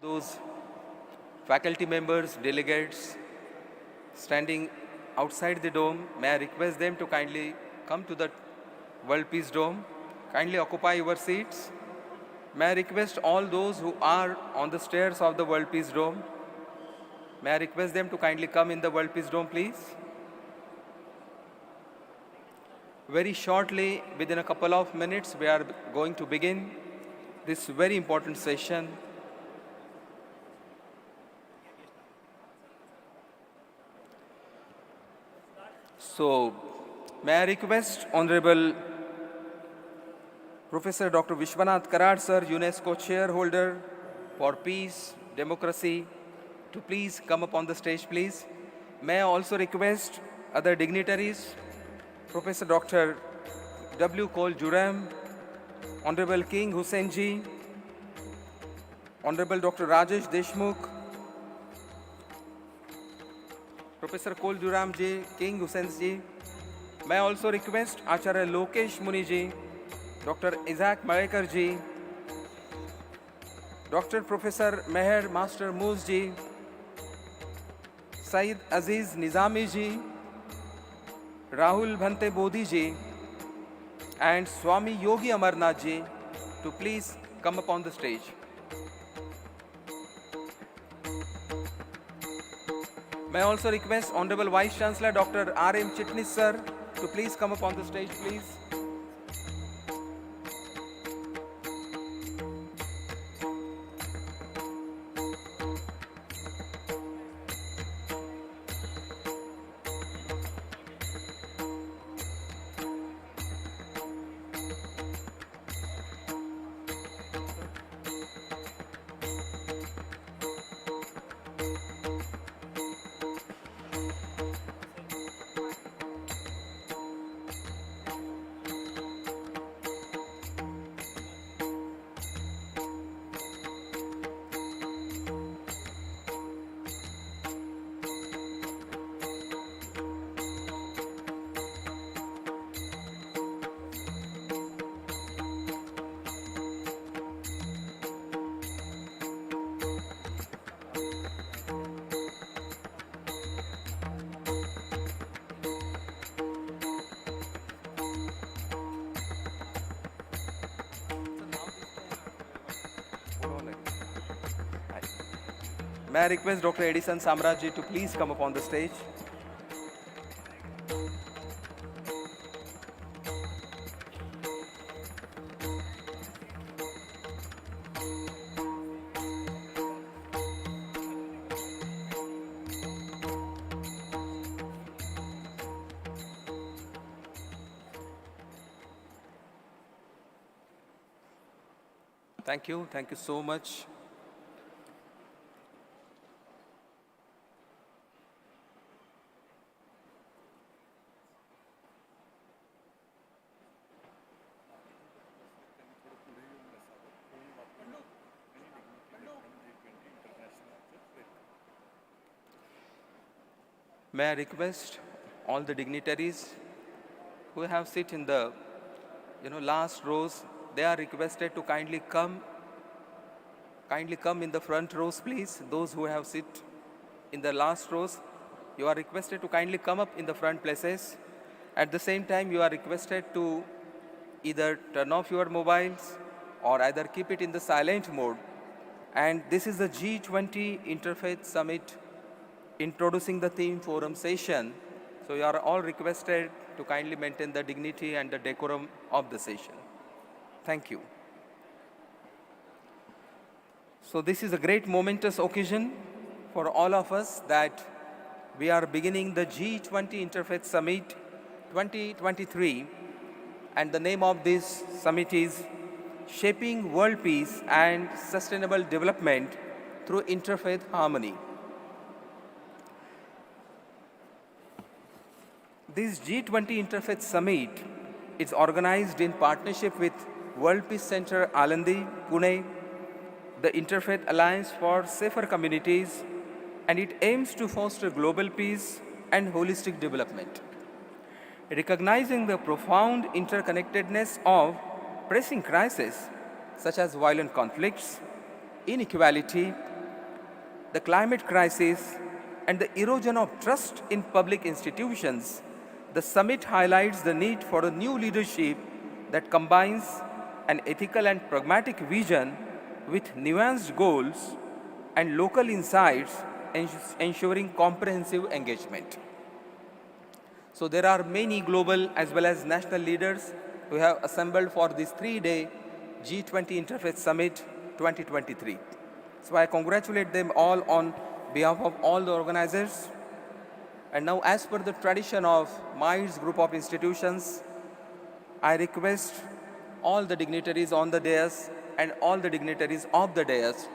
Those faculty members, delegates standing outside the dome, may I request them to kindly come to the World Peace Dome. Kindly occupy your seats. May I request all those who are on the stairs of the World Peace Dome, may I request them to kindly come in the World Peace Dome, please. Very shortly, within a couple of minutes, we are going to begin this very important session. So, may I request Honorable Professor Dr. Vishwanath Karad, Sir, UNESCO Chairholder for Peace, Democracy, to please come up on the stage, please. May I also request other dignitaries, Professor Dr. W. Cole Juram, Honorable King Hussein ji, Honorable Dr. Rajesh Deshmukh, Professor Cole Juram ji, King Hussein ji. May I also request Acharya Lokesh Muni ji, Dr. Isaac Malekar ji, Dr. Professor Meher Master Moose ji, Said Aziz Nizami ji, Rahul Bhante Bodhi ji, and Swami Yogi Amarnath ji to please come up on the stage. May I also request Honorable Vice Chancellor Dr. R.M. Chitnis sir to please come up on the stage, please. May I request Dr. Edison Samraji to please come up on the stage. Thank you so much. May I request all the dignitaries who have sit in the last rows, they are requested to kindly come in the front rows, please. Those who have sit in the last rows, you are requested to kindly come up in the front places. At the same time, you are requested to either turn off your mobiles or either keep it in the silent mode. And this is the G20 Interfaith Summit introducing the theme forum session. So you are all requested to kindly maintain the dignity and the decorum of the session. Thank you. So this is a great momentous occasion for all of us that we are beginning the G20 Interfaith Summit 2023, and the name of this summit is Shaping World Peace and Sustainable Development through Interfaith Harmony. This G20 Interfaith Summit is organized in partnership with World Peace Center Alumni, Pune, the Interfaith Alliance for Safer Communities, and it aims to foster global peace and holistic development. Recognizing the profound interconnectedness of pressing crises such as violent conflicts, inequality, the climate crisis, and the erosion of trust in public institutions, the summit highlights the need for a new leadership that combines an ethical and pragmatic vision with nuanced goals and local insights, ensuring comprehensive engagement. So there are many global as well as national leaders who have assembled for this 3-day G20 Interfaith Summit 2023. So I congratulate them all on behalf of all the organizers. And now, as per the tradition of MIT's group of institutions, I request all the dignitaries on the dais and all the dignitaries of the dais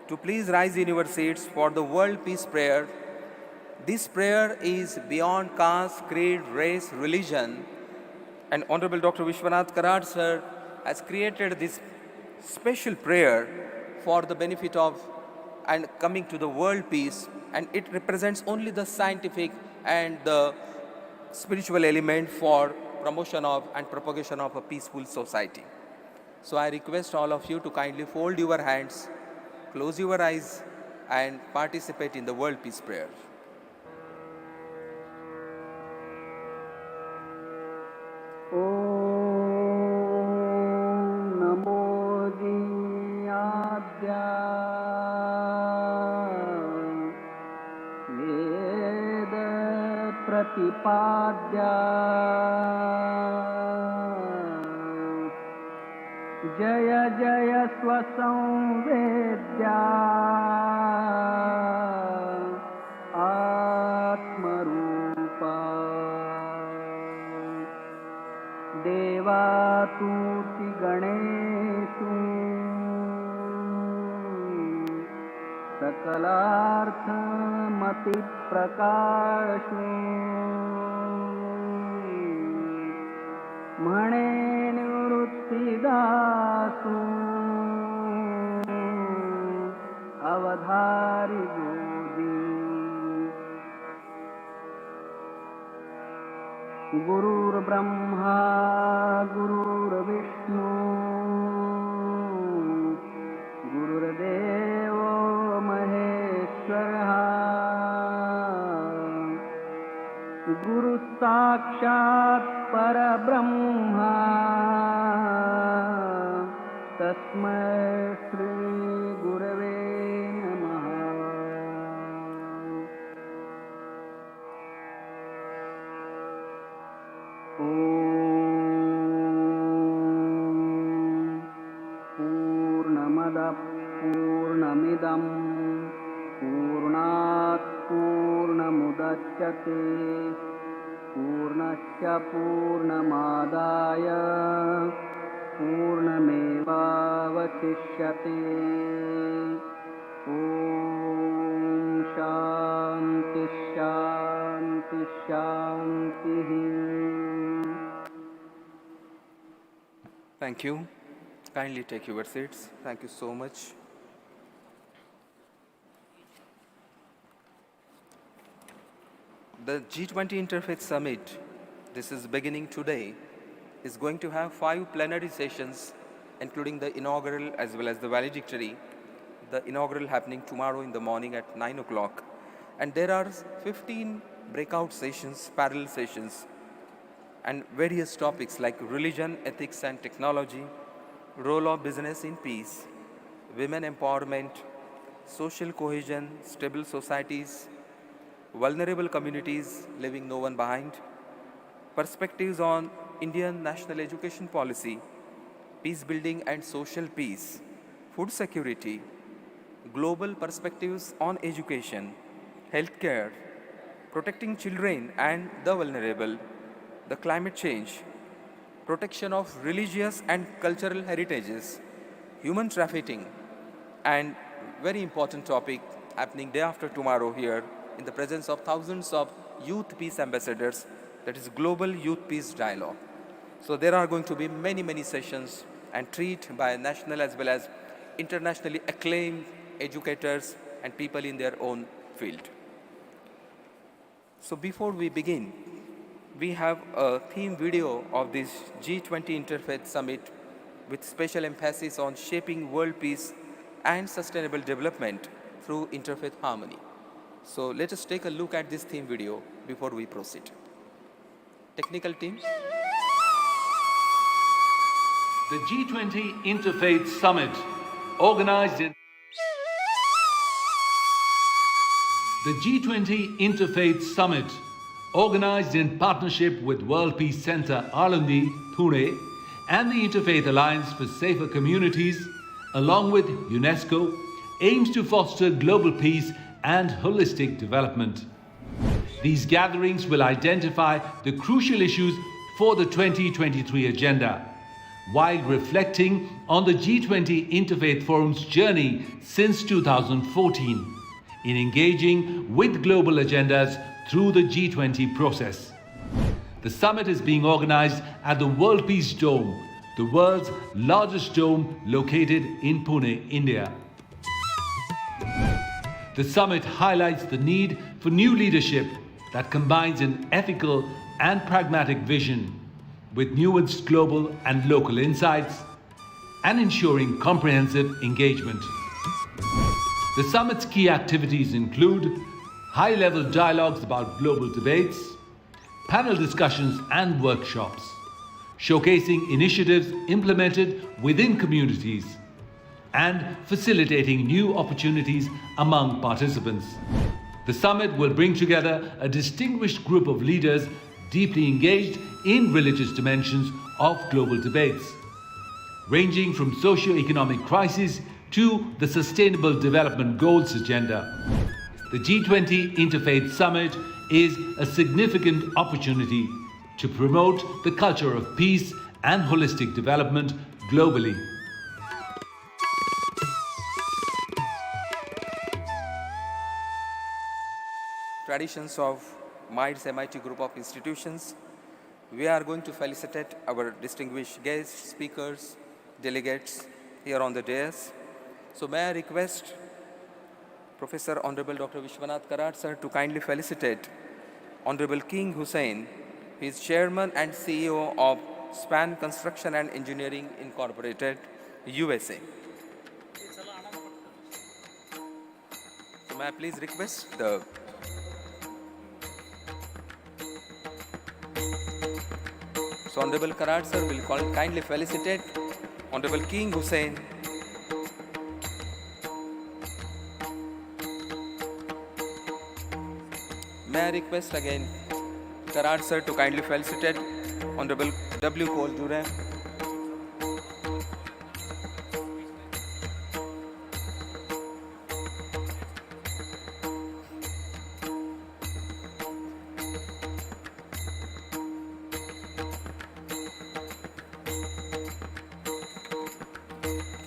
to please rise in your seats for the World Peace Prayer. This prayer is beyond caste, creed, race, religion. And Honorable Dr. Vishwanath Karad sir has created this special prayer for the benefit of and coming to the world peace, and it represents only the scientific and the spiritual element for promotion of and propagation of a peaceful society. So I request all of you to kindly fold your hands, close your eyes, and participate in the world peace prayer. प्रतिपाद्या जय जय स्वसंवेद्या आत्मरूपा देवातुति गणेषु सकलार्थमति प्रकाशु म्हणे निवृत्तिदासु अवधारी गोदी गुरुर्ब्रह्मा गुरुर्विष्णु गुरुर्देवो महेश्वरः गुरु साक्षात् परब्रह्मा तस्मै श्री गुरवे नमः। पूर्णमदः पूर्णमिदं पूर्णात् पूर्णमुदच्यते पूर्णस्य पूर्णमादाय पूर्णमेवावशिष्यते। ॐ शान्ति शान्ति शान्तिः। Thank you. Kindly take your seats. Thank you so much. The G20 Interfaith Summit, this is beginning today, is going to have 5 plenary sessions, including the inaugural as well as the valedictory. The inaugural happening tomorrow in the morning at 9 o'clock. And there are 15 breakout sessions, parallel sessions, and various topics like religion, ethics and technology, role of business in peace, women empowerment, social cohesion, stable societies, vulnerable communities leaving no one behind, perspectives on Indian national education policy, peace building and social peace, food security, global perspectives on education, healthcare, protecting children and the vulnerable, the climate change, protection of religious and cultural heritages, human trafficking, and very important topic happening day after tomorrow here in the presence of thousands of youth peace ambassadors, that is Global Youth Peace Dialogue. So there are going to be many sessions and treated by national as well as internationally acclaimed educators and people in their own field. So before we begin, we have a theme video of this G20 Interfaith Summit with special emphasis on shaping world peace and sustainable development through interfaith harmony. So let us take a look at this theme video before we proceed. Technical team. The G20 Interfaith Summit, organized in The G20 Interfaith Summit, organized in partnership with World Peace Center Alumni, Pune, and the Interfaith Alliance for Safer Communities, along with UNESCO, aims to foster global peace and holistic development. These gatherings will identify the crucial issues for the 2023 agenda, while reflecting on the G20 Interfaith Forum's journey since 2014 in engaging with global agendas through the G20 process. The summit is being organized at the World Peace Dome, the world's largest dome located in Pune, India. The summit highlights the need for new leadership that combines an ethical and pragmatic vision with nuanced global and local insights and ensuring comprehensive engagement. The summit's key activities include high-level dialogues about global debates, panel discussions and workshops, showcasing initiatives implemented within communities, and facilitating new opportunities among participants. The summit will bring together a distinguished group of leaders deeply engaged in religious dimensions of global debates, ranging from socio-economic crises to the Sustainable Development Goals agenda. The G20 Interfaith Summit is a significant opportunity to promote the culture of peace and holistic development globally. Traditions of MITWPU group of institutions, we are going to felicitate our distinguished guests, speakers, delegates here on the dais. So may I request Professor Honorable Dr. Vishwanath Karad sir to kindly felicitate Honorable King Hussein, he is Chairman and CEO of SPAN Construction and Engineering Incorporated, USA. So may I please request the Honorable Karad sir will kindly felicitate Honorable King Hussein. May I request again Karad sir to kindly felicitate Honorable W. Cole Duran.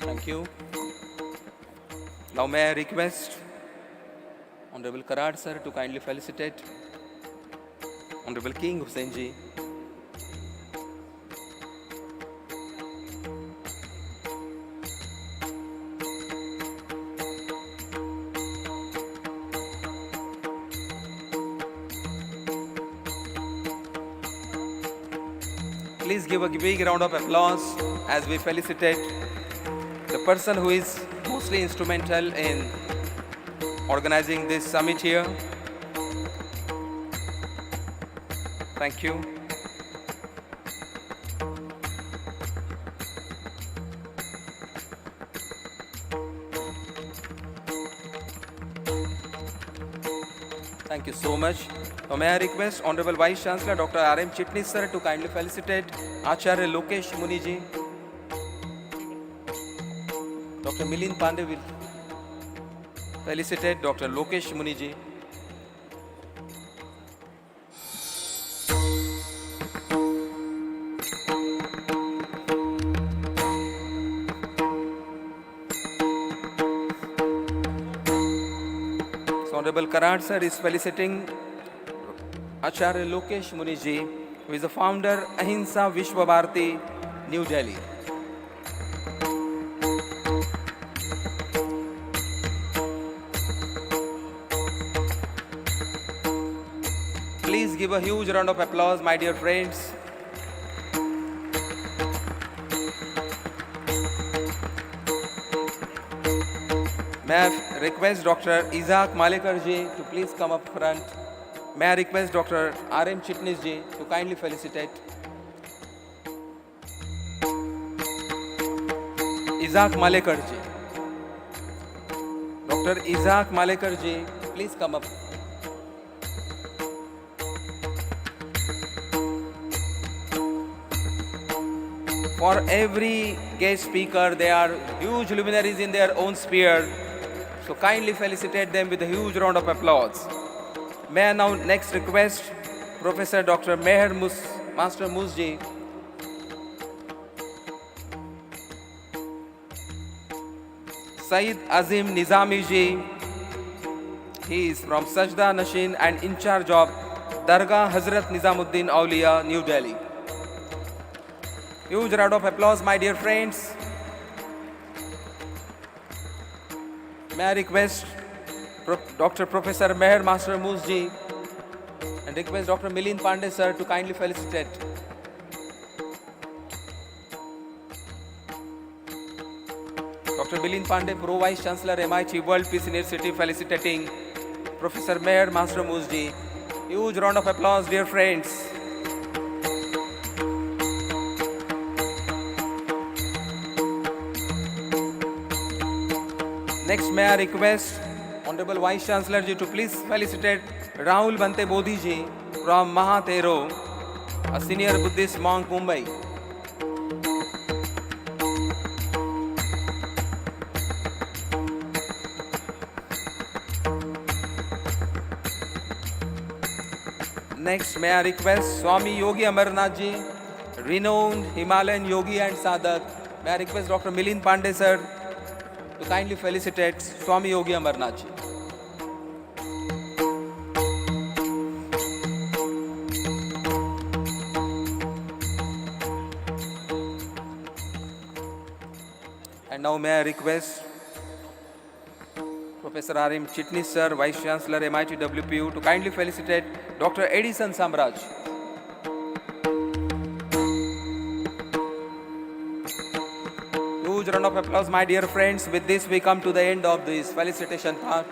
Thank you. Now may I request Honorable Karad sir to kindly felicitate Honorable King Hussein ji. Please give a big round of applause as we felicitate the person who is mostly instrumental in organizing this summit here. Thank you. Thank you so much. Now may I request Honorable Vice Chancellor Dr. R.M. Chitnis sir to kindly felicitate Acharya Lokesh Muni ji. Dr. Milind Pandey will felicitate Dr. Lokesh Muni ji. So Honorable Karad sir is feliciting Acharya Lokesh Muni ji, who is the founder Ahimsa Vishwa Bharati, New Delhi. Please give a huge round of applause, my dear friends. May I request Dr. Isaac Malekarji to please come up front. May I request Dr. R.M. Chitnisji to kindly felicitate. Isaac Malekarji. Dr. Isaac Malekarji, please come up. For every guest speaker, they are huge luminaries in their own sphere. So kindly felicitate them with a huge round of applause. May I now next request Professor Dr. Master Musji Saeed Azim Nizami ji. He is from Sajda Nashin and in charge of Dargah Hazrat Nizamuddin Auliya, New Delhi. Huge round of applause, my dear friends. May I request Dr. Professor Meher Master Musji and request Dr. Milind Pandey sir to kindly felicitate. Dr. Milind Pandey, Pro Vice Chancellor, MIT World Peace University, felicitating Professor Meher Master Musji. Huge round of applause, dear friends. Next, may I request Honorable Vice Chancellor ji to please felicitate Rahul Bante Bodhi ji from Mahatero, a senior Buddhist monk, Mumbai. Next, may I request Swami Yogi Amarnath ji, renowned Himalayan yogi and sadhak. May I request Dr. Milind Pandey sir to kindly felicitate Swami Yogi Amarnath ji. And now may I request Professor R.M. Chitnis sir, Vice Chancellor, MITWPU, to kindly felicitate Dr. Edison Samraj. Huge round of applause, my dear friends. With this, we come to the end of this felicitation part.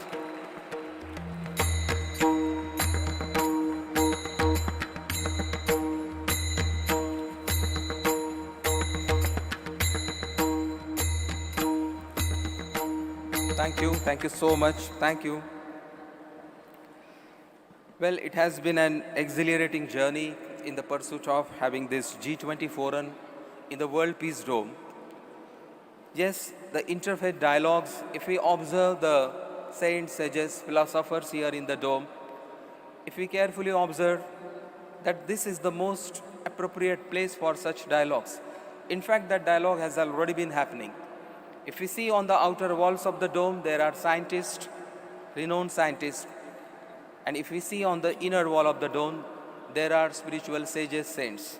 Thank you so much. Thank you. Well, it has been an exhilarating journey in the pursuit of having this G20 forum in the World Peace Dome. Yes, the interfaith dialogues, if we observe the saints, sages, philosophers here in the dome, if we carefully observe that this is the most appropriate place for such dialogues. In fact, that dialogue has already been happening. If we see on the outer walls of the dome, there are scientists, renowned scientists. And if we see on the inner wall of the dome, there are spiritual sages, saints.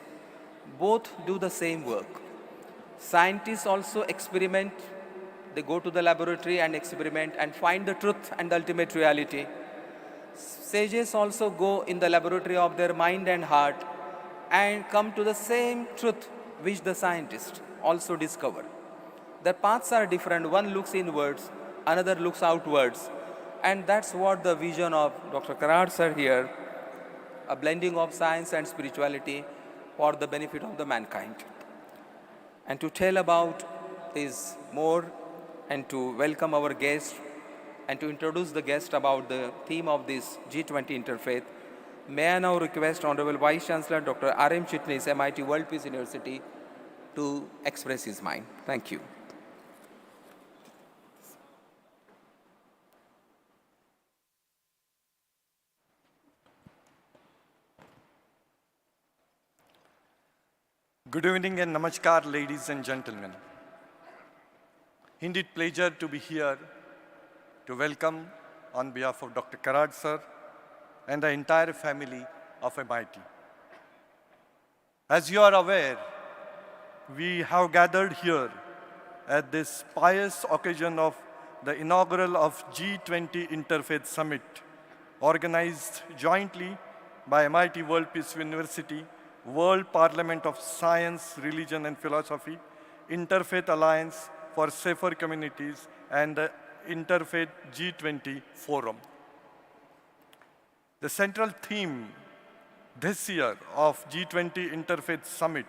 Both do the same work. Scientists also experiment. They go to the laboratory and experiment and find the truth and the ultimate reality. Sages also go in the laboratory of their mind and heart and come to the same truth which the scientists also discover. The paths are different. One looks inwards, another looks outwards. And that's what the vision of Dr. Karad sir here, a blending of science and spirituality for the benefit of the mankind. And to tell about this more and to welcome our guest and to introduce the guest about the theme of this G20 Interfaith, may I now request Honorable Vice Chancellor Dr. R.M. Chitnis, MIT World Peace University, to express his mind. Thank you. Good evening and namaskar, ladies and gentlemen. Indeed, pleasure to be here to welcome on behalf of Dr. Karad sir and the entire family of MIT. As you are aware, we have gathered here at this pious occasion of the inaugural of G20 Interfaith Summit, organized jointly by MIT World Peace University, World Parliament of Science, Religion and Philosophy, Interfaith Alliance for Safer Communities, and the Interfaith G20 Forum. The central theme this year of G20 Interfaith Summit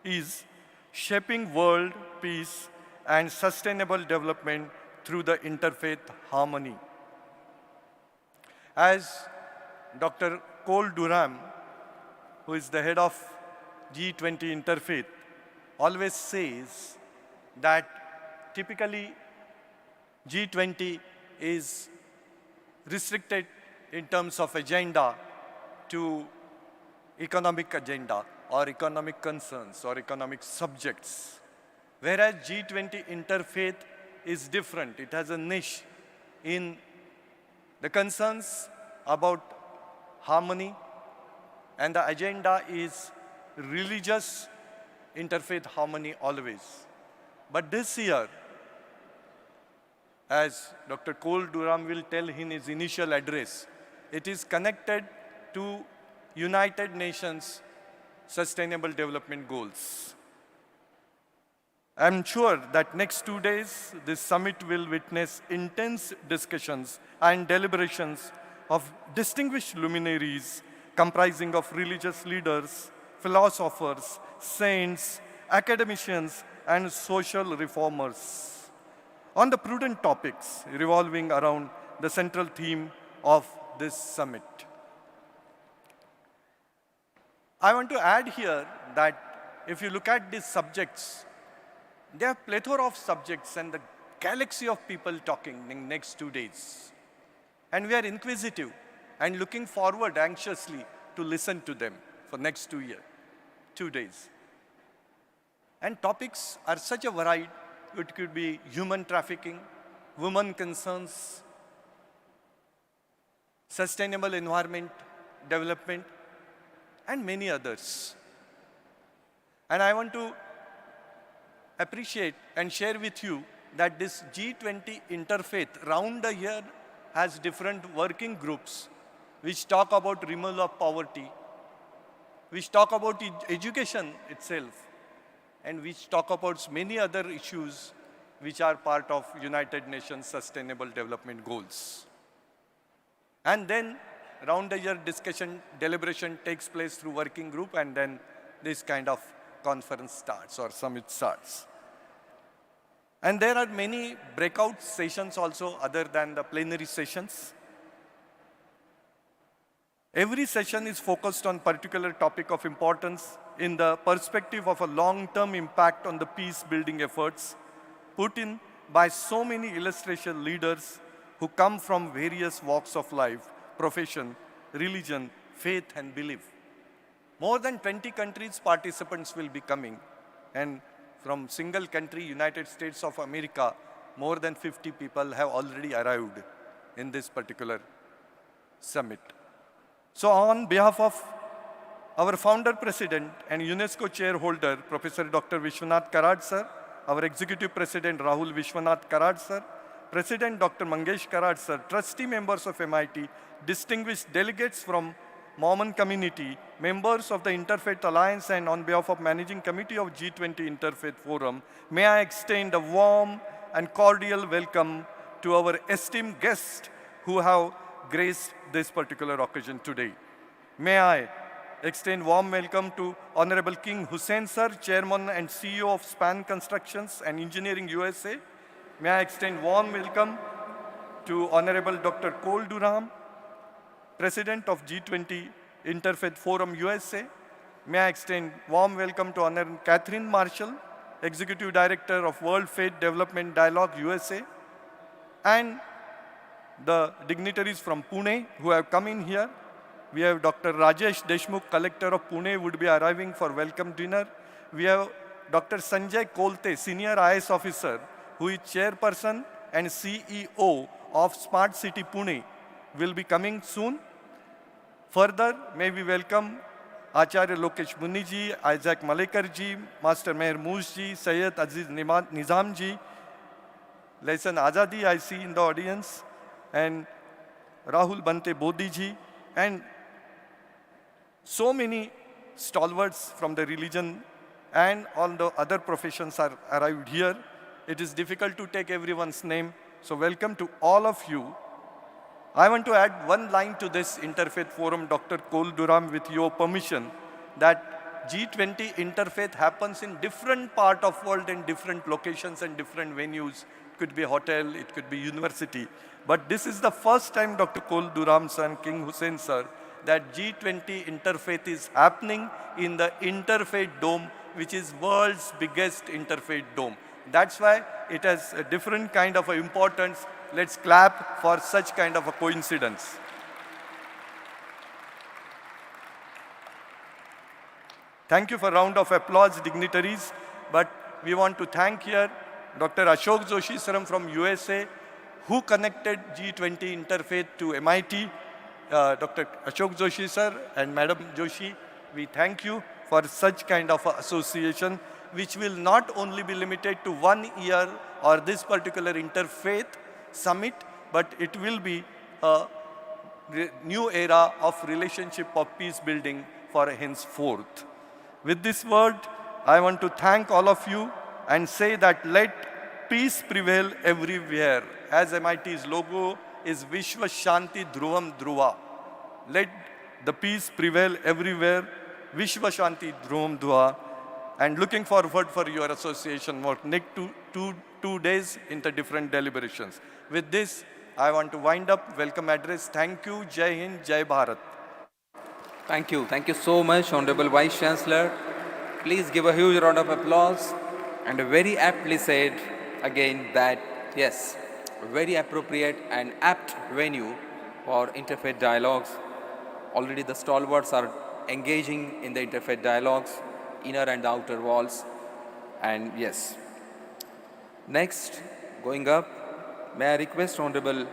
is shaping world peace and sustainable development through the interfaith harmony. As Dr. Cole Durham, who is the head of G20 Interfaith, always says that typically G20 is restricted in terms of agenda to economic agenda or economic concerns or economic subjects. Whereas G20 Interfaith is different. It has a niche in the concerns about harmony, and the agenda is religious interfaith harmony always. But this year, as Dr. Cole Durham will tell in his initial address, it is connected to United Nations Sustainable Development Goals. I'm sure that next 2 days, this summit will witness intense discussions and deliberations of distinguished luminaries comprising of religious leaders, philosophers, saints, academicians, and social reformers on the prudent topics revolving around the central theme of this summit. I want to add here that if you look at these subjects, there are a plethora of subjects and the galaxy of people talking in next 2 days. And we are inquisitive and looking forward anxiously to listen to them for next 2 days. And topics are such a variety. It could be human trafficking, women concerns, sustainable environment development, and many others. And I want to appreciate and share with you that this G20 Interfaith round the year has different working groups which talk about removal of poverty, which talk about education itself, and which talk about many other issues which are part of United Nations Sustainable Development Goals. And then round the year discussion, deliberation takes place through working group, and then this kind of conference starts or summit starts. And there are many breakout sessions also other than the plenary sessions. Every session is focused on particular topic of importance in the perspective of a long-term impact on the peace-building efforts put in by so many illustration leaders who come from various walks of life, profession, religion, faith, and belief. More than 20 countries participants will be coming, and from single country, United States of America, more than 50 people have already arrived in this particular summit. So on behalf of our founder president and UNESCO chairholder, Professor Dr. Vishwanath Karad sir, our executive president Rahul Vishwanath Karad sir, President Dr. Mangesh Karad sir, trustee members of MIT, distinguished delegates from Mormon community, members of the Interfaith Alliance, and on behalf of Managing Committee of G20 Interfaith Forum, may I extend a warm and cordial welcome to our esteemed guests who have graced this particular occasion today. May I extend warm welcome to Honorable King Hussein sir, Chairman and CEO of Span Constructions and Engineering USA. May I extend warm welcome to Honorable Dr. Cole Durham, President of G20 Interfaith Forum USA. May I extend warm welcome to Honorable Catherine Marshall, Executive Director of World Faith Development Dialogue USA, and the dignitaries from Pune who have come in here. We have Dr. B.Gdeshmukh, Collector of Pune, would be arriving for welcome dinner. We have Dr. Sanjay Kolte, Senior IS Officer, who is Chairperson and CEO of Smart City Pune, will be coming soon. Further, may we welcome Acharya Lokesh Muniji, Isaac Malekarji, Master Meher Moosji, Syed Aziz Nizamji, Lesson Azadi I see in the audience, and Rahul Bante Bodhiji, and so many stalwarts from the religion and all the other professions are arrived here. It is difficult to take everyone's name, So welcome to all of you. I want to add one line to this Interfaith Forum, Dr. Kol Duram, with your permission, that G20 Interfaith happens in different part of world in different locations and different venues. It could be hotel, it could be university. But this is the first time, Dr. Kol Duram sir and King Hussein sir, that G20 Interfaith is happening in the Interfaith Dome, which is world's biggest interfaith dome. That's why it has a different kind of importance. Let's clap for such kind of a coincidence. Thank you for a round of applause, dignitaries. But we want to thank here Dr. Ashok Joshi sir from USA, who connected G20 Interfaith to MIT. Dr. Ashok Joshi sir and Madam Joshi, we thank you for such kind of association, which will not only be limited to 1 year or this particular interfaith summit, but it will be a new era of relationship of peace building for henceforth. With this word, I want to thank all of you and say that let peace prevail everywhere. As MIT's logo is Vishwa Shanti Dhruvam Dhruva. Let the peace prevail everywhere. Vishwa Shanti Dhruvam Dhruva. And looking forward for your association work next two days in the different deliberations. With this, I want to wind up welcome address. Thank you. Jai Hind, Jai Bharat. Thank you. Thank you so much, Honorable Vice Chancellor. Please give a huge round of applause. And very aptly said again that, yes, a very appropriate and apt venue for interfaith dialogues. Already the stalwarts are engaging in the interfaith dialogues, inner and outer walls. And yes. Next, going up, may I request Honorable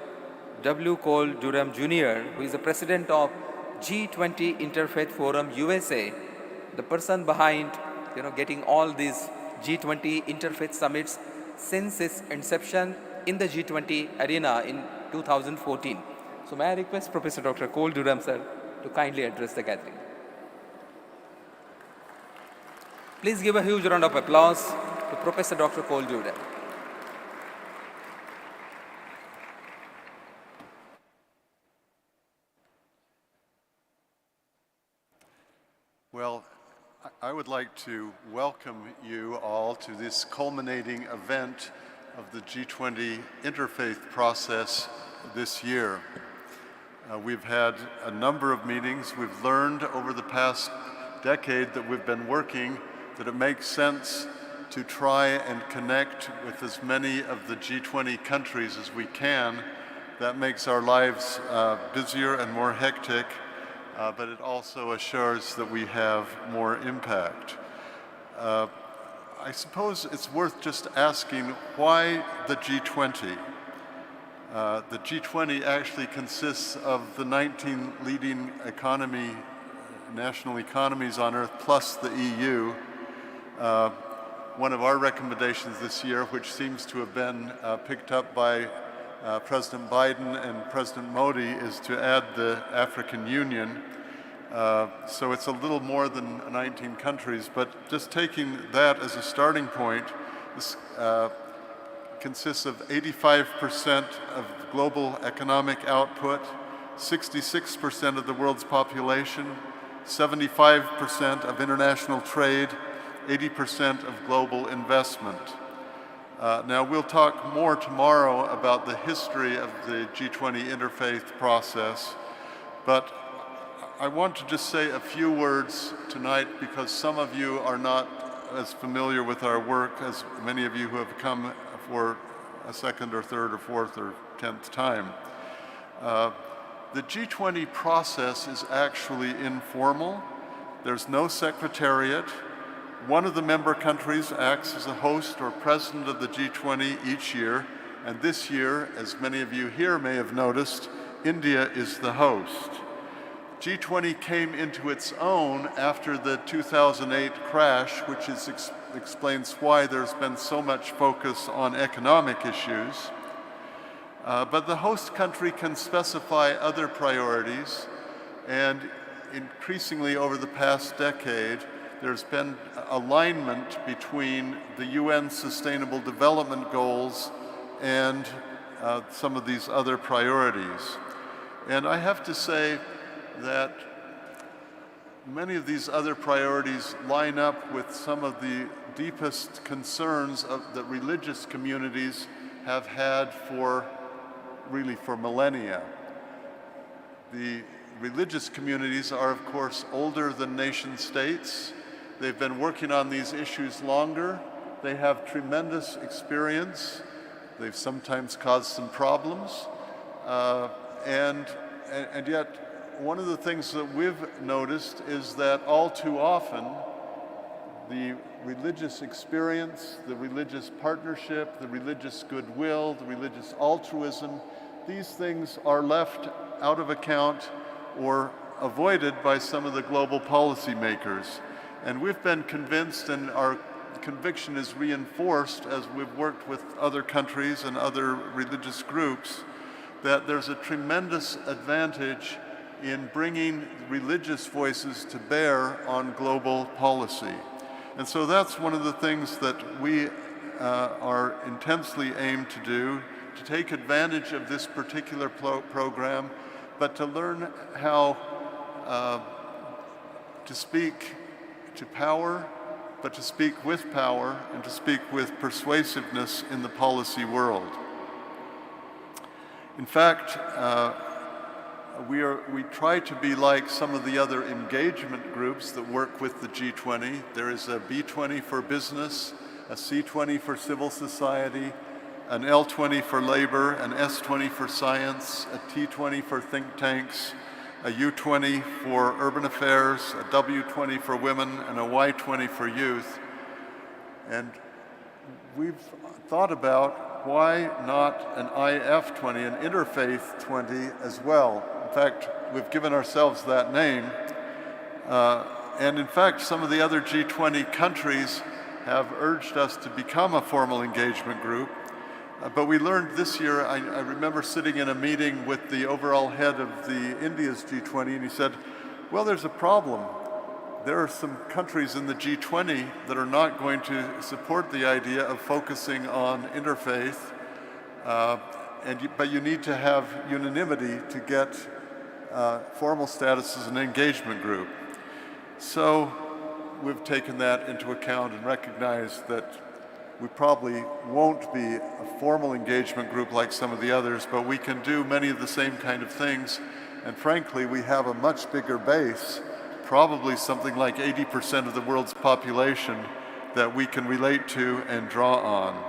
W. Cole Durham Jr., who is the President of G20 Interfaith Forum USA, the person behind getting all these G20 Interfaith Summits since its inception in the G20 arena in 2014. So may I request Professor Dr. Cole Durham, sir, to kindly address the gathering. Please give a huge round of applause to Professor Dr. Cole Durham. Well, I would like to welcome you all to this culminating event of the G20 Interfaith process this year. We've had a number of meetings. We've learned over the past decade that we've been working that it makes sense to try and connect with as many of the G20 countries as we can. That makes our lives busier and more hectic, but it also assures that we have more impact. I suppose it's worth just asking, why the G20? The G20 actually consists of the 19 leading national economies on Earth, plus the EU. One of our recommendations this year, which seems to have been picked up by President Biden and President Modi, is to add the African Union. So it's a little more than 19 countries, but just taking that as a starting point, this consists of 85% of global economic output, 66% of the world's population, 75% of international trade, 80% of global investment. Now we'll talk more tomorrow about the history of the G20 Interfaith process, but I want to just say a few words tonight because some of you are not as familiar with our work as many of you who have come for a second or third or fourth or 10th time. The G20 process is actually informal. There's no secretariat. One of the member countries acts as a host or president of the G20 each year, and this year, as many of you here may have noticed, India is the host. G20 came into its own after the 2008 crash, which explains why there's been so much focus on economic issues. But the host country can specify other priorities, and increasingly over the past decade, there's been alignment between the UN Sustainable Development Goals and some of these other priorities. And I have to say that many of these other priorities line up with some of the deepest concerns that religious communities have had for millennia. The religious communities are, of course, older than nation states. They've been working on these issues longer. They have tremendous experience. They've sometimes caused some problems. And yet, one of the things that we've noticed is that all too often, the religious experience, the religious partnership, the religious goodwill, the religious altruism, these things are left out of account or avoided by some of the global policymakers. And we've been convinced, and our conviction is reinforced as we've worked with other countries and other religious groups, that there's a tremendous advantage in bringing religious voices to bear on global policy. And so that's one of the things that we are intensely aimed to do, to take advantage of this particular program, but to learn how to speak to power, but to speak with power and to speak with persuasiveness in the policy world. In fact, we try to be like some of the other engagement groups that work with the G20. There is a B20 for business, a C20 for civil society, an L20 for labor, an S20 for science, a T20 for think tanks, a U20 for urban affairs, a W20 for women, and a Y20 for youth. And we've thought about why not an IF20, an interfaith 20 as well. In fact, we've given ourselves that name. And in fact, some of the other G20 countries have urged us to become a formal engagement group. But we learned this year, I remember sitting in a meeting with the overall head of the India's G20, and he said, well, there's a problem. There are some countries in the G20 that are not going to support the idea of focusing on interfaith, but you need to have unanimity to get formal status as an engagement group. So we've taken that into account and recognized that we probably won't be a formal engagement group like some of the others, but we can do many of the same kind of things. And frankly, we have a much bigger base, probably something like 80% of the world's population that we can relate to and draw on.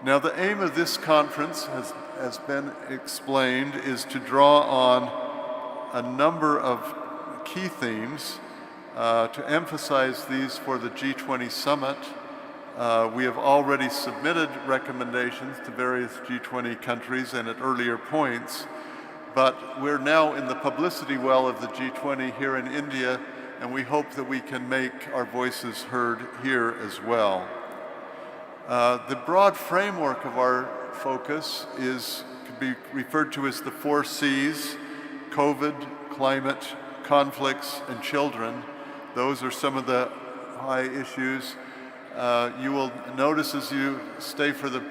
Now, the aim of this conference has been explained, is to draw on a number of key themes, to emphasize these for the G20 summit. We have already submitted recommendations to various G20 countries and at earlier points, but we're now in the publicity well of the G20 here in India, and we hope that we can make our voices heard here as well. The broad framework of our focus could be referred to as the 4 C's: COVID, climate, conflicts, and children. Those are some of the high issues. You will notice as you stay for the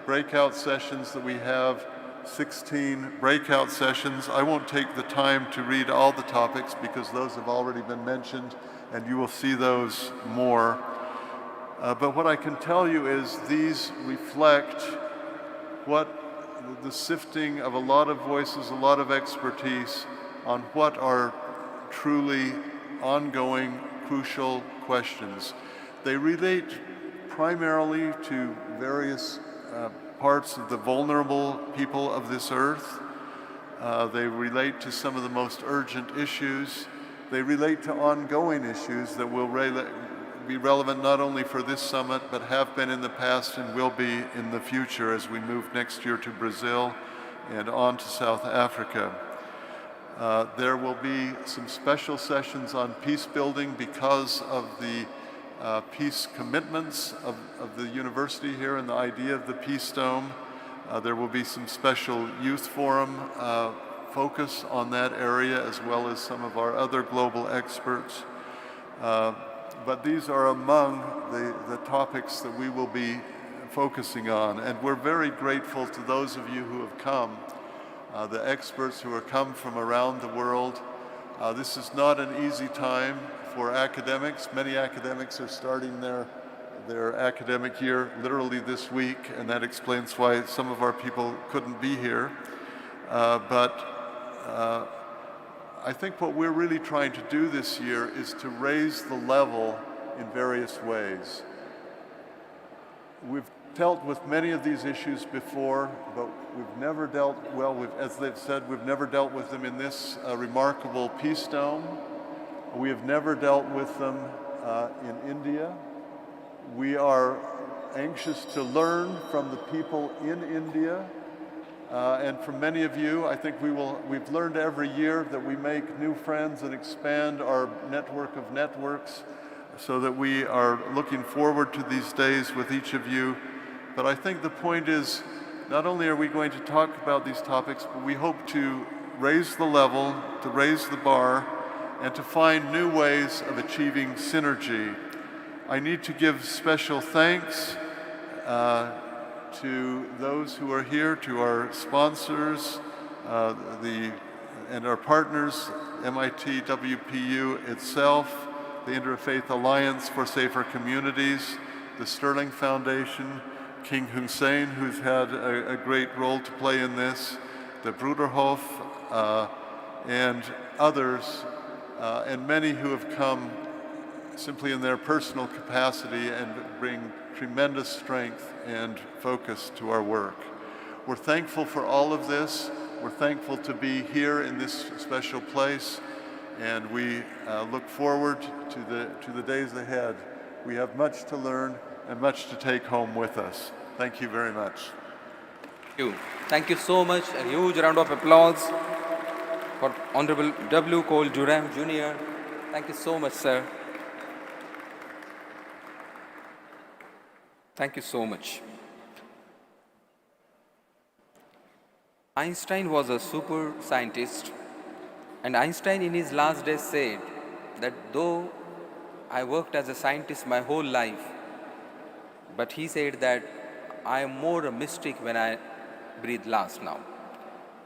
breakout sessions that we have 16 breakout sessions. I won't take the time to read all the topics because those have already been mentioned, and you will see those more. But what I can tell you is these reflect what the sifting of a lot of voices, a lot of expertise on what are truly ongoing, crucial questions. They relate primarily to various parts of the vulnerable people of this earth. They relate to some of the most urgent issues. They relate to ongoing issues that will be relevant not only for this summit, but have been in the past and will be in the future as we move next year to Brazil and on to South Africa. There will be some special sessions on peace building because of the peace commitments of the university here and the idea of the Peace Dome. There will be some special youth forum focus on that area, as well as some of our other global experts. But these are among the topics that we will be focusing on. And we're very grateful to those of you who have come, the experts who have come from around the world. This is not an easy time for academics. Many academics are starting their academic year literally this week, and that explains why some of our people couldn't be here. I think what we're really trying to do this year is to raise the level in various ways. We've dealt with many of these issues before, but we've never dealt, as they've said, we've never dealt with them in this remarkable peace dome. We have never dealt with them in India. We are anxious to learn from the people in India. And from many of you, I think we've learned every year that we make new friends and expand our network of networks, so that we are looking forward to these days with each of you. But I think the point is, not only are we going to talk about these topics, but we hope to raise the level, to raise the bar, and to find new ways of achieving synergy. I need to give special thanks to those who are here, to our sponsors, and our partners, MITWPU itself, the Interfaith Alliance for Safer Communities, the Sterling Foundation, King Hussein, who's had a great role to play in this, the Bruderhof, and others, and many who have come simply in their personal capacity and bring tremendous strength and focus to our work. We're thankful for all of this. We're thankful to be here in this special place, and we look forward to the days ahead. We have much to learn and much to take home with us. Thank you very much. Thank you. Thank you so much. A huge round of applause for Honorable W. Cole Durham Jr. Thank you so much, sir. Thank you so much. Einstein was a super scientist, and Einstein in his last days said that though I worked as a scientist my whole life, but he said that I am more a mystic when I breathe last now.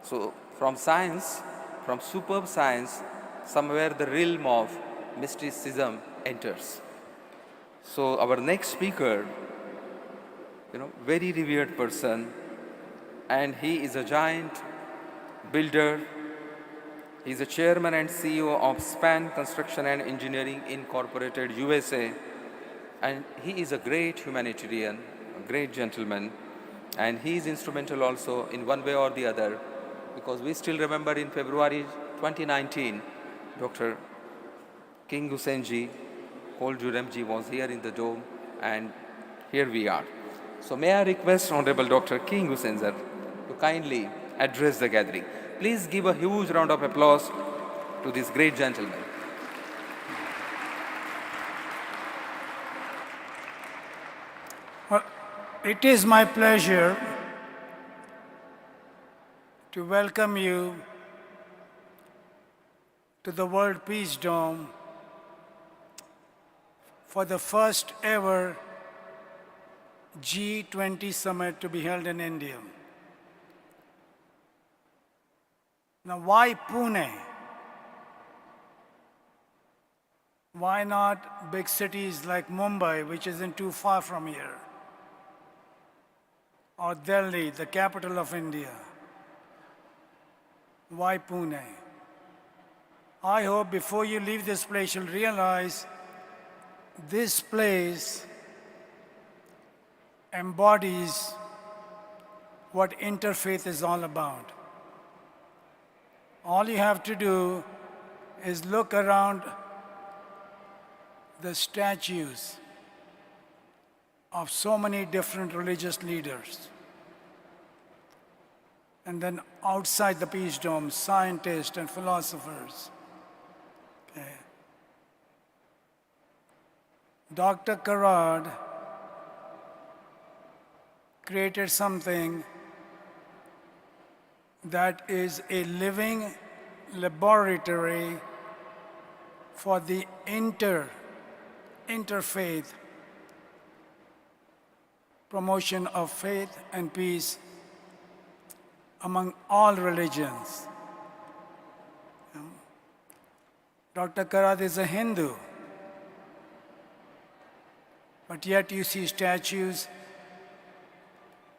So from science, from superb science, somewhere the realm of mysticism enters. So our next speaker, very revered person, and he is a giant builder. He is a chairman and CEO of Span Construction and Engineering Incorporated, USA, and he is a great humanitarian, a great gentleman, and he is instrumental also in one way or the other, because we still remember in February 2019, Dr. King Hussein ji, Cole Durham ji was here in the dome, and here we are. So may I request Honorable Dr. King Hussein sir to kindly address the gathering. Please give a huge round of applause to this great gentleman. Well, it is my pleasure to welcome you to the World Peace Dome for the first ever G20 summit to be held in India. Now, why Pune? Why not big cities like Mumbai, which isn't too far from here, or Delhi, the capital of India? Why Pune? I hope before you leave this place, you'll realize this place embodies what interfaith is all about. All you have to do is look around the statues of so many different religious leaders. And then outside the Peace Dome, scientists and philosophers. Okay. Dr. Karad created something that is a living laboratory for the interfaith promotion of faith and peace among all religions. Dr. Karad is a Hindu, but yet you see statues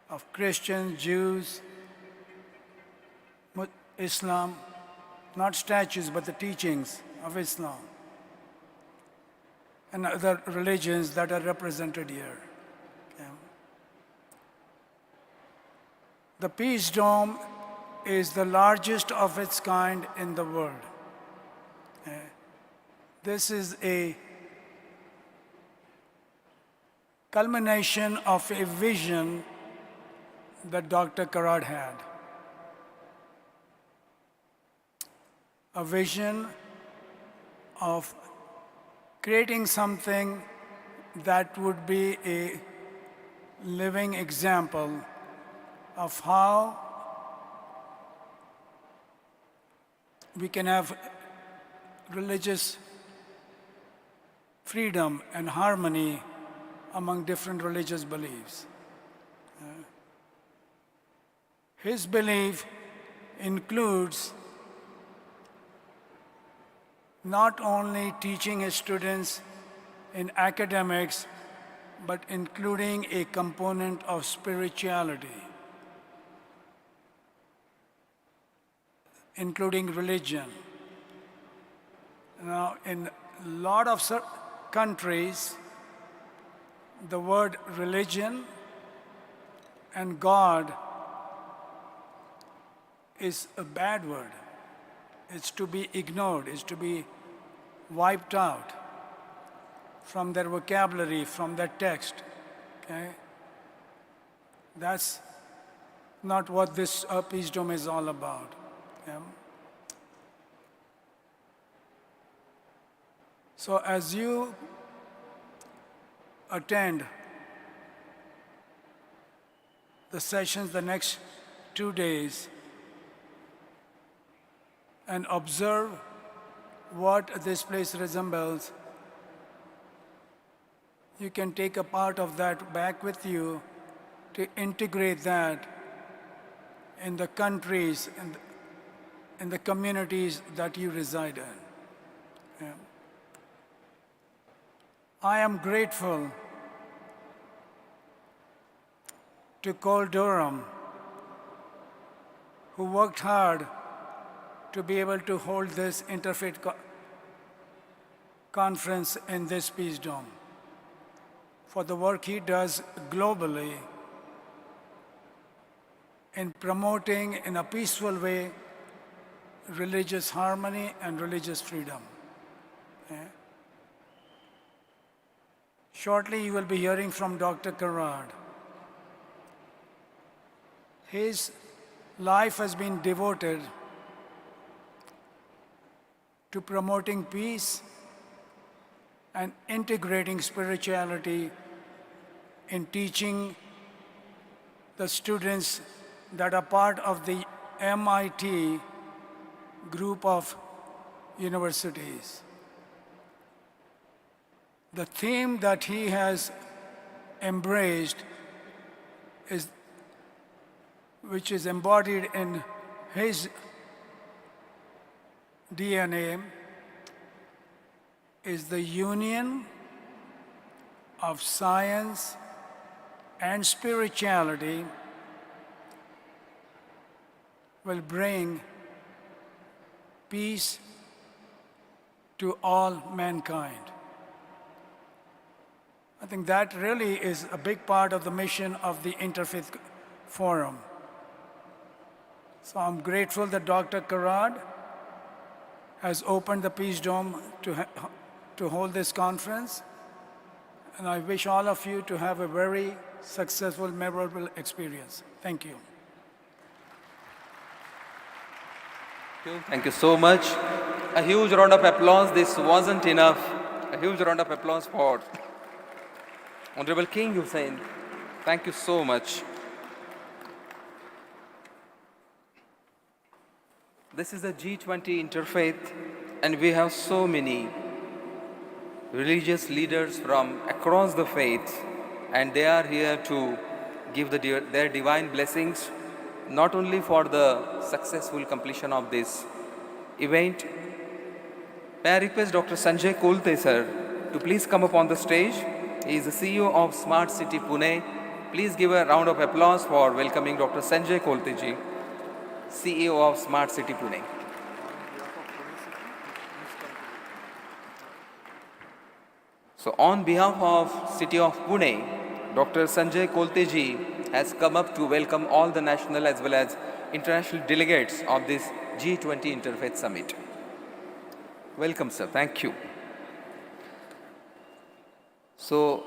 of Christians, Jews, Islam, not statues, but the teachings of Islam and other religions that are represented here. Okay. The Peace Dome is the largest of its kind in the world. Okay. This is a culmination of a vision that Dr. Karad had. A vision of creating something that would be a living example of how we can have religious freedom and harmony among different religious beliefs. His belief includes not only teaching his students in academics, but including a component of spirituality, including religion. Now, in a lot of countries, the word religion and God is a bad word. It's to be ignored, it's to be wiped out from their vocabulary, from their text. Okay? That's not what this Peace Dome is all about. Okay? So as you attend the sessions the next 2 days and observe what this place resembles, you can take a part of that back with you to integrate that in the countries and in the communities that you reside in. Yeah. I am grateful to Cole Durham, who worked hard to be able to hold this interfaith conference in this Peace Dome, for the work he does globally in promoting in a peaceful way religious harmony and religious freedom. Okay? Shortly you will be hearing from Dr. Karad. His life has been devoted to promoting peace and integrating spirituality in teaching the students that are part of the MIT group of universities. The theme that he has embraced is, which is embodied in his DNA, is the union of science and spirituality will bring peace to all mankind. I think that really is a big part of the mission of the Interfaith Forum. So I'm grateful that Dr. Karad has opened the Peace Dome to hold this conference. And I wish all of you to have a very successful, memorable experience. Thank you. Thank you so much. A huge round of applause. This wasn't enough. A huge round of applause for Honorable King Hussein. Thank you so much. This is the G20 Interfaith, and we have so many religious leaders from across the faith and they are here to give their divine blessings not only for the successful completion of this event. May I request Dr. Sanjay Kolte sir to please come up on the stage. He is the CEO of Smart City Pune. Please give a round of applause for welcoming Dr. Sanjay Kolte ji, CEO of Smart City Pune. So on behalf of City of Pune, Dr. Sanjay Kolte ji has come up to welcome all the national as well as international delegates of this G20 Interfaith Summit. Welcome, sir. Thank you. So,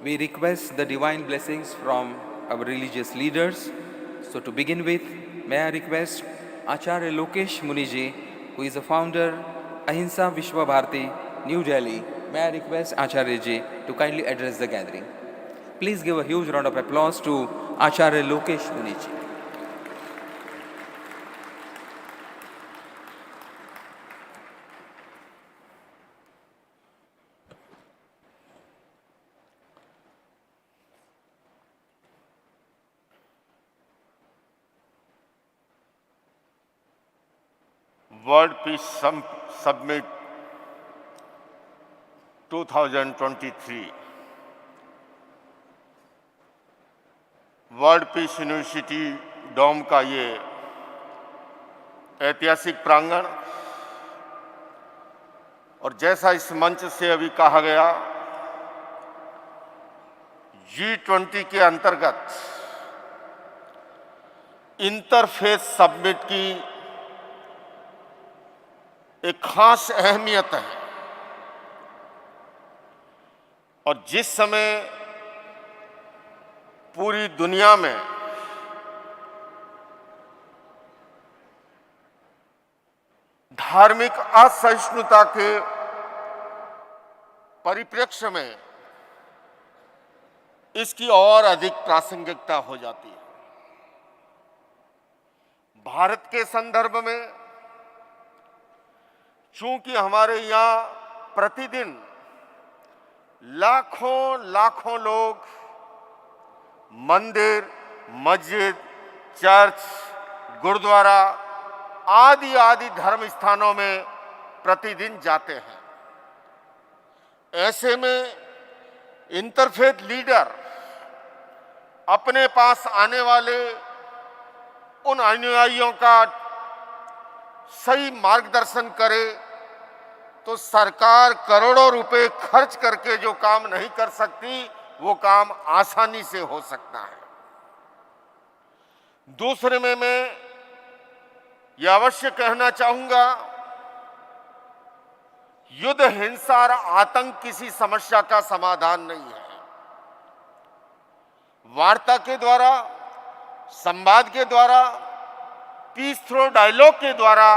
we request the divine blessings from our religious leaders. So, to begin with, may I request Acharya Lokesh Muniji, who is the founder, Ahimsa Vishwa Bharati, New Delhi. May I request Acharya ji to kindly address the gathering. Please give a huge round of applause to Acharya Lokesh Muniji. World Peace Summit 2023. World Peace University Dome का ये ऐतिहासिक प्रांगण और जैसा इस मंच से अभी कहा गया, G20 के अंतर्गत इंटरफेथ समिट की एक खास अहमियत है। और जिस समय पूरी दुनिया में धार्मिक असहिष्णुता के परिप्रेक्ष्य में इसकी और अधिक प्रासंगिकता हो जाती है। भारत के संदर्भ में चूंकि हमारे यहाँ प्रतिदिन लाखों लोग मंदिर, मस्जिद, चर्च, गुरुद्वारा आदि धर्म स्थानों में प्रतिदिन जाते हैं, ऐसे में इंटरफेथ लीडर अपने पास आने वाले उन अनुयायियों का सही मार्गदर्शन करे तो सरकार करोड़ों रुपए खर्च करके जो काम नहीं कर सकती, वो काम आसानी से हो सकता है। दूसरे में मैं यह अवश्य कहना चाहूंगा, युद्ध, हिंसा और आतंक किसी समस्या का समाधान नहीं है। वार्ता के द्वारा, संवाद के द्वारा, पीस थ्रू डायलॉग के द्वारा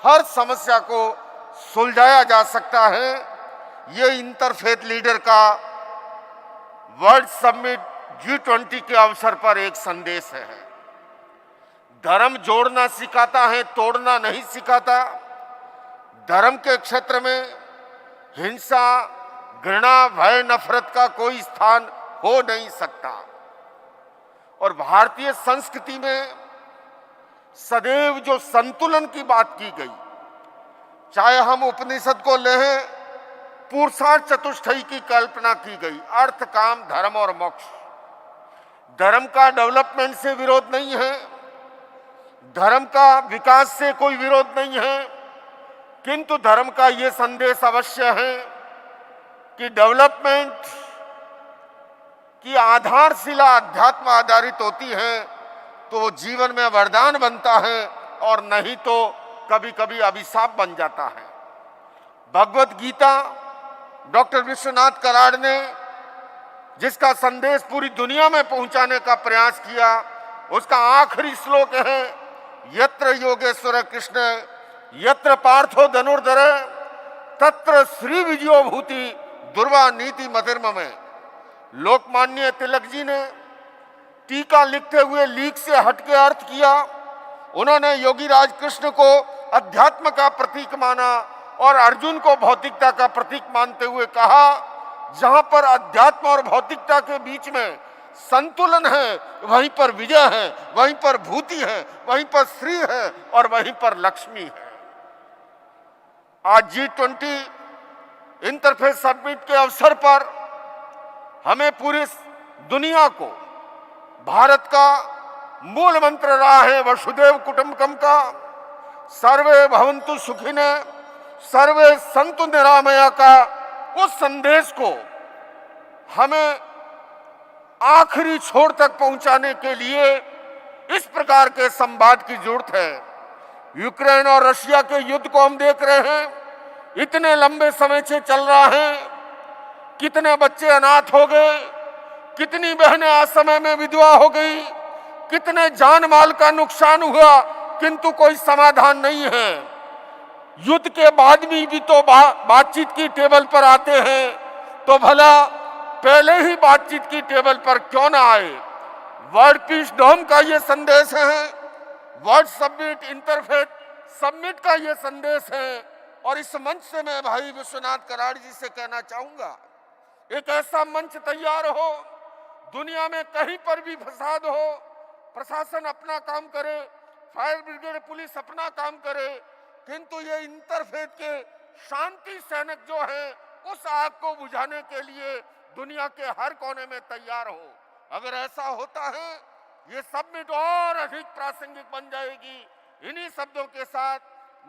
हर समस्या को सुलझाया जा सकता है। ये इंटरफेथ लीडर का वर्ल्ड समिट G20 के अवसर पर एक संदेश है। धर्म जोड़ना सिखाता है, तोड़ना नहीं सिखाता। धर्म के क्षेत्र में हिंसा, घृणा, भय, नफरत का कोई स्थान हो नहीं सकता। और भारतीय संस्कृति में सदैव जो संतुलन की बात की गई, चाहे हम उपनिषद को लें, पुरुषार्थ चतुष्टयी की कल्पना की गई, अर्थ, काम, धर्म और मोक्ष। धर्म का डेवलपमेंट से विरोध नहीं है, धर्म का विकास से कोई विरोध नहीं है, किंतु धर्म का ये संदेश अवश्य है कि डेवलपमेंट की आधारशिला अध्यात्म आधारित होती है तो वो जीवन में वरदान बनता है और नहीं तो कभी कभी अभिशाप बन जाता है। भगवत गीता डॉक्टर विश्वनाथ कराड़ ने जिसका संदेश पूरी दुनिया में पहुंचाने का प्रयास किया, उसका आखिरी श्लोक है, यत्र योगेश्वर कृष्ण यत्र पार्थो धनुर्धर तत्र श्री विजयो भूति दुर्वा नीति मधिर्म में। लोकमान्य तिलक जी ने टीका लिखते हुए लीक से हटके अर्थ किया। उन्होंने योगी राज कृष्ण को अध्यात्म का प्रतीक माना और अर्जुन को भौतिकता का प्रतीक मानते हुए कहा जहां पर अध्यात्म और भौतिकता के बीच में संतुलन है, वहीं पर विजय है, वहीं पर भूति है, वहीं पर श्री है और वहीं पर लक्ष्मी है। आज G20 इंटरफेथ समिट के अवसर पर हमें पूरी दुनिया को भारत का मूल मंत्र रहा है वसुदेव कुटुंबकम का, सर्वे भवन्तु सुखिने सर्वे सन्तु निरामया का, उस संदेश को हमें आखिरी छोर तक पहुंचाने के लिए इस प्रकार के संवाद की जरूरत है। यूक्रेन और रशिया के युद्ध को हम देख रहे हैं, इतने लंबे समय से चल रहा है, कितने बच्चे अनाथ हो गए, कितनी बहनें असमय में विधवा हो गई, कितने जान माल का नुकसान हुआ, किंतु कोई समाधान नहीं है। युद्ध के बाद भी तो बातचीत की टेबल पर आते हैं, तो भला पहले ही बातचीत की टेबल पर क्यों ना आए। वर्ल्ड पीस डोम का ये संदेश है, वर्ल्ड समिट इंटरफेथ समिट का ये संदेश है। और इस मंच से मैं भाई विश्वनाथ कराड़ जी से कहना चाहूंगा, एक ऐसा मंच तैयार हो, दुनिया में कहीं पर भी फसाद हो, प्रशासन अपना काम करे, फायर ब्रिगेड पुलिस अपना काम करे, किंतु ये इंटरफेथ के शांति सैनिक जो है उस आग को बुझाने के लिए दुनिया के हर कोने में तैयार हो। अगर ऐसा होता है, ये समिट और अधिक प्रासंगिक बन जाएगी। इन्हीं शब्दों के साथ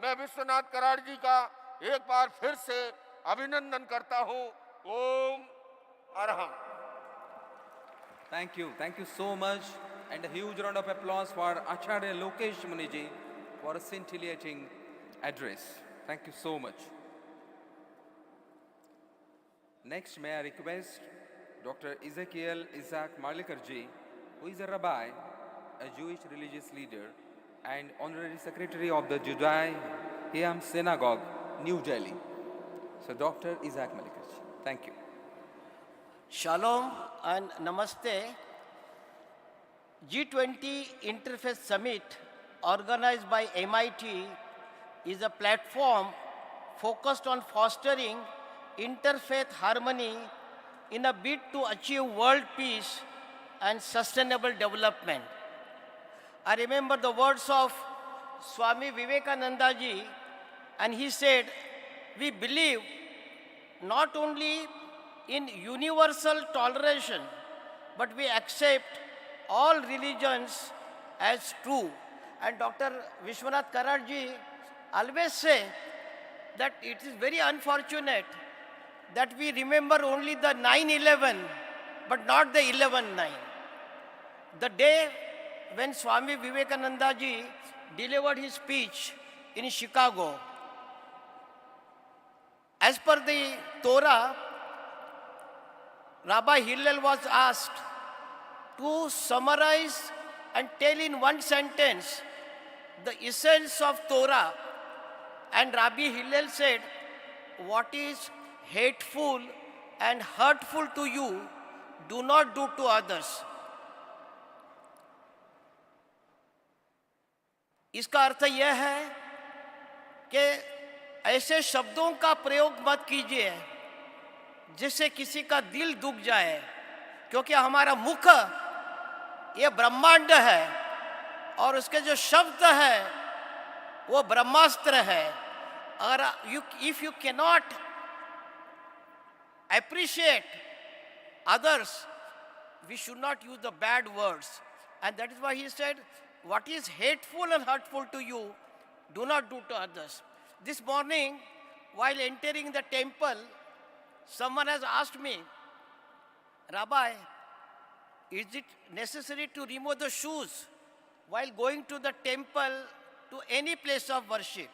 मैं विश्वनाथ कराड़ जी का एक बार फिर से अभिनंदन करता हूँ। ओम Arham. Thank you so much, and a huge round of applause for Acharya Lokesh Muniji for a scintillating address. Thank you so much. Next, may I request Dr. Ezekiel Isaac Marlikarji, who is a rabbi, a Jewish religious leader, and honorary secretary of the Judaism Synagogue, New Delhi. So, Dr. Isaac Marlikarji, thank you. Shalom and Namaste. G20 Interfaith Summit, organized by MIT, is a platform focused on fostering interfaith harmony in a bid to achieve world peace and sustainable development. I remember the words of Swami Vivekananda ji, and he said, we believe not only in universal toleration, but we accept all religions as true. And Dr. Vishwanath Karad ji always say that it is very unfortunate that we remember only the 9/11, but not the 11/9. The day when Swami Vivekananda ji delivered his speech in Chicago, as per the Torah, Rabbi Hillel was asked to summarize and tell in one sentence the essence of Torah. And Rabbi Hillel said, what is hateful and hurtful to you, do not do to others. इसका अर्थ यह है कि ऐसे शब्दों का प्रयोग मत कीजिए जिससे किसी का दिल दुख जाए, क्योंकि हमारा मुख ये ब्रह्मांड है और उसके जो शब्द है वो ब्रह्मास्त्र है। और if you cannot appreciate others, we should not use the bad words. And that is why he said, what is hateful and hurtful to you, do not do to others. This morning, while entering the temple, someone has asked me, Rabbi, is it necessary to remove the shoes while going to the temple, to any place of worship?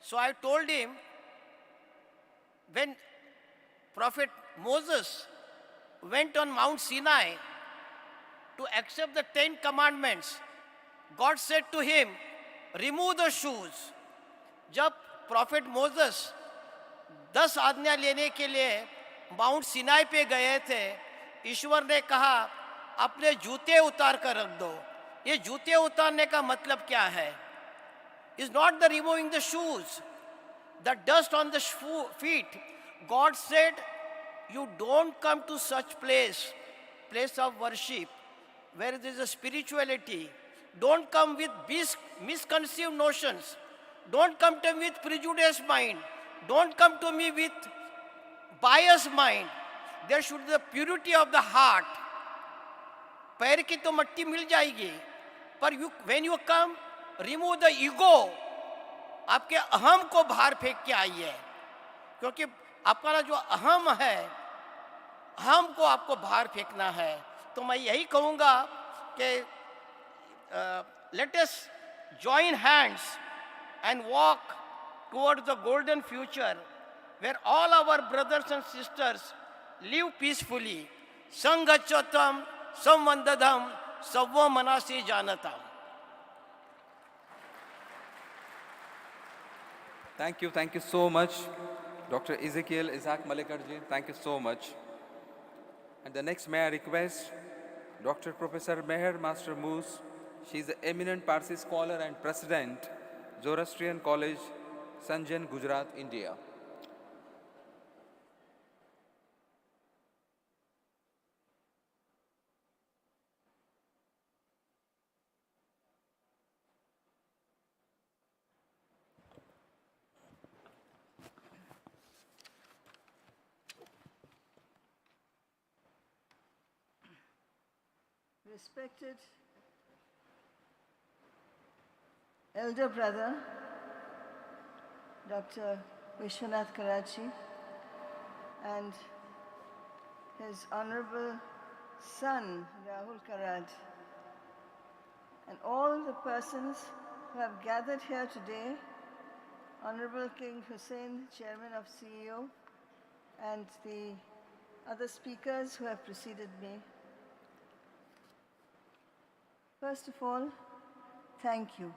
So I told him, when Prophet Moses went on Mount Sinai to accept the 10 commandments, God said to him, remove the shoes. जब prophet Moses 10 आज्ञा लेने के लिए Mount Sinai पे गए थे, ईश्वर ने कहा अपने जूते उतार कर रख दो। ये जूते उतारने का मतलब क्या है? Is not the removing the shoes, the dust on the feet. God said, you don't come to such place of worship, where there is a spirituality. Don't come with misconceived notions. Don't come to me with prejudiced mind. Don't come to me with biased mind. There should be the purity of the heart. पैर की तो मट्टी मिल जाएगी, पर when you come, remove the ego. आपके अहम को बाहर फेंक के आइए, क्योंकि आपका जो अहम है, अहम को आपको बाहर फेंकना है. तो मैं यही कहूँगा कि let us join hands and walk towards the golden future where all our brothers and sisters live peacefully. Sanghachatam, samvandadam, savva manasi janatam. Thank you so much, Dr. Ezekiel Isaac Malikarji. Thank you so much. And the next may I request Dr. Professor Meher Master Moose. She is an eminent Parsi scholar and president, Zoroastrian College, Sanjan, Gujarat, India. Respected elder brother, Dr. Vishwanath Karachi, and his honorable son, Rahul Karad, and all the persons who have gathered here today, Honorable King Hussein, Chairman of CEO, and the other speakers who have preceded me. First of all, thank you.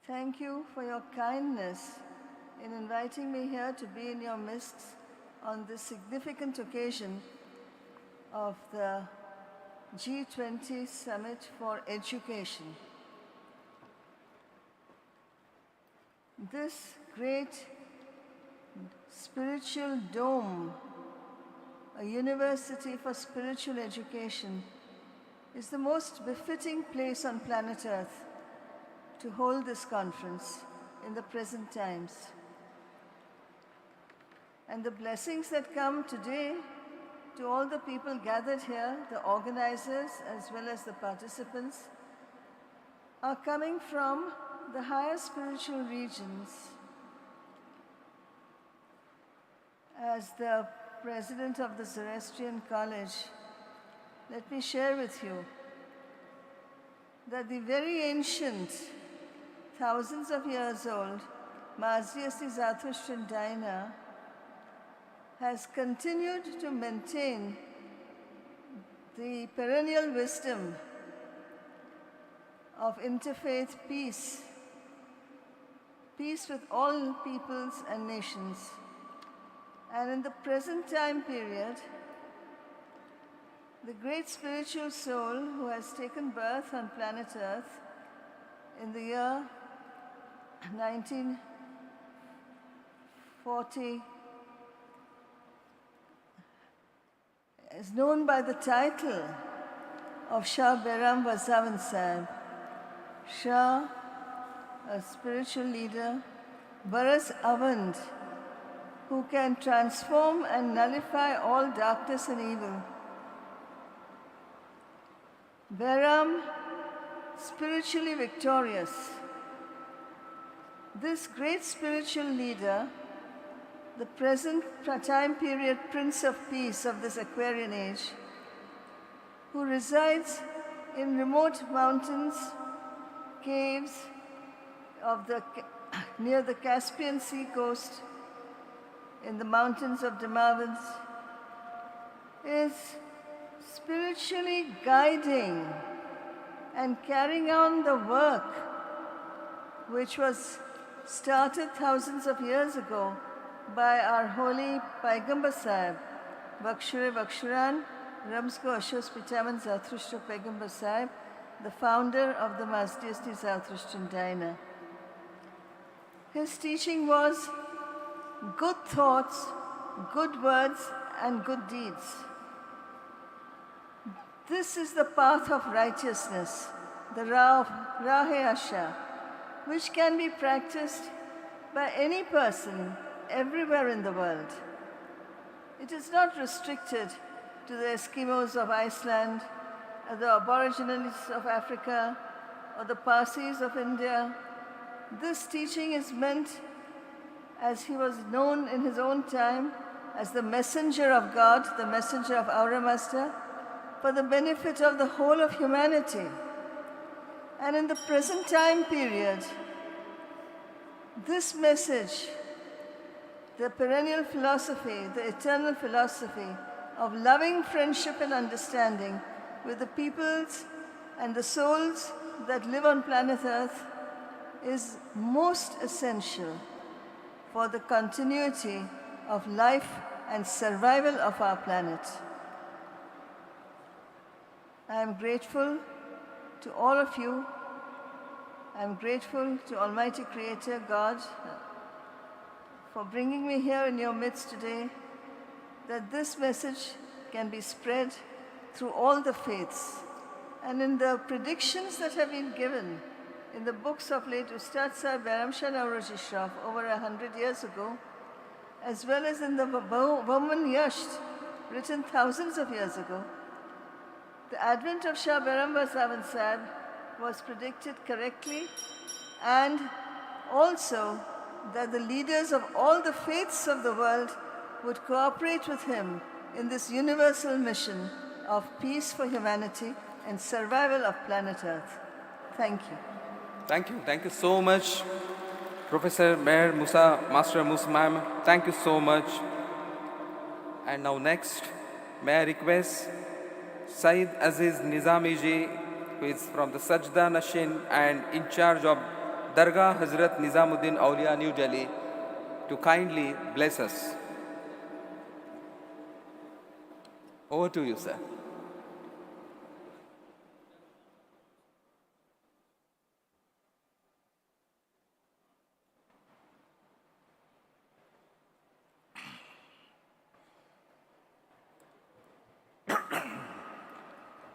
Thank you for your kindness in inviting me here to be in your midst on this significant occasion of the G20 Summit for Education. This great spiritual dome, a university for spiritual education, is the most befitting place on planet Earth to hold this conference in the present times. And the blessings that come today to all the people gathered here, the organizers as well as the participants, are coming from the higher spiritual regions. As the president of the Zoroastrian College, let me share with you that the very ancient, thousands of years old, Mazdiyasti Zarathustrian Dina has continued to maintain the perennial wisdom of interfaith peace, peace with all peoples and nations. And in the present time period, the great spiritual soul who has taken birth on planet Earth in the year 1940 is known by the title of Shah Behram Vasavan Sahib. Shah, a spiritual leader, Baras Avand, who can transform and nullify all darkness and evil. Behram, spiritually victorious. This great spiritual leader, the present time period Prince of Peace of this Aquarian age, who resides in remote mountains, caves near the Caspian Sea coast, in the mountains of Damavand, is spiritually guiding and carrying on the work which was started thousands of years ago by our holy Paigambar Sahib, Vakshure Vakshuran, Ramsko Ashos Pitaman Zarathustra Paigambar Sahib, the founder of the Mazdiyasti Zarathustrian Dina. His teaching was good thoughts good words and good deeds. This is the path of righteousness, the Rahe-Asha, which can be practiced by any person everywhere in the world. It is not restricted to the Eskimos of Iceland, or the Aborigines of Africa, or the Parsis of India. This teaching is meant, as he was known in his own time, as the messenger of God, the messenger of Aura Master, for the benefit of the whole of humanity. And in the present time period, this message, the perennial philosophy, the eternal philosophy of loving friendship and understanding with the peoples and the souls that live on planet Earth is most essential for the continuity of life and survival of our planet. I am grateful to all of you. I am grateful to Almighty Creator God for bringing me here in your midst today, that this message can be spread through all the faiths. And in the predictions that have been given in the books of late Ustad Sahib Bairam Shah Nauroji Shroff over 100 years ago, as well as in the Woman Yasht, written thousands of years ago, the advent of Shah Bairam Basavan Sahib was predicted correctly, and also that the leaders of all the faiths of the world would cooperate with him in this universal mission of peace for humanity and survival of planet Earth. Thank you. Thank you. Thank you so much, Professor Meher Musa, Master Musa Ma'am. Thank you so much. And now next, may I request Saeed Aziz Nizami ji, who is from the Sajda Nashin and in charge of Dargah Hazrat Nizamuddin Auliya, New Delhi, to kindly bless us. Over to you, sir.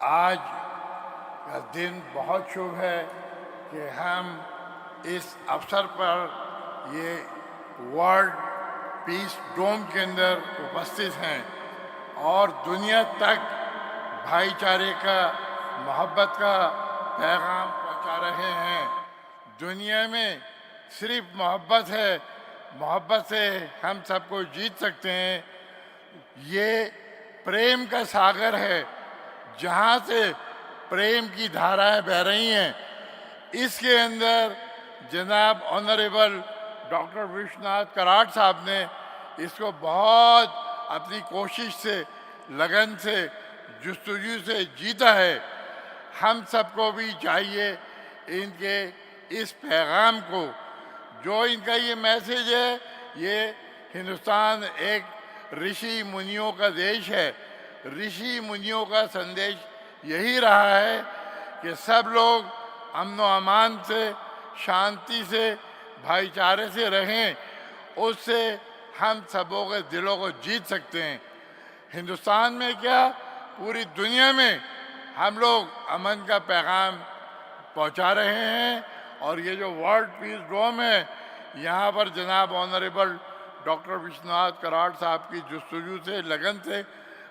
आज का दिन बहुत शुभ है कि हम इस अवसर पर ये वर्ल्ड पीस डोम के अंदर उपस्थित हैं और दुनिया तक भाईचारे का, मोहब्बत का पैगाम पहुंचा रहे हैं। दुनिया में सिर्फ मोहब्बत है, मोहब्बत से हम सबको जीत सकते हैं। ये प्रेम का सागर है, जहाँ से प्रेम की धाराएं बह रही हैं। इसके अंदर जनाब ऑनरेबल डॉक्टर विश्वनाथ कराड़ साहब ने इसको बहुत अपनी कोशिश से, लगन से, जुस्तजू से जीता है। हम सबको भी चाहिए इनके इस पैगाम को, जो इनका ये मैसेज है, ये हिंदुस्तान एक ऋषि मुनियों का देश है। ऋषि मुनियों का संदेश यही रहा है कि सब लोग अमन व अमान से, शांति से, भाईचारे से रहें। उससे हम सबों के दिलों को जीत सकते हैं। हिंदुस्तान में क्या, पूरी दुनिया में हम लोग अमन का पैगाम पहुंचा रहे हैं। और ये जो वर्ल्ड पीस डोम है, यहाँ पर जनाब ऑनरेबल डॉक्टर विश्वनाथ कराड़ साहब की जुस्तजू से, लगन से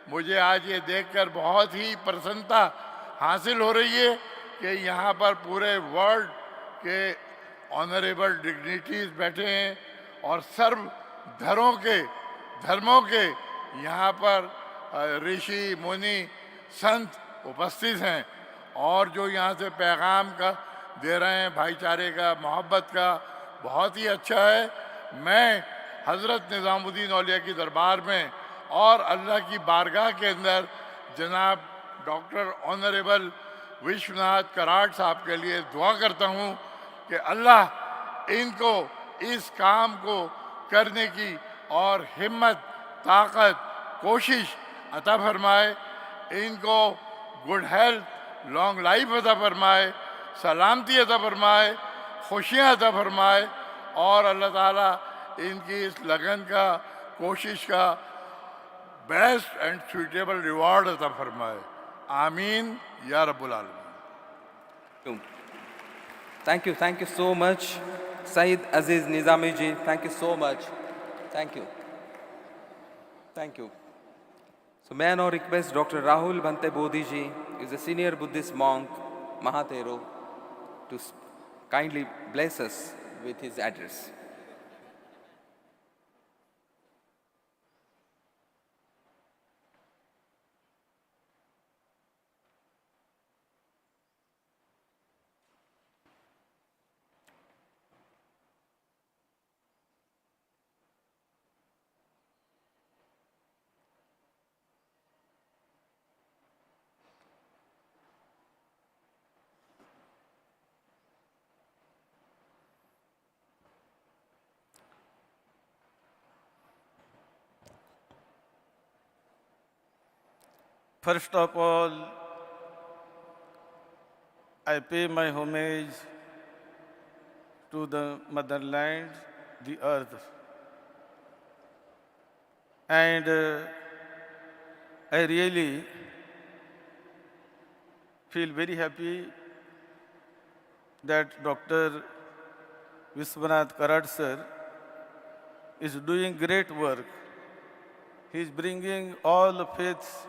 मुझे आज ये देखकर बहुत ही प्रसन्नता हासिल हो रही है कि यहाँ पर पूरे वर्ल्ड के ऑनरेबल डिग्निटीज बैठे हैं और सर्व धर्मों के यहाँ पर ऋषि मुनि संत उपस्थित हैं और जो यहाँ से पैगाम का दे रहे हैं, भाईचारे का, मोहब्बत का, बहुत ही अच्छा है। मैं हज़रत निज़ामुद्दीन औलिया की दरबार में और अल्लाह की बारगाह के अंदर जनाब डॉक्टर ऑनरेबल विश्वनाथ कराड़ साहब के लिए दुआ करता हूँ कि अल्लाह इनको इस काम को करने की और हिम्मत, ताकत, कोशिश अता फरमाए। इनको गुड हेल्थ, लॉन्ग लाइफ अता फरमाए, सलामती अता फरमाए, खुशियाँ अता फरमाए और अल्लाह ताला इनकी इस लगन का कोशिश का बेस्ट एंड सुइटेबल रिवॉर्ड अता फरमाए। आमीन या रब्बुल आलमीन। Thank you so much, Saeed Aziz Nizami ji. Thank you so much. Thank you. Thank you. So may I now request Dr. Rahul Bhante Bodhi ji, who is a senior Buddhist monk, Mahatero, to kindly bless us with his address. First of all, I pay my homage to the motherland, the earth. And I really feel very happy that Dr. Vishwanath Karad sir is doing great work. He is bringing all the faiths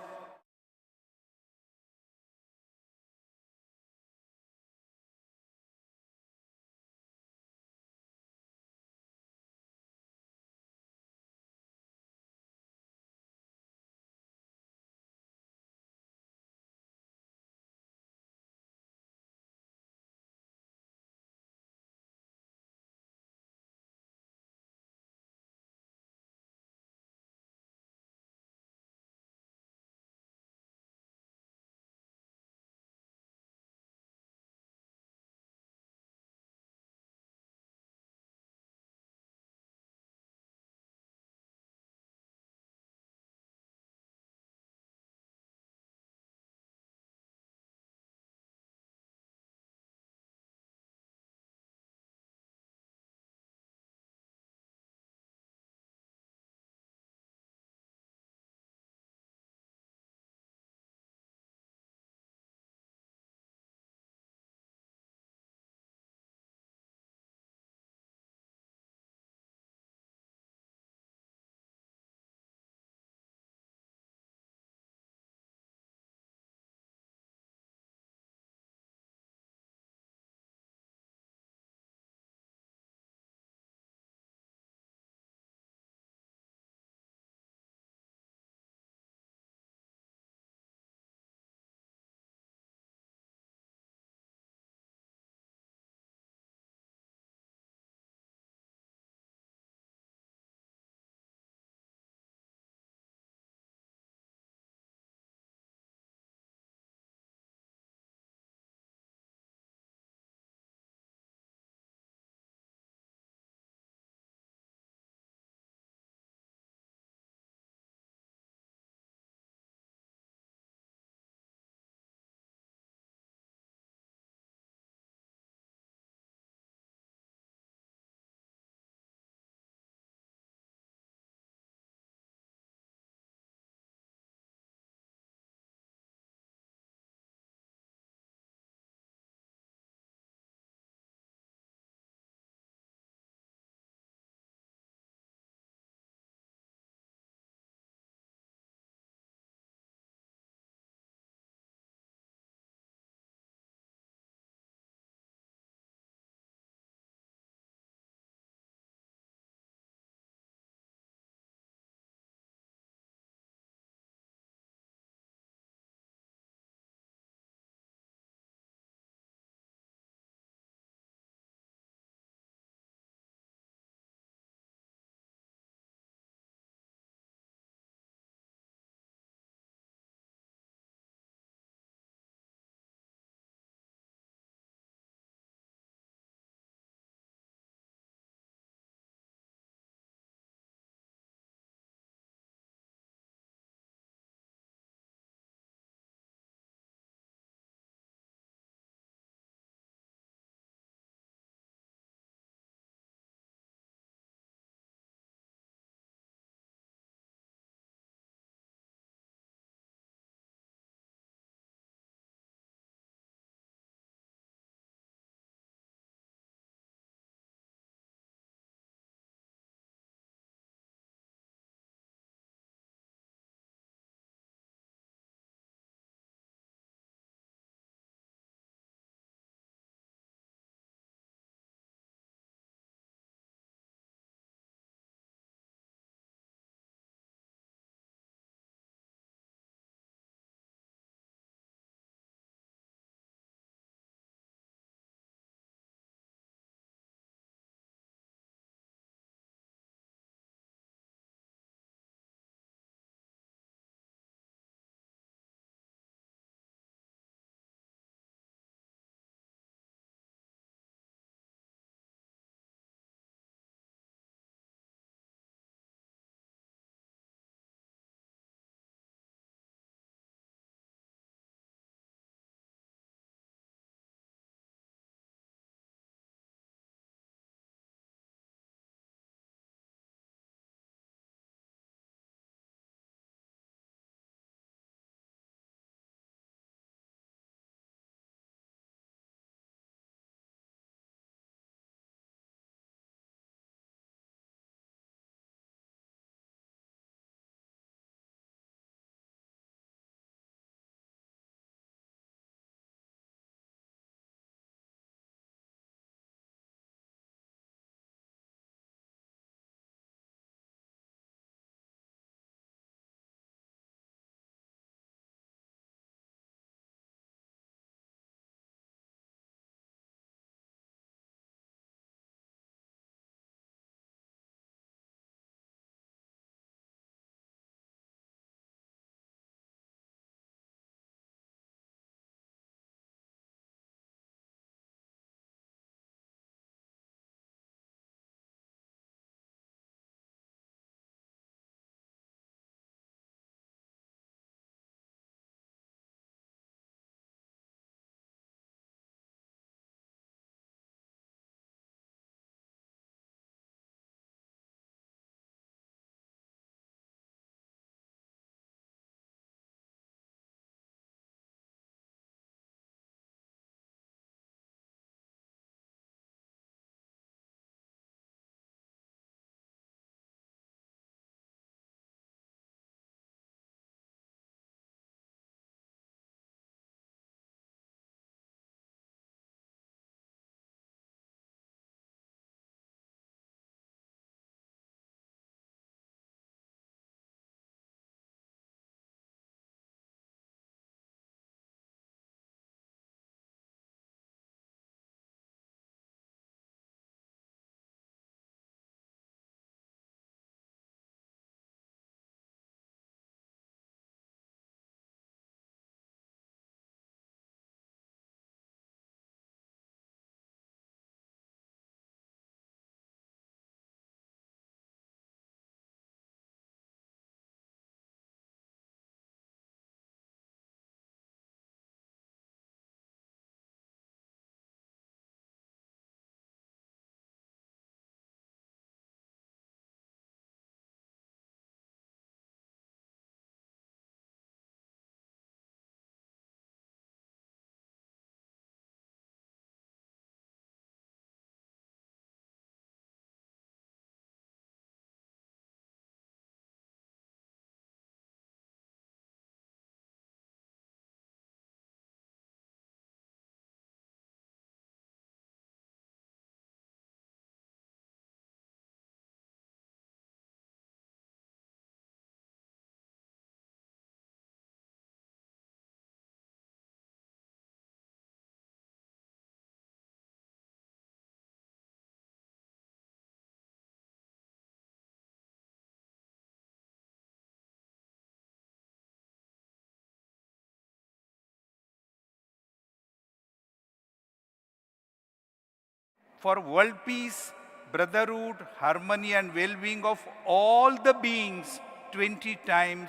for world peace, brotherhood, harmony, and well-being of all the beings 20 times,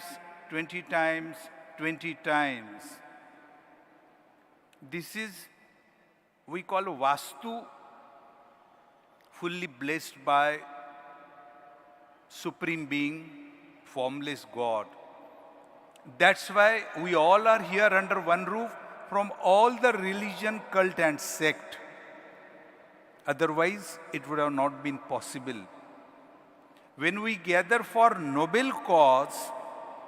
20 times, 20 times. This is, we call Vastu, fully blessed by Supreme Being, formless God. That's why we all are here under one roof from all the religion, cult, and sect. Otherwise, it would have not been possible. When we gather for noble cause,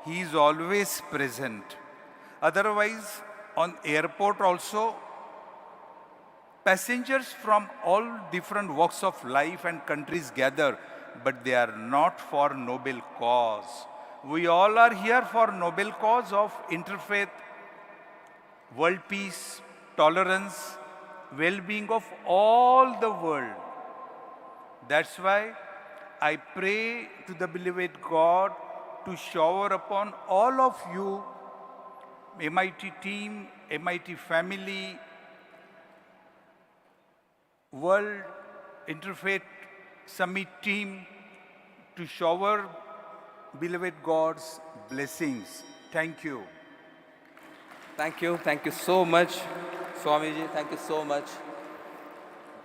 he is always present. Otherwise, on airport also, passengers from all different walks of life and countries gather, but they are not for noble cause. We all are here for noble cause of interfaith, world peace, tolerance, well-being of all the world. That's why I pray to the beloved God to shower upon all of you, MIT team, MIT family, World Interfaith Summit team, to shower beloved God's blessings. Thank you. Thank you. Thank you so much, Swamiji. Thank you so much.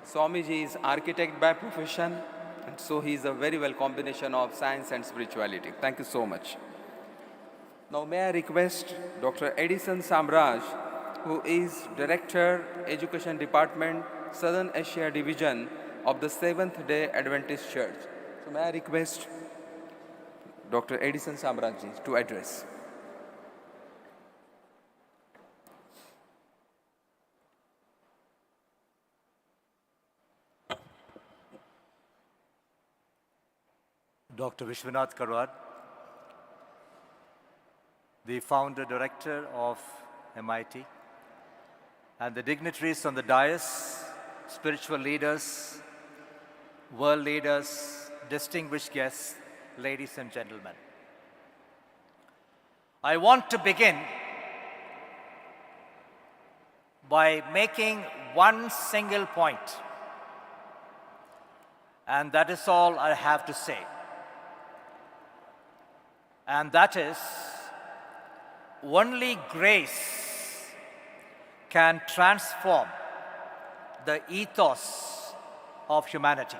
Swamiji is architect by profession, and so he is a very well combination of science and spirituality. Thank you so much. Now may I request Dr. Edison Samraj, who is Director, Education Department, Southern Asia Division of the Seventh-day Adventist Church. So may I request Dr. Edison Samraj to address. Dr. Vishwanath Karwad, the founder director of MIT, and the dignitaries on the dais, spiritual leaders, world leaders, distinguished guests, ladies and gentlemen. I want to begin by making one single point, and that is all I have to say. And that is, only grace can transform the ethos of humanity.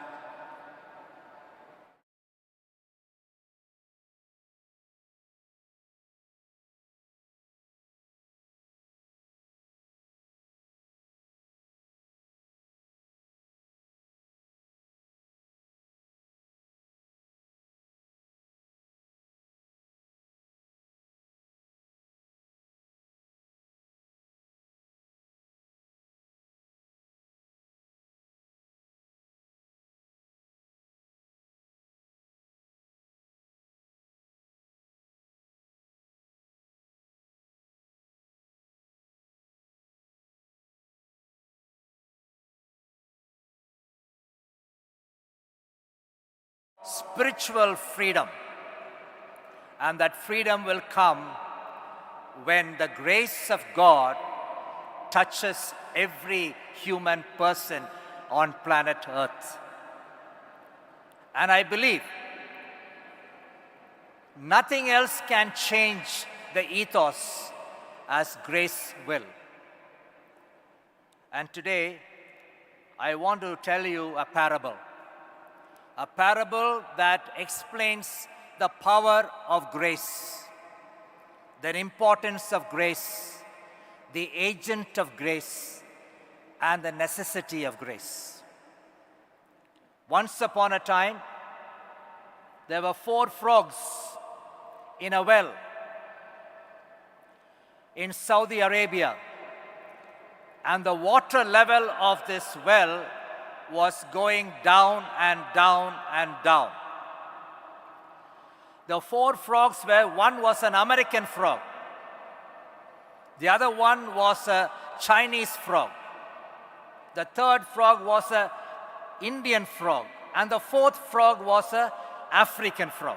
Spiritual freedom, and that freedom will come when the grace of God touches every human person on planet Earth. And I believe nothing else can change the ethos as grace will. And today, I want to tell you a parable that explains the power of grace, the importance of grace, the agent of grace, and the necessity of grace. Once upon a time, there were 4 frogs in a well in Saudi Arabia, and the water level of this well was going down and down and down. The 4 frogs were, one was an American frog, the other one was a Chinese frog, the third frog was an Indian frog, and the 4th frog was an African frog.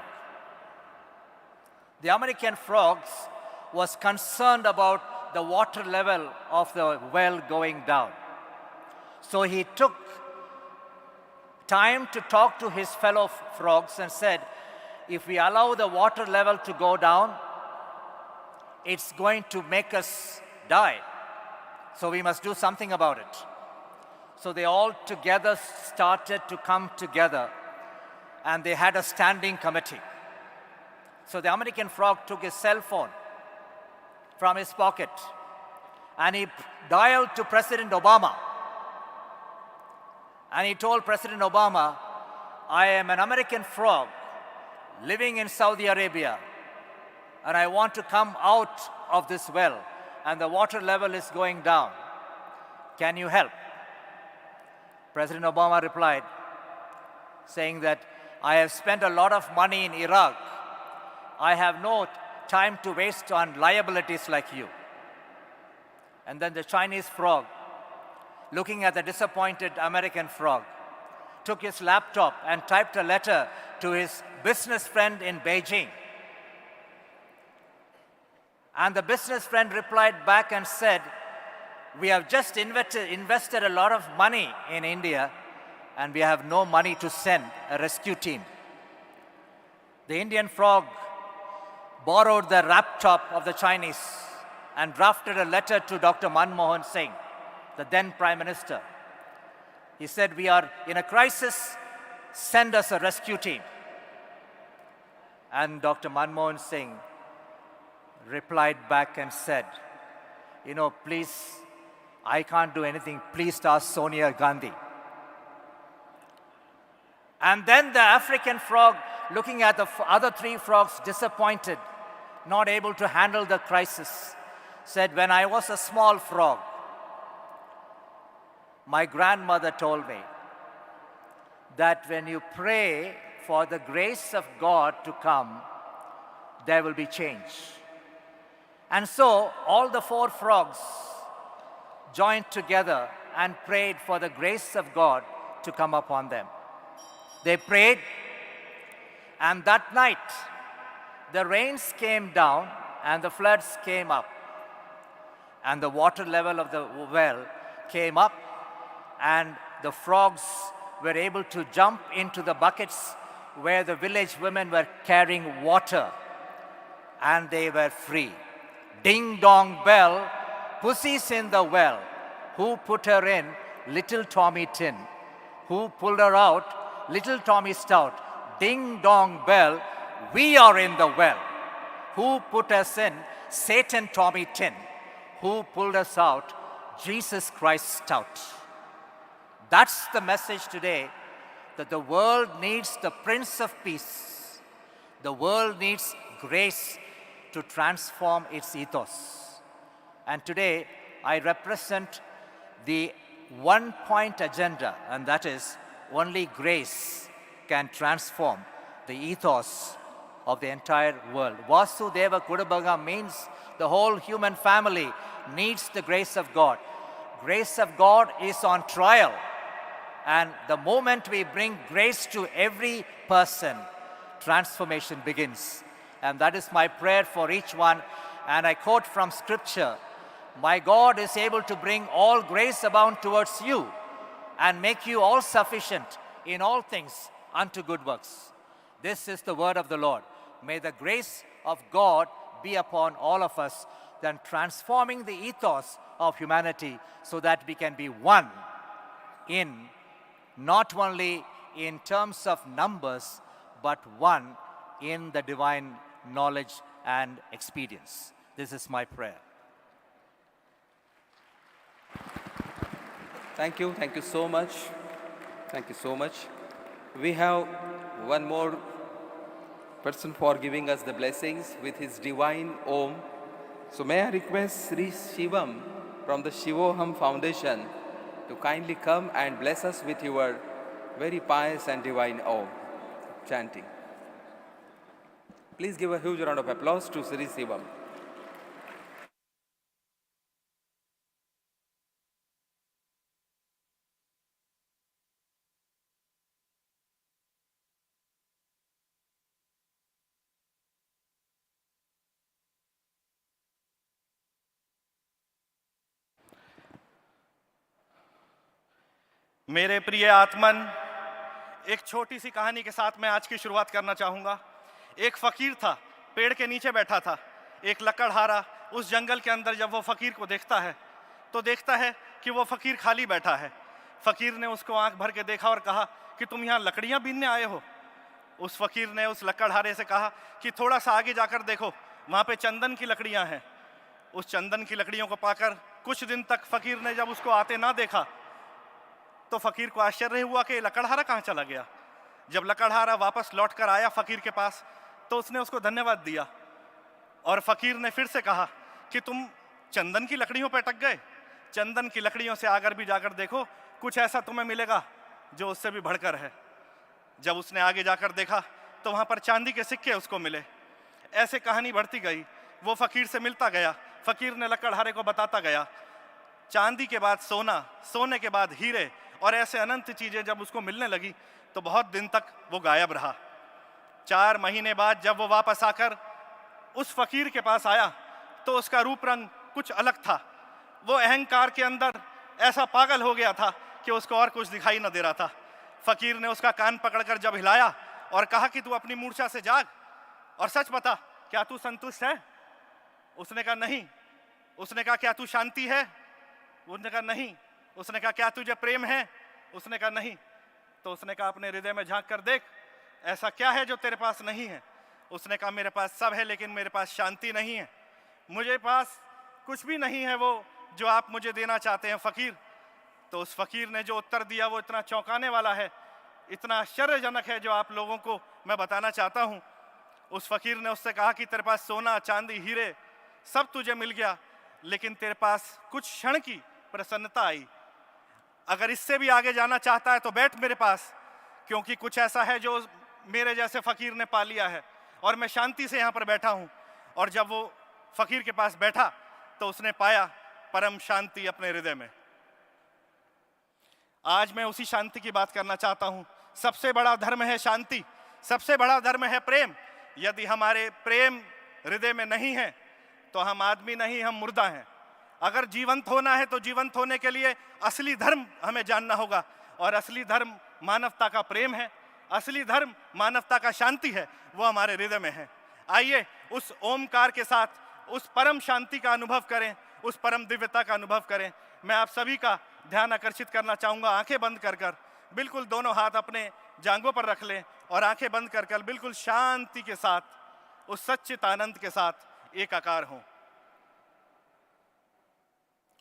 The American frogs was concerned about the water level of the well going down. So he took time to talk to his fellow frogs and said, if we allow the water level to go down, it's going to make us die. So we must do something about it. So they all together started to come together, and they had a standing committee. So the American frog took his cell phone from his pocket and he dialed to President Obama. And he told President Obama, I am an American frog living in Saudi Arabia, and I want to come out of this well, and the water level is going down. Can you help? President Obama replied, saying that I have spent a lot of money in Iraq. I have no time to waste on liabilities like you. And then the Chinese frog, looking at the disappointed American frog, took his laptop and typed a letter to his business friend in Beijing. And the business friend replied back and said, we have just invested a lot of money in India, and we have no money to send a rescue team. The Indian frog borrowed the laptop of the Chinese and drafted a letter to Dr. Manmohan Singh, the then Prime Minister. He said, we are in a crisis, send us a rescue team. And Dr. Manmohan Singh replied back and said, please, I can't do anything. Please ask Sonia Gandhi. And then the African frog, looking at the other three frogs, disappointed, not able to handle the crisis, said, when I was a small frog, my grandmother told me that when you pray for the grace of God to come, there will be change. And so all the four frogs joined together and prayed for the grace of God to come upon them. They prayed, and that night the rains came down and the floods came up, and the water level of the well came up, and the frogs were able to jump into the buckets where the village women were carrying water, and they were free. Ding dong bell, pussy's in the well. Who put her in? Little Tommy Tin. Who pulled her out? Little Tommy Stout. Ding dong bell, we are in the well. Who put us in? Satan Tommy Tin. Who pulled us out? Jesus Christ Stout. That's the message today, that the world needs the Prince of Peace. The world needs grace to transform its ethos. And today, I represent the one-point agenda, and that is, only grace can transform the ethos of the entire world. Vasudeva Kudabhaga means the whole human family needs the grace of God. Grace of God is on trial. And the moment we bring grace to every person, transformation begins. And that is my prayer for each one. And I quote from Scripture, my God is able to bring all grace abound towards you and make you all sufficient in all things unto good works. This is the word of the Lord. May the grace of God be upon all of us, then transforming the ethos of humanity so that we can be one in, not only in terms of numbers, but one in the divine knowledge and experience. This is my prayer. Thank you so much. Thank you so much. We have one more person for giving us the blessings with his divine Om. So may I request Sri Shivam from the Shivoham Foundation to kindly come and bless us with your very pious and divine Om chanting. Please give a huge round of applause to Sri Shivam. मेरे प्रिय आत्मन, एक छोटी सी कहानी के साथ मैं आज की शुरुआत करना चाहूँगा। एक फ़कीर था, पेड़ के नीचे बैठा था। एक लकड़हारा उस जंगल के अंदर जब वो फ़कीर को देखता है तो देखता है कि वो फ़कीर खाली बैठा है। फ़कीर ने उसको आंख भर के देखा और कहा कि तुम यहाँ लकड़ियाँ बीनने आए हो? उस फ़कीर ने उस लकड़हारे से कहा कि थोड़ा सा आगे जाकर देखो, वहाँ पे चंदन की लकड़ियाँ हैं। उस चंदन की लकड़ियों को पाकर कुछ दिन तक फ़कीर ने जब उसको आते ना देखा तो फ़कीर को आश्चर्य हुआ कि लकड़हारा कहाँ चला गया। जब लकड़हारा वापस लौट कर आया फ़कीर के पास तो उसने उसको धन्यवाद दिया और फ़कीर ने फिर से कहा कि तुम चंदन की लकड़ियों पर अटक गए, चंदन की लकड़ियों से आकर भी जाकर देखो, कुछ ऐसा तुम्हें मिलेगा जो उससे भी बढ़कर है। जब उसने आगे जाकर देखा तो वहाँ पर चांदी के सिक्के उसको मिले। ऐसे कहानी बढ़ती गई, वो फ़कीर से मिलता गया, फ़कीर ने लकड़हारे को बताता गया। चांदी के बाद सोना, सोने के बाद हीरे और ऐसे अनंत चीज़ें जब उसको मिलने लगी तो बहुत दिन तक वो गायब रहा। 4 महीने बाद जब वो वापस आकर उस फ़कीर के पास आया तो उसका रूप रंग कुछ अलग था। वो अहंकार के अंदर ऐसा पागल हो गया था कि उसको और कुछ दिखाई न दे रहा था। फ़कीर ने उसका कान पकड़कर जब हिलाया और कहा कि तू अपनी मूर्छा से जाग और सच बता, क्या तू संतुष्ट है? उसने कहा नहीं। उसने कहा क्या तू शांति है? उसने कहा नहीं। उसने कहा क्या तुझे प्रेम है? उसने कहा नहीं। तो उसने कहा अपने हृदय में झांक कर देख, ऐसा क्या है जो तेरे पास नहीं है? उसने कहा मेरे पास सब है लेकिन मेरे पास शांति नहीं है। मुझे पास कुछ भी नहीं है वो जो आप मुझे देना चाहते हैं फ़कीर। तो उस फ़कीर ने जो उत्तर दिया वो इतना चौंकाने वाला है, इतना आश्चर्यजनक है, जो आप लोगों को मैं बताना चाहता हूँ। उस फ़कीर ने उससे कहा कि तेरे पास सोना, चांदी, हीरे सब तुझे मिल गया, लेकिन तेरे पास कुछ क्षण की प्रसन्नता आई। अगर इससे भी आगे जाना चाहता है तो बैठ मेरे पास, क्योंकि कुछ ऐसा है जो मेरे जैसे फ़कीर ने पा लिया है और मैं शांति से यहाँ पर बैठा हूँ। और जब वो फ़कीर के पास बैठा तो उसने पाया परम शांति अपने हृदय में। आज मैं उसी शांति की बात करना चाहता हूँ। सबसे बड़ा धर्म है शांति, सबसे बड़ा धर्म है प्रेम। यदि हमारे प्रेम हृदय में नहीं है तो हम आदमी नहीं, हम मुर्दा हैं। अगर जीवंत होना है तो जीवंत होने के लिए असली धर्म हमें जानना होगा, और असली धर्म मानवता का प्रेम है, असली धर्म मानवता का शांति है, वो हमारे हृदय में है। आइए उस ओमकार के साथ उस परम शांति का अनुभव करें, उस परम दिव्यता का अनुभव करें। मैं आप सभी का ध्यान आकर्षित करना चाहूँगा, आंखें बंद कर कर, बिल्कुल दोनों हाथ अपने जांघों पर रख लें और आंखें बंद कर कर बिल्कुल शांति के साथ, उस सच्चित आनंद के साथ एकाकार हों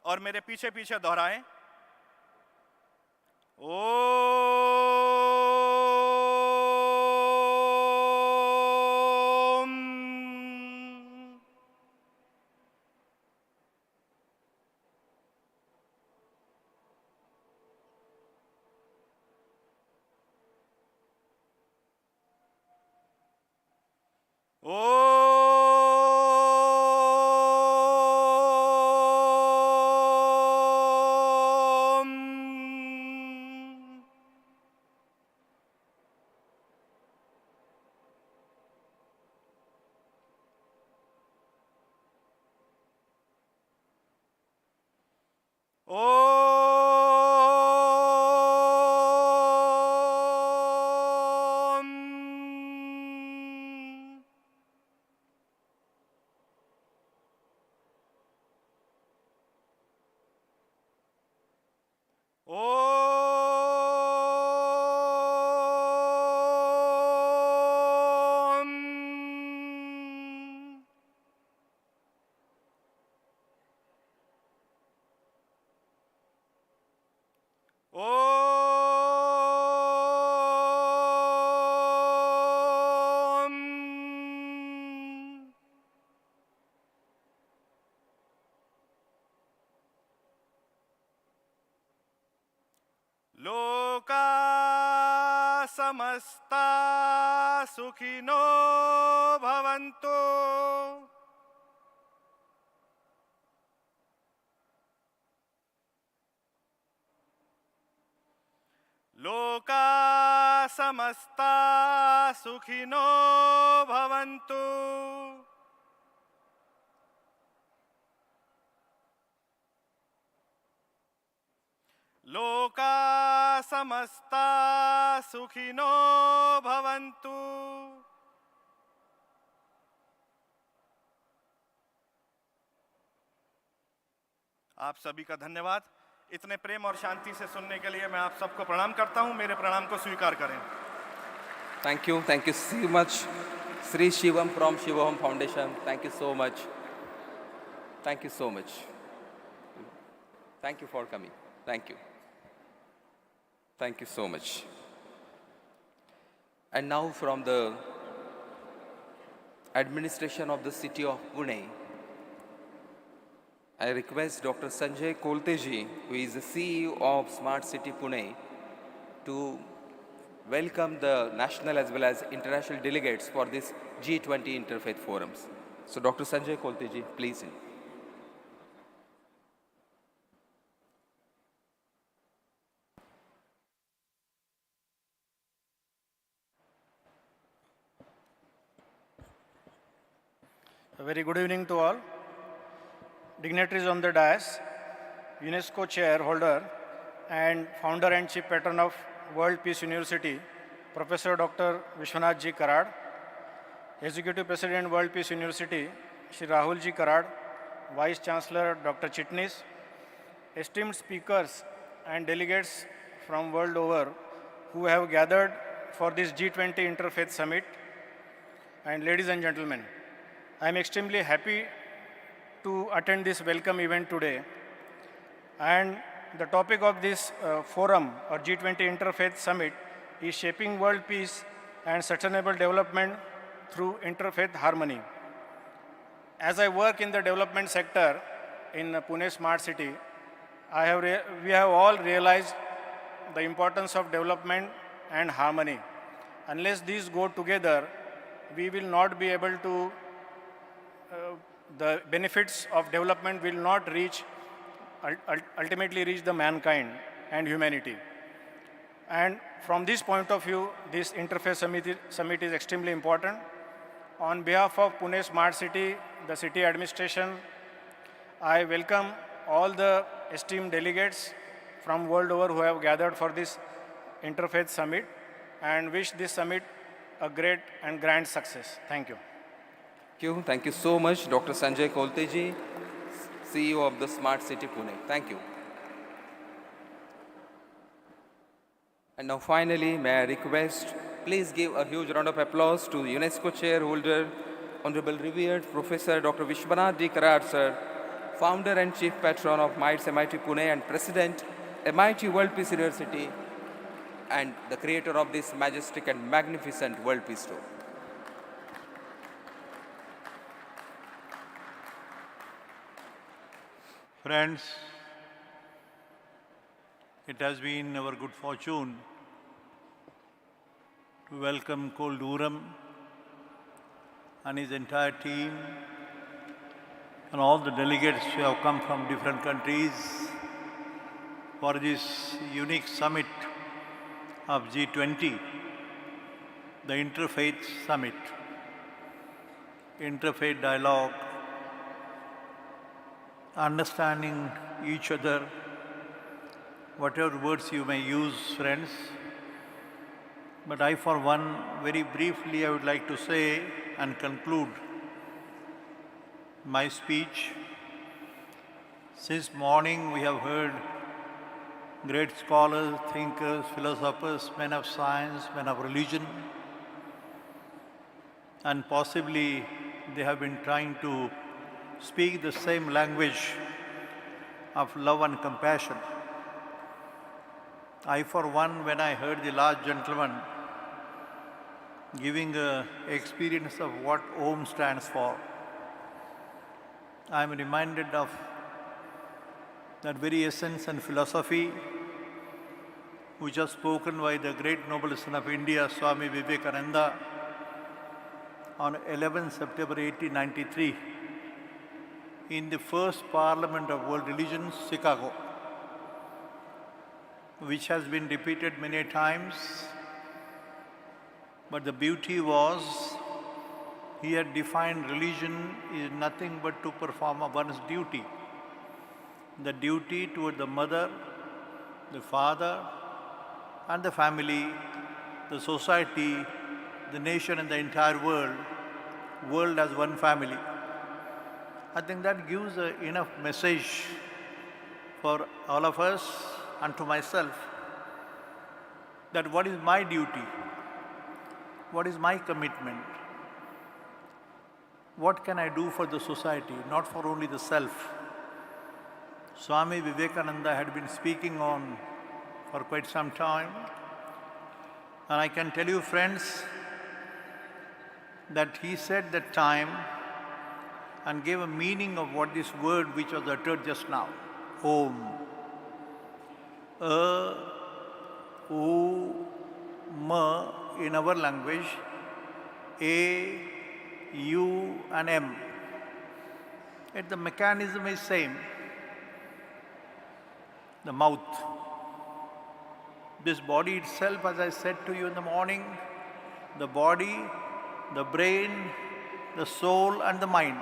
और मेरे पीछे पीछे दोहराएं, लोका समस्ता सुखिनो भवन्तु। लोका समस्ता सुखिनो भवन्तु। लोका समस्ता सुखिनो भवन्तु। आप सभी का धन्यवाद। इतने प्रेम और शांति से सुनने के लिए मैं आप सबको प्रणाम करता हूं। मेरे प्रणाम को स्वीकार करें। Thank you so much, Sri Shivam from Shivam Foundation. Thank you so much. Thank you so much. Thank you for coming. Thank you. Thank you so much. And now from the administration of the city of Pune, I request Dr. Sanjay Kolteji, who is the CEO of Smart City Pune, to welcome the national as well as international delegates for this G20 Interfaith Forums. So Dr. Sanjay Kolteji, please. A very good evening to all. Dignitaries on the dais, UNESCO chairholder and founder and chief patron of World Peace University, Professor Dr. Vishwanath Ji Karad, Executive President World Peace University, Shri Rahul Ji Karad, Vice Chancellor Dr. Chitnis, esteemed speakers and delegates from world over who have gathered for this G20 Interfaith Summit, and ladies and gentlemen, I am extremely happy to attend this welcome event today. And the topic of this forum or G20 Interfaith Summit is shaping world peace and sustainable development through interfaith harmony. As I work in the development sector in Pune Smart City, we have all realized the importance of development and harmony. Unless these go together, we will not be able to, the benefits of development will not ultimately reach the mankind and humanity. And from this point of view, this Interfaith Summit is extremely important. On behalf of Pune Smart City, the city administration, I welcome all the esteemed delegates from world over who have gathered for this Interfaith Summit and wish this summit a great and grand success. Thank you. Thank you so much, Dr. Sanjay Kolteji, CEO of the Smart City Pune. Thank you. And now finally, may I request, please give a huge round of applause to UNESCO chairholder, Honorable Revered Professor Dr. Vishwanath Ji Karad, sir, founder and chief patron of MITS Pune and president, MIT World Peace University, and the creator of this majestic and magnificent World Peace Tour. Friends, it has been our good fortune to welcome Col Durham and his entire team and all the delegates who have come from different countries for this unique summit of G20, the Interfaith Summit. Interfaith dialogue, understanding each other, whatever words you may use, friends. But I, for one, very briefly, I would like to say and conclude my speech. Since morning, we have heard great scholars, thinkers, philosophers, men of science, men of religion, and possibly they have been trying to speak the same language of love and compassion. I, for one, when I heard the large gentleman giving an experience of what Om stands for, I am reminded of that very essence and philosophy which was spoken by the great noble son of India, Swami Vivekananda, on 11 September 1893 in the first Parliament of World Religions, Chicago, which has been repeated many times. But the beauty was, he had defined religion is nothing but to perform one's duty. The duty toward the mother, the father, and the family, the society, the nation and the entire world as one family. I think that gives enough message for all of us and to myself that what is my duty, what is my commitment, what can I do for the society, not for only the self. Swami Vivekananda had been speaking on for quite some time, and I can tell you, friends, that he said that time and gave a meaning of what this word which was uttered just now, Om. U, Ma in our language, A, U and M. Yet the mechanism is same. The mouth. This body itself, as I said to you in the morning, the body, the brain, the soul and the mind.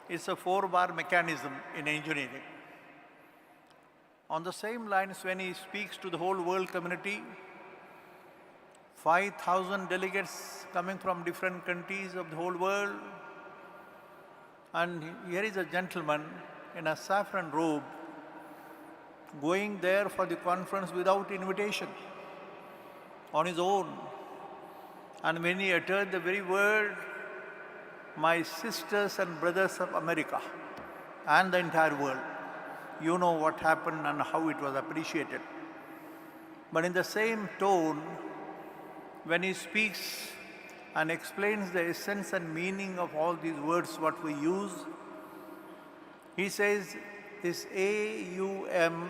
It's a 4-bar mechanism in engineering. On the same lines, when he speaks to the whole world community, 5,000 delegates coming from different countries of the whole world, and here is a gentleman in a saffron robe going there for the conference without invitation, on his own. And when he uttered the very word, my sisters and brothers of America and the entire world, you know what happened and how it was appreciated. But in the same tone, when he speaks and explains the essence and meaning of all these words what we use, he says, is A-U-M,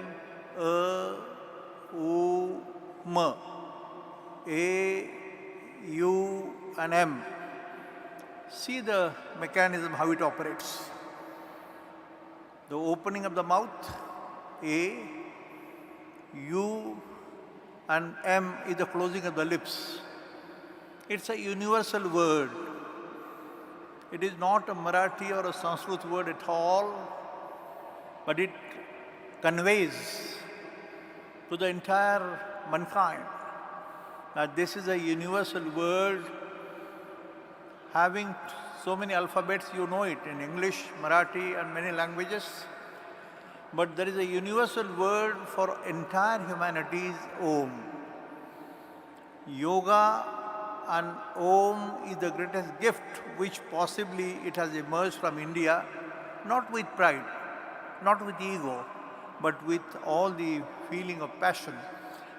A-U-M, A-U and M. See the mechanism, how it operates. The opening of the mouth, A, U and M is the closing of the lips. It's a universal word. It is not a Marathi or a Sanskrit word at all, but it conveys to the entire mankind that this is a universal word having so many alphabets, you know it, in English, Marathi and many languages. But there is a universal word for entire humanity is Om. Yoga and Om is the greatest gift which possibly it has emerged from India, not with pride, not with ego, but with all the feeling of passion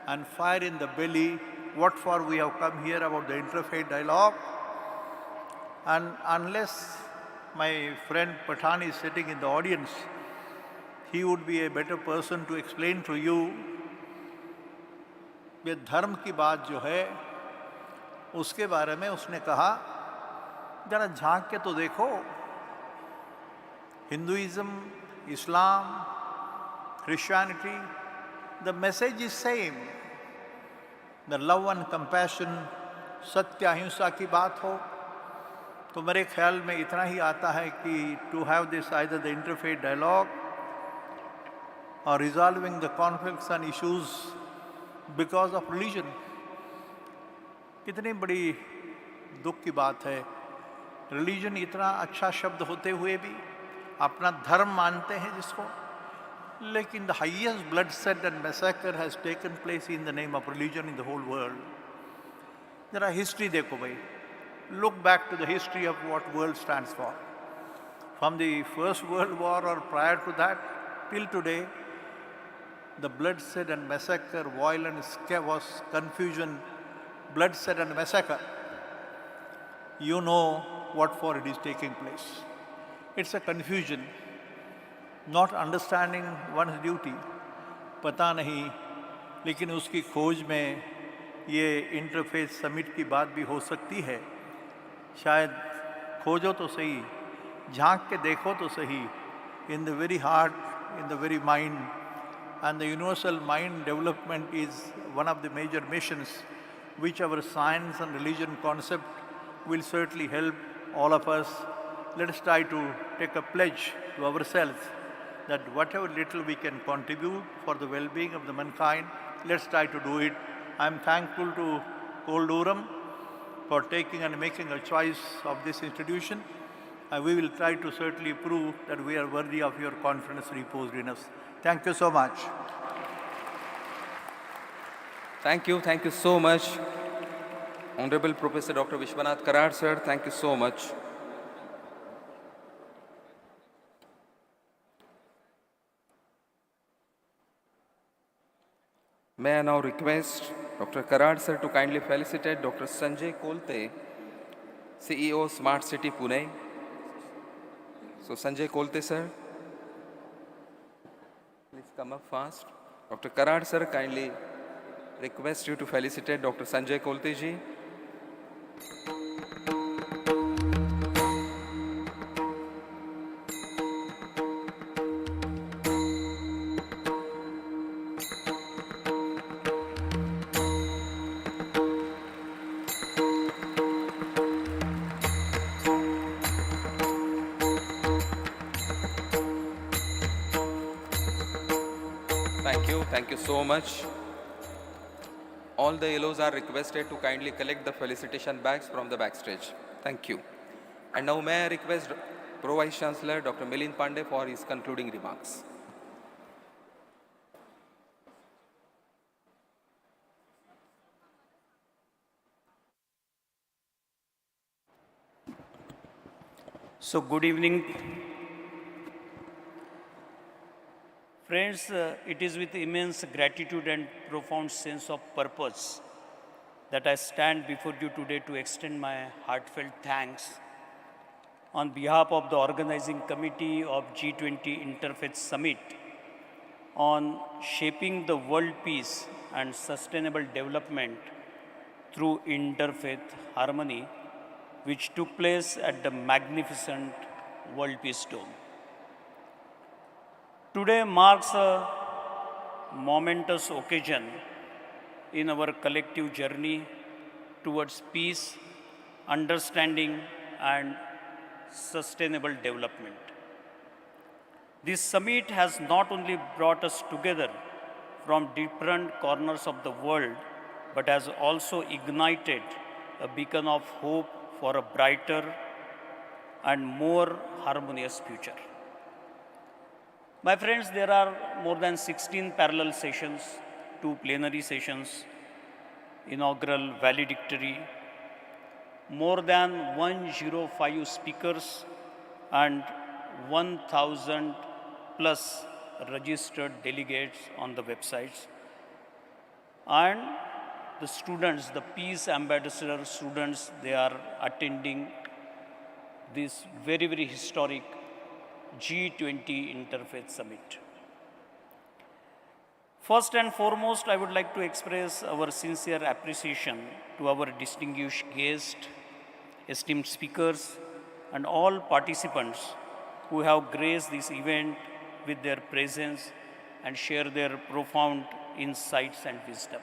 and fire in the belly, what for we have come here about the interfaith dialogue. And unless my friend Pathan is sitting in the audience, he would be a better person to explain to you ये धर्म की बात जो है उसके बारे में उसने कहा जरा झांक के तो देखो Hinduism, Islam, Christianity, the message is same. The love and compassion, सत्य अहिंसा की बात हो तो मेरे ख्याल में इतना ही आता है कि to have this either the interfaith dialogue or resolving the conflicts and issues because of religion. कितनी बड़ी दुख की बात है रिलीजन इतना अच्छा शब्द होते हुए भी अपना धर्म मानते हैं जिसको लेकिन the highest bloodshed and massacre has taken place in the name of religion in the whole world. जरा हिस्ट्री देखो भाई, look back to the history of what world stands for. From the First World War or prior to that till today, the bloodshed and massacre, violence, chaos, confusion, bloodshed and massacre. You know what for it is taking place. It's a confusion, not understanding one's duty. पता नहीं, लेकिन उसकी खोज में ये interfaith summit की बात भी हो सकती है. शायद खोजो तो सही, झांक के देखो तो सही, in the very heart, in the very mind, and the universal mind development is one of the major missions which our science and religion concept will certainly help all of us. Let us try to take a pledge to ourselves that whatever little we can contribute for the well-being of the mankind, let's try to do it I'm thankful to Cole Durham for taking and making a choice of this institution. And we will try to certainly prove that we are worthy of your confidence reposed in us. Thank you so much. Thank you so much. Honorable Professor Dr. Vishwanath Karad, sir, thank you so much. May I now request Dr. Karad, sir, to kindly felicitate Dr. Sanjay Kolte, CEO, Smart City, Pune. So, Sanjay Kolte, sir, please come up fast. Dr. Karad, sir, kindly request you to felicitate Dr. Sanjay Kolte ji. Thank you so much. All the yellows are requested to kindly collect the felicitation bags from the backstage. Thank you. And now may I request Pro Vice Chancellor Dr. Milind Pandey for his concluding remarks. So good evening. Friends, it is with immense gratitude and profound sense of purpose that I stand before you today to extend my heartfelt thanks on behalf of the organizing committee of G20 Interfaith Summit on shaping the world peace and sustainable development through interfaith harmony, which took place at the magnificent World Peace Dome. Today marks a momentous occasion in our collective journey towards peace, understanding, and sustainable development. This summit has not only brought us together from different corners of the world, but has also ignited a beacon of hope for a brighter and more harmonious future. My friends, there are more than 16 parallel sessions, 2 plenary sessions, inaugural valedictory, more than 105 speakers, and 1,000 plus registered delegates on the websites. And the students, the peace ambassador students, they are attending this very, very historic G20 Interfaith Summit. First and foremost, I would like to express our sincere appreciation to our distinguished guests, esteemed speakers, and all participants who have graced this event with their presence and share their profound insights and wisdom.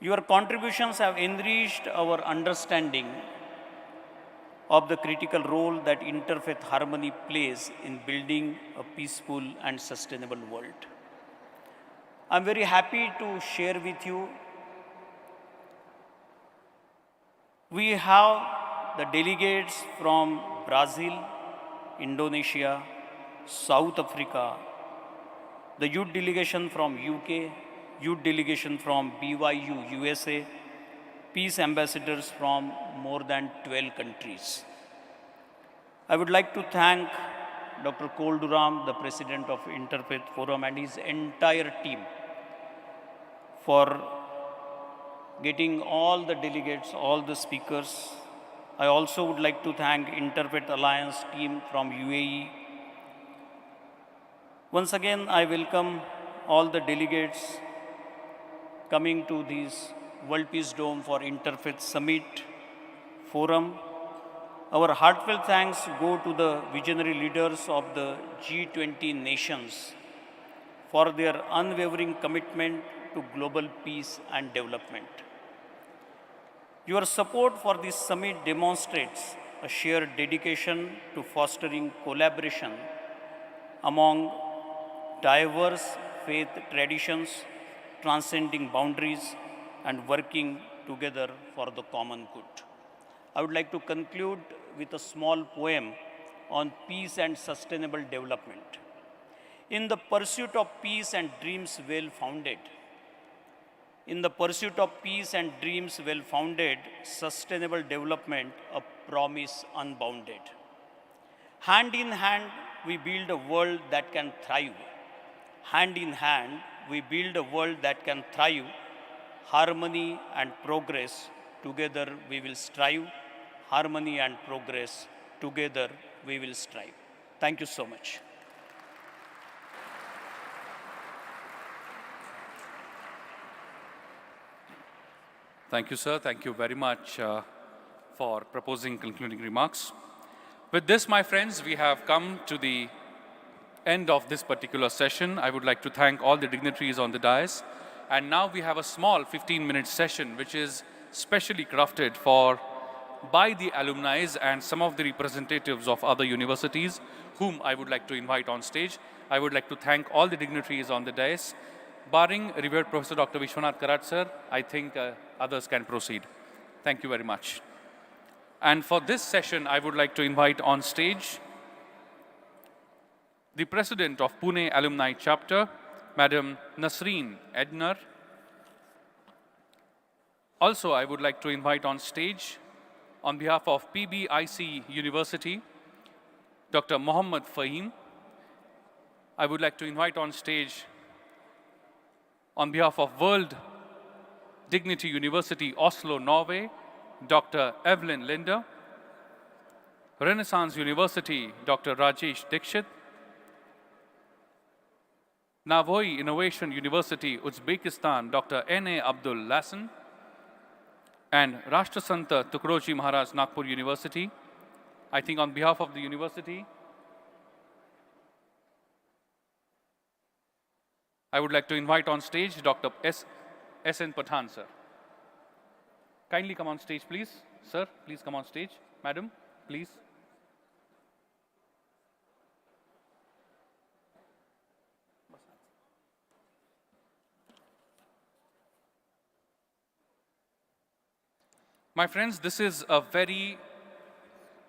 Your contributions have enriched our understanding of the critical role that interfaith harmony plays in building a peaceful and sustainable world. I'm very happy to share with you, we have the delegates from Brazil, Indonesia, South Africa, the youth delegation from UK, youth delegation from BYU, USA, peace ambassadors from more than 12 countries. I would like to thank Dr. Cole Durham, the president of Interfaith Forum, and his entire team for getting all the delegates, all the speakers. I also would like to thank Interfaith Alliance team from UAE. Once again, I welcome all the delegates coming to this World Peace Dome for Interfaith Summit Forum. Our heartfelt thanks go to the visionary leaders of the G20 nations for their unwavering commitment to global peace and development. Your support for this summit demonstrates a shared dedication to fostering collaboration among diverse faith traditions transcending boundaries and working together for the common good. I would like to conclude with a small poem on peace and sustainable development. In the pursuit of peace and dreams well founded, in the pursuit of peace and dreams well founded, sustainable development, a promise unbounded. Hand in hand, we build a world that can thrive. Hand in hand, we build a world that can thrive. Harmony and progress, together we will strive. Harmony and progress, together we will strive. Thank you so much. Thank you, sir. Thank you very much for proposing concluding remarks. With this, my friends, we have come to the end of this particular session. I would like to thank all the dignitaries on the dais. And now we have a small 15-minute session, which is specially crafted by the alumni and some of the representatives of other universities, whom I would like to invite on stage. I would like to thank all the dignitaries on the dais. Barring revered Professor Dr. Vishwanath Karad, sir, I think others can proceed. Thank you very much. And for this session, I would like to invite on stage the President of Pune Alumni Chapter, Madam Nasreen Edner. Also, I would like to invite on stage, on behalf of PBIC University, Dr. Mohammad Fahim. I would like to invite on stage, on behalf of World Dignity University, Oslo, Norway, Dr. Evelyn Linder. Renaissance University, Dr. Rajesh Dikshit. Navoi Innovation University, Uzbekistan, Dr. N.A. Abdul Lassen. And Rashtrasanta Tukroji Maharaj, Nagpur University. I think on behalf of the university, I would like to invite on stage Dr. S.N. Pathan, sir. Kindly come on stage, please. Sir, please come on stage. Madam, please. My friends, this is a very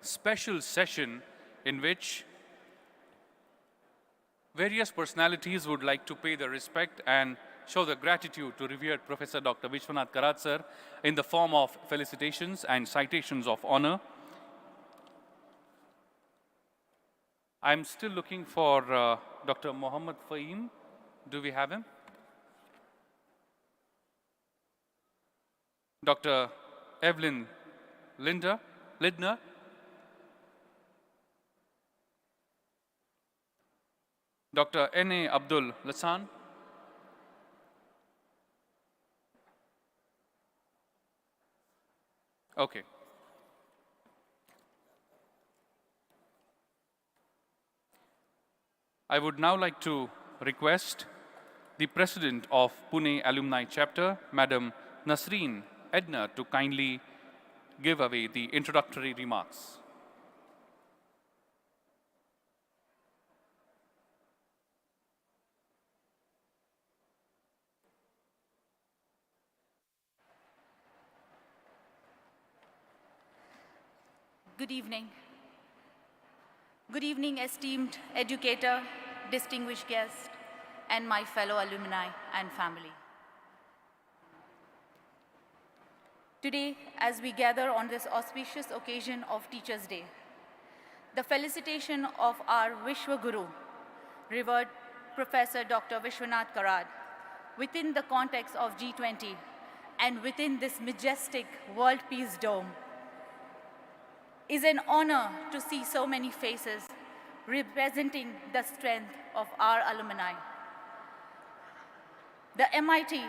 special session in which various personalities would like to pay their respect and show their gratitude to revered Professor Dr. Vishwanath Karad, sir, in the form of felicitations and citations of honor. I'm still looking for Dr. Mohammad Fahim. Do we have him? Dr. Evelyn Lindner. Dr. N.A. Abdul Lasan. Okay. I would now like to request the President of Pune Alumni Chapter, Madam Nasreen Edner, to kindly give away the introductory remarks. Good evening. Good evening, esteemed educator, distinguished guest, and my fellow alumni and family. Today, as we gather on this auspicious occasion of Teachers' Day, the felicitation of our Vishwa Guru, revered Professor Dr. Vishwanath Karad, within the context of G20 and within this majestic World Peace Dome, is an honor to see so many faces representing the strength of our alumni. The MIT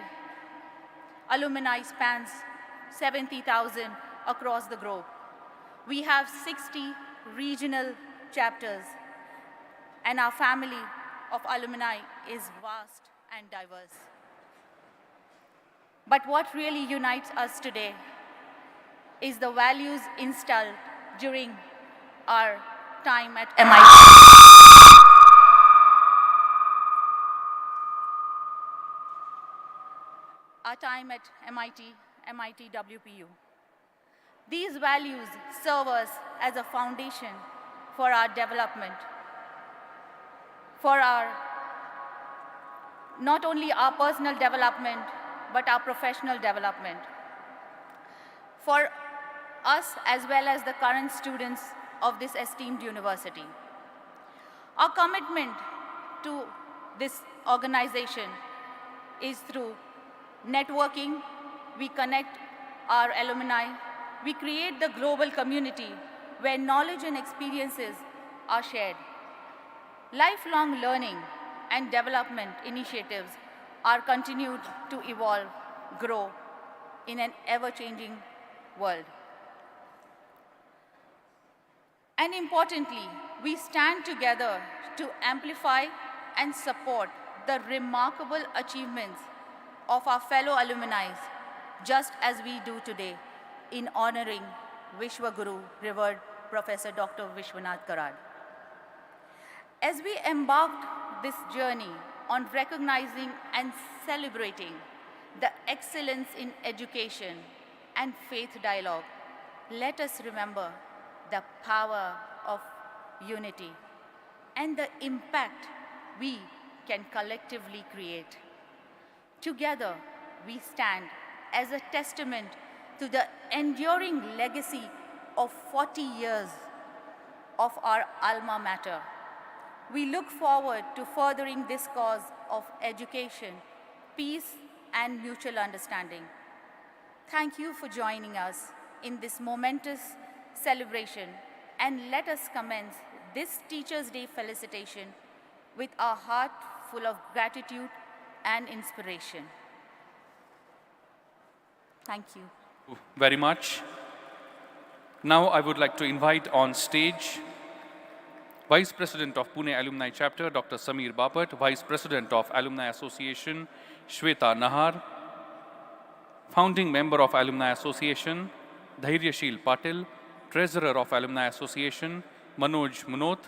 alumni spans 70,000 across the globe. We have 60 regional chapters, and our family of alumni is vast and diverse. But what really unites us today is the values instilled during our time at MIT. our time at MIT, MITWPU. These values serve us as a foundation for our development, for our not only our personal development, but our professional development. For us as well as the current students of this esteemed university. Our commitment to this organization is through networking. We connect our alumni. We create the global community where knowledge and experiences are shared. Lifelong learning and development initiatives are continued to evolve, grow in an ever-changing world. And importantly, we stand together to amplify and support the remarkable achievements of our fellow alumni, just as we do today in honoring Vishwaguru, revered Professor Dr. Vishwanath Karad. As we embarked this journey on recognizing and celebrating the excellence in education and faith dialogue, let us remember the power of unity and the impact we can collectively create. Together, we stand as a testament to the enduring legacy of 40 years of our alma mater. We look forward to furthering this cause of education, peace, and mutual understanding. Thank you for joining us in this momentous celebration, and let us commence this Teachers' Day felicitation with our heart full of gratitude and inspiration. Thank you. Very much. Now I would like to invite on stage Vice President of Pune Alumni Chapter, Dr. Samir Bapat, Vice President of Alumni Association, Shweta Nahar, Founding Member of Alumni Association, Dhairyashil Patil, Treasurer of Alumni Association, Manoj Munot.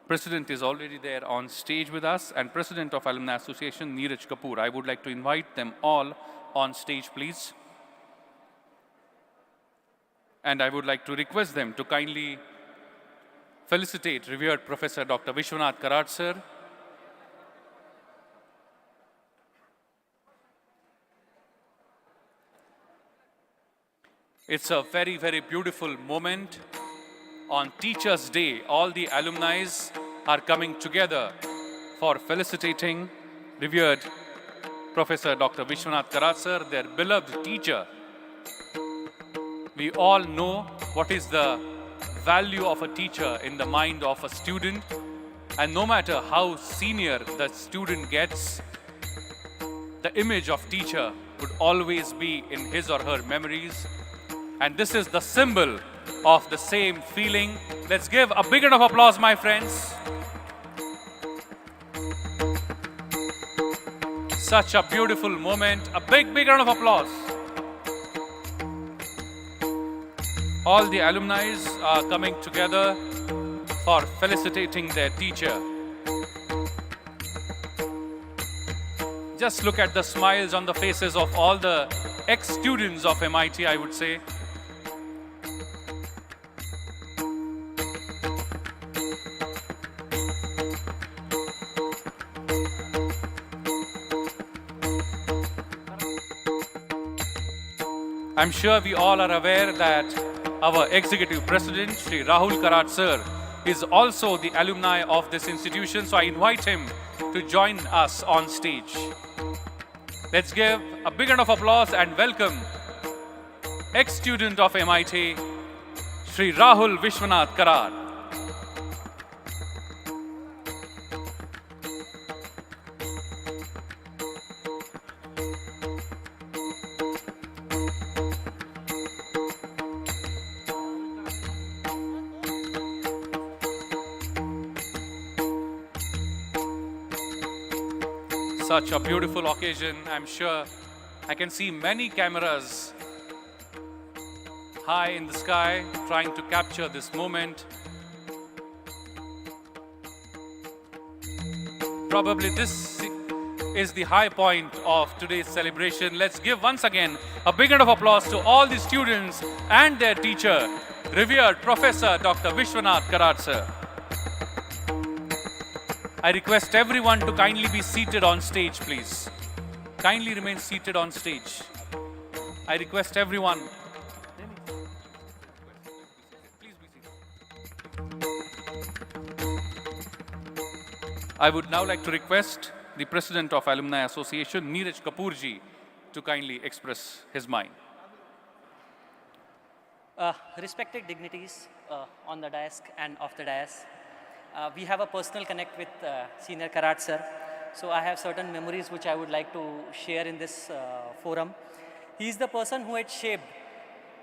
President is already there on stage with us, and President of Alumni Association, Neeraj Kapoor. I would like to invite them all on stage, please. And I would like to request them to kindly felicitate revered Professor Dr. Vishwanath Karad, sir. It's a very, very beautiful moment. On Teachers' Day, all the alumni are coming together for felicitating revered Professor Dr. Vishwanath Karad, sir, their beloved teacher. We all know what is the value of a teacher in the mind of a student, and no matter how senior the student gets, the image of teacher would always be in his or her memories, and this is the symbol of the same feeling. Let's give a big round of applause, my friends. Such a beautiful moment. A big round of applause. All the alumni are coming together for felicitating their teacher. Just look at the smiles on the faces of all the ex-students of MIT, I would say. I'm sure we all are aware that our Executive President, Shri Rahul Karad sir, is also the alumni of this institution, so I invite him to join us on stage. Let's give a big round of applause and welcome ex-student of MIT, Shri Rahul Vishwanath Karad. Such a beautiful occasion. I'm sure I can see many cameras high in the sky trying to capture this moment. Probably this is the high point of today's celebration. Let's give once again a big round of applause to all the students and their teacher, revered Professor Dr. Vishwanath Karad sir. I request everyone to kindly be seated on stage, please. Kindly remain seated on stage. I request everyone. I would now like to request the President of Alumni Association, Neeraj Kapoorji, to kindly express his mind. Respected dignitaries on the dais and off the dais, we have a personal connect with Senior Karad sir. So I have certain memories which I would like to share in this forum. He is the person who had shaped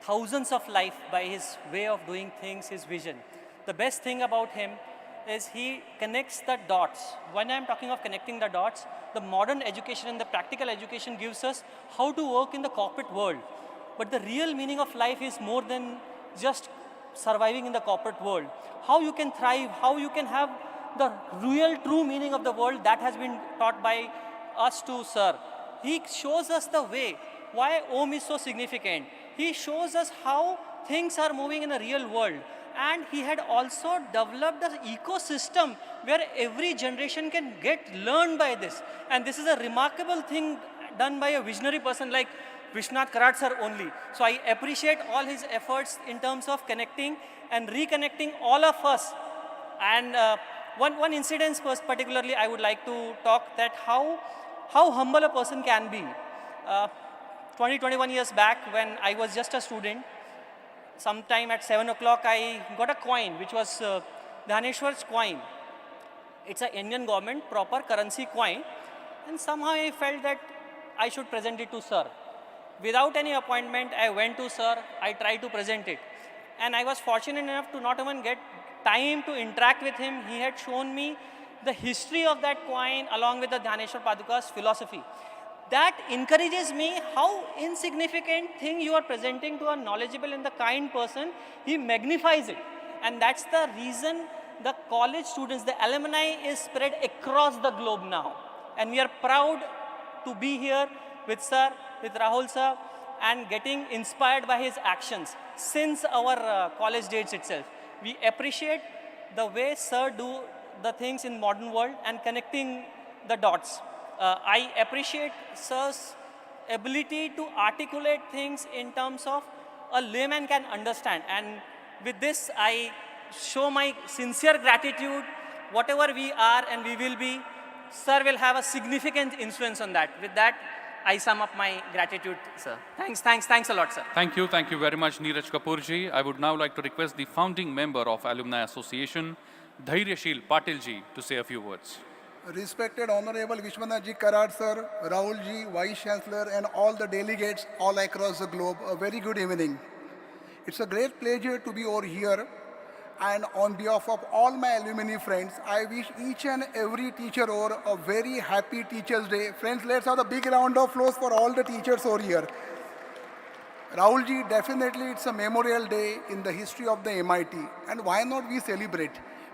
thousands of life by his way of doing things, his vision. The best thing about him is he connects the dots. When I'm talking of connecting the dots, the modern education and the practical education gives us how to work in the corporate world. But the real meaning of life is more than just surviving in the corporate world. How you can thrive, how you can have the real true meaning of the world, that has been taught by us to sir. He shows us the way, why Om is so significant. He shows us how things are moving in the real world. And he had also developed an ecosystem where every generation can get learned by this. And this is a remarkable thing done by a visionary person like Vishwanath Karad sir only. So I appreciate all his efforts in terms of connecting and reconnecting all of us. And one incident particularly I would like to talk that how humble a person can be. 21 years back when I was just a student, sometime at 7 o'clock I got a coin which was Dhaneshwar's coin. It's an Indian government proper currency coin, and somehow I felt that I should present it to sir. Without any appointment, I went to sir, I tried to present it. And I was fortunate enough to not even get time to interact with him. He had shown me the history of that coin along with the Dhaneshwar Paduka's philosophy. That encourages me how insignificant thing you are presenting to a knowledgeable and the kind person, he magnifies it. And that's the reason the college students, the alumni is spread across the globe now. And we are proud to be here with sir, with Rahul sir, and getting inspired by his actions since our college days itself. We appreciate the way sir do the things in modern world and connecting the dots. I appreciate sir's ability to articulate things in terms of a layman can understand. And with this, I show my sincere gratitude. Whatever we are and we will be, sir will have a significant influence on that. With that, I sum up my gratitude, sir. Thanks a lot, sir. Thank you very much, Neeraj Kapoorji. I would now like to request the founding member of Alumni Association, Dhairyashil Patilji, to say a few words. Respected Honorable Vishwanath Karad sir, Rahul ji, Vice Chancellor, and all the delegates all across the globe, a very good evening. It's a great pleasure to be over here, and on behalf of all my alumni friends, I wish each and every teacher over a very happy Teachers' Day. Friends, let's have a big round of applause for all the teachers over here. Rahul ji, definitely it's a memorial day in the history of the MIT, and why not we celebrate?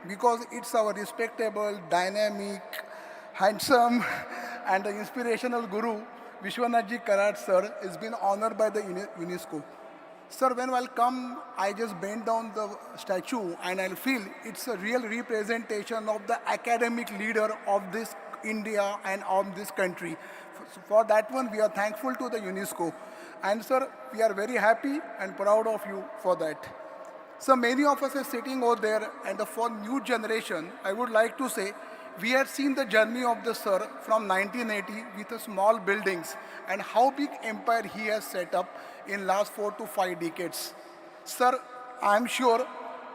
Because it's our respectable, dynamic, handsome, and inspirational guru, Vishwanath Karad sir, has been honored by the UNESCO. Sir, when I'll come, I just bend down the statue and I'll feel it's a real representation of the academic leader of this India and of this country. For that one, we are thankful to the UNESCO. And sir, we are very happy and proud of you for that. So many of us are sitting over there, and for new generation, I would like to say, we had seen the journey of the sir from 1980 with the small buildings and how big empire he has set up in last 4 to 5 decades. Sir, I'm sure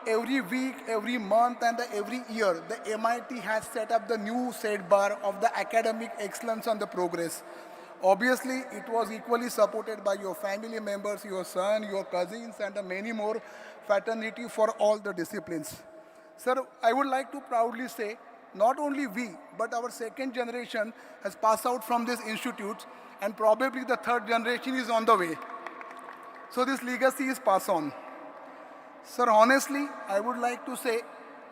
every week, every month, and every year, the MIT has set up the new set bar of the academic excellence and the progress. Obviously, it was equally supported by your family members, your son, your cousins, and many more fraternity for all the disciplines. Sir, I would like to proudly say, not only we, but our second generation has passed out from this institute, and probably the third generation is on the way. So this legacy is passed on. Sir, honestly, I would like to say,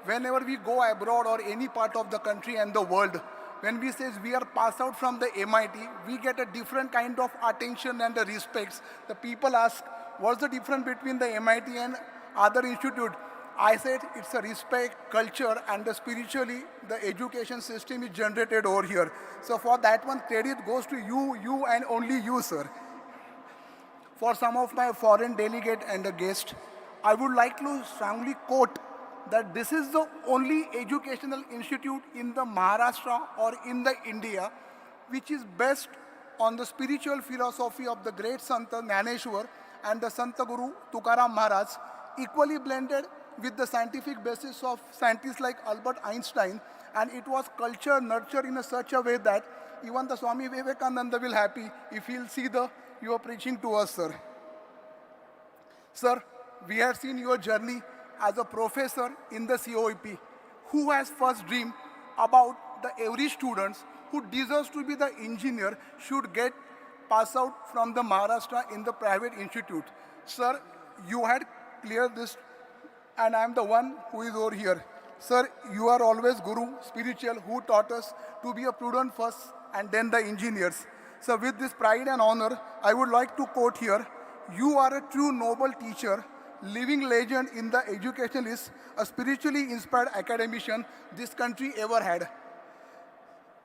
whenever we go abroad or any part of the country and the world, when we say we are passed out from the MIT, we get a different kind of attention and the respects. The people ask, what's the difference between the MIT and other institute? I said it's a respect, culture, and the spiritually, the education system is generated over here. So for that one, credit goes to you and only you, sir. For some of my foreign delegate and the guest, I would like to strongly quote that this is the only educational institute in the Maharashtra or in the India which is based on the spiritual philosophy of the great Santa Jnaneshwar and the Santa Guru Tukaram Maharaj, equally blended with the scientific basis of scientists like Albert Einstein, and it was culture nurtured in such a way that even the Swami Vivekananda will happy if he'll see you are preaching to us, sir. Sir, we have seen your journey as a professor in the COEP, who has first dreamed about the every students who deserves to be the engineer should get pass out from the Maharashtra in the private institute. Sir, you had cleared this, and I am the one who is over here. Sir, you are always Guru, spiritual, who taught us to be a prudent first and then the engineers. So with this pride and honor, I would like to quote here, you are a true noble teacher, living legend in the educationalist, a spiritually inspired academician this country ever had.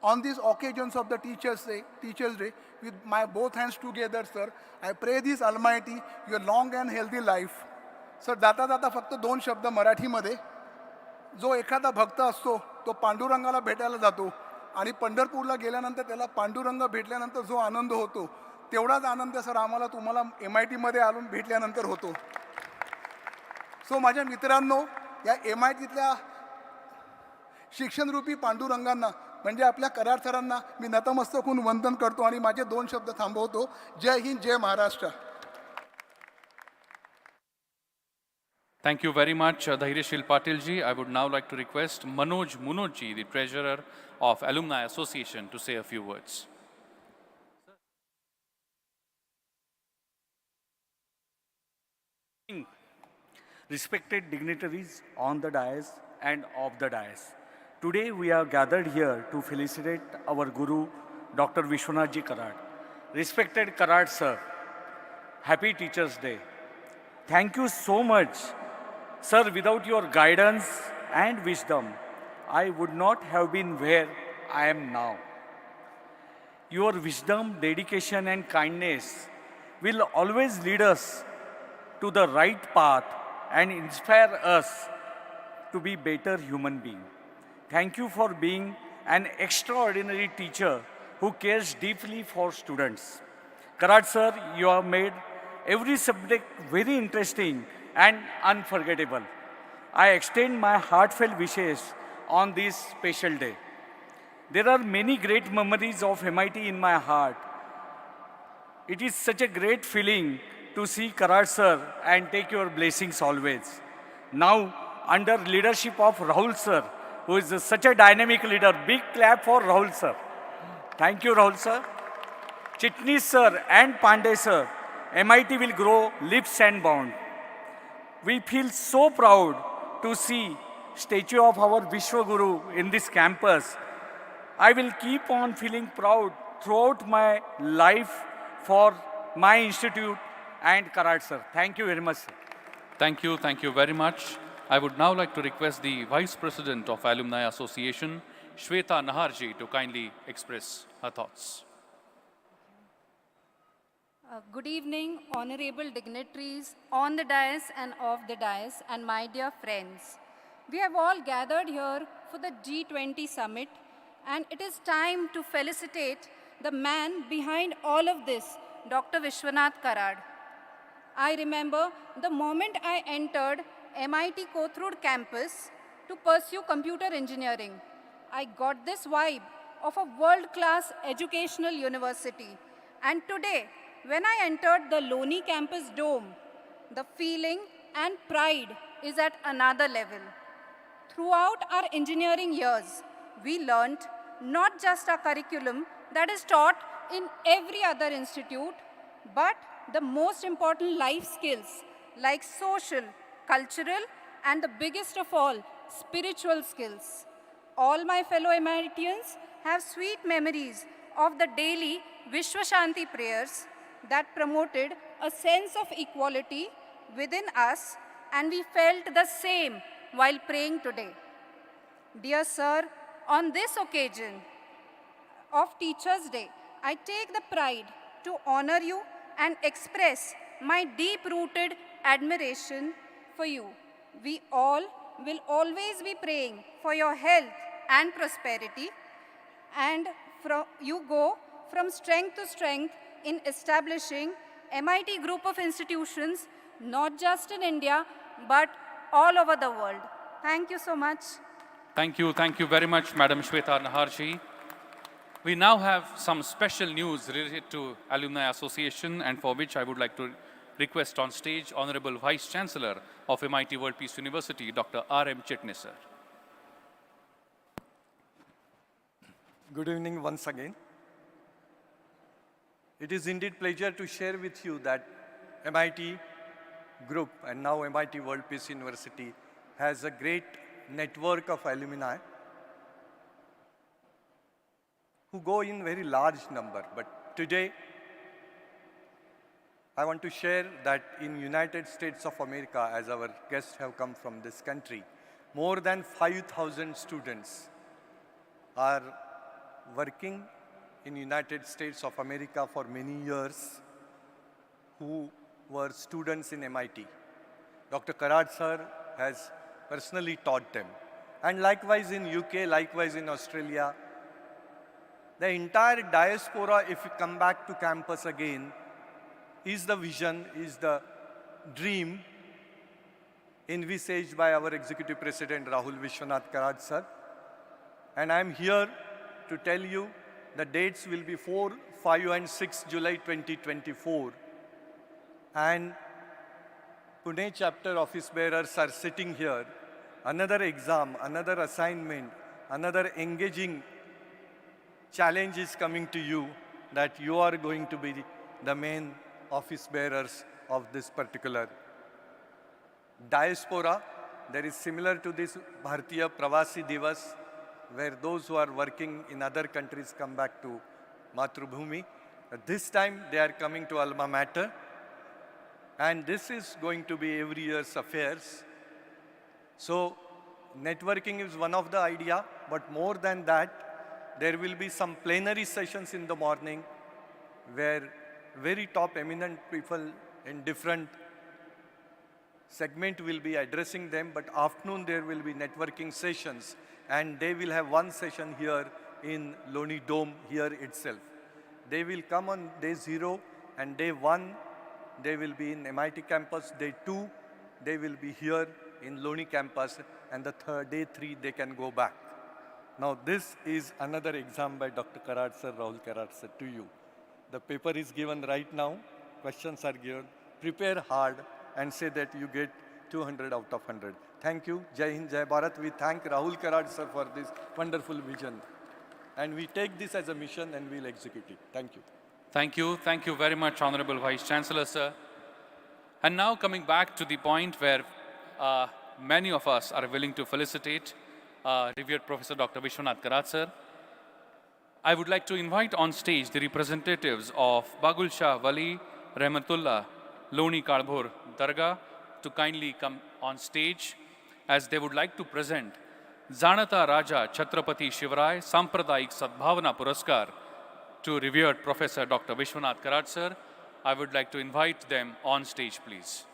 On these occasions of the Teachers' Day, with my both hands together, sir, I pray this Almighty your long and healthy life. Sir जाता जाता फक्त दोन शब्द मराठीमध्ये. जो एखादा भक्त असतो तो पांडुरंगाला भेटायला जातो आणि पंढरपूरला गेल्यानंतर त्याला पांडुरंग भेटल्यानंतर जो आनंद होतो तेवढाच आनंद सर आम्हाला तुम्हाला MIT मध्ये आलो भेटल्यानंतर होतो. सो माझ्या मित्रांनो, या MITतल्या शिक्षणरूपी पांडुरंगांना म्हणजे आपल्या कराड सरांना मी नतमस्तक होऊन वंदन करतो आणि माझे दोन शब्द थांबवतो. जय हिंद, जय Maharashtra. Thank you very much, Dhaireshil Patil ji. I would now like to request Manoj Munoj ji, the treasurer of Alumni Association, to say a few words. Respected dignitaries on the dais and off the dais. Today we are gathered here to felicitate our Guru, Dr. Vishwanath ji Karad. Respected Karad sir, happy Teachers' Day. Thank you so much. Sir, without your guidance and wisdom, I would not have been where I am now. Your wisdom, dedication and kindness will always lead us to the right path and inspire us to be better human beings. Thank you for being an extraordinary teacher who cares deeply for students. Karad sir, you have made every subject very interesting and unforgettable. I extend my heartfelt wishes on this special day. There are many great memories of MIT in my heart. It is such a great feeling to see Karad sir and take your blessings always. Now, under leadership of Rahul sir, who is such a dynamic leader, big clap for Rahul sir. Thank you, Rahul sir. Chitnis sir and Pandey sir, MIT will grow leaps and bounds. We feel so proud to see statue of our Vishwa Guru in this campus. I will keep on feeling proud throughout my life for my institute and Karad sir. Thank you very much, sir. Thank you very much. I would now like to request the Vice President of Alumni Association, Shweta Naharji, to kindly express her thoughts. Good evening, honorable dignitaries on the dais and off the dais, and my dear friends. We have all gathered here for the G20 summit, and it is time to felicitate the man behind all of this, Dr. Vishwanath Karad. I remember the moment I entered MIT Kothurud campus to pursue computer engineering. I got this vibe of a world-class educational university. And today, when I entered the Loni campus dome, the feeling and pride is at another level. Throughout our engineering years, we learned not just our curriculum that is taught in every other institute, but the most important life skills like social, cultural, and the biggest of all, spiritual skills. All my fellow MITians have sweet memories of the daily Vishwa Shanti prayers that promoted a sense of equality within us, and we felt the same while praying today. Dear Sir, on this occasion of Teachers' Day, I take the pride to honor you and express my deep-rooted admiration for you. We all will always be praying for your health and prosperity, and you go from strength to strength in establishing MIT group of institutions, not just in India, but all over the world. Thank you so much. Thank you very much, Madam Shweta Naharji. We now have some special news related to Alumni Association, and for which I would like to request on stage Honorable Vice Chancellor of MIT World Peace University, Dr. R.M. Chitnis, sir. Good evening once again. It is indeed pleasure to share with you that MIT Group and now MIT World Peace University has a great network of alumni who go in very large number. But today, I want to share that in United States of America, as our guests have come from this country, more than 5,000 students are working in United States of America for many years who were students in MIT. Dr. Karad sir has personally taught them. And likewise in UK, likewise in Australia, the entire diaspora, if you come back to campus again, is the vision, is the dream envisaged by our Executive President Rahul Vishwanath Karad sir. And I'm here to tell you the dates will be 4, 5 and 6 July 2024. And Pune chapter office bearers are sitting here. Another exam, another assignment, another engaging challenge is coming to you, that you are going to be the main office bearers of this particular diaspora. There is similar to this Bharatiya Pravasi Divas, where those who are working in other countries come back to Matrubhumi. This time they are coming to Alma Mater, and this is going to be every year's affairs. So networking is one of the idea, but more than that, there will be some plenary sessions in the morning where very top eminent people in different segment will be addressing them, but afternoon there will be networking sessions, and they will have one session here in Loni Dome here itself. They will come on day 0, and day 1 they will be in MIT campus, day 2 they will be here in Loni campus, and the day 3 they can go back. Now this is another exam by Dr. Karad sir, Rahul Karad sir to you. The paper is given right now, questions are given, prepare hard and say that you get 200 out of 100. Thank you, Jai Hind, Jai Bharat. We thank Rahul Karad sir for this wonderful vision. And we take this as a mission and we'll execute it. Thank you. Thank you very much, Honorable Vice Chancellor, sir. And now coming back to the point where many of us are willing to felicitate revered Professor Dr. Vishwanath Karad sir. I would like to invite on stage the representatives of Bagul Shah Wali Rahmatullah Loni Kalbhor Dargah to kindly come on stage, as they would like to present Janata Raja Chhatrapati Shivarai Sampradayik Sadbhavana Puraskar to revered Professor Dr. Vishwanath Karad sir. I would like to invite them on stage, please.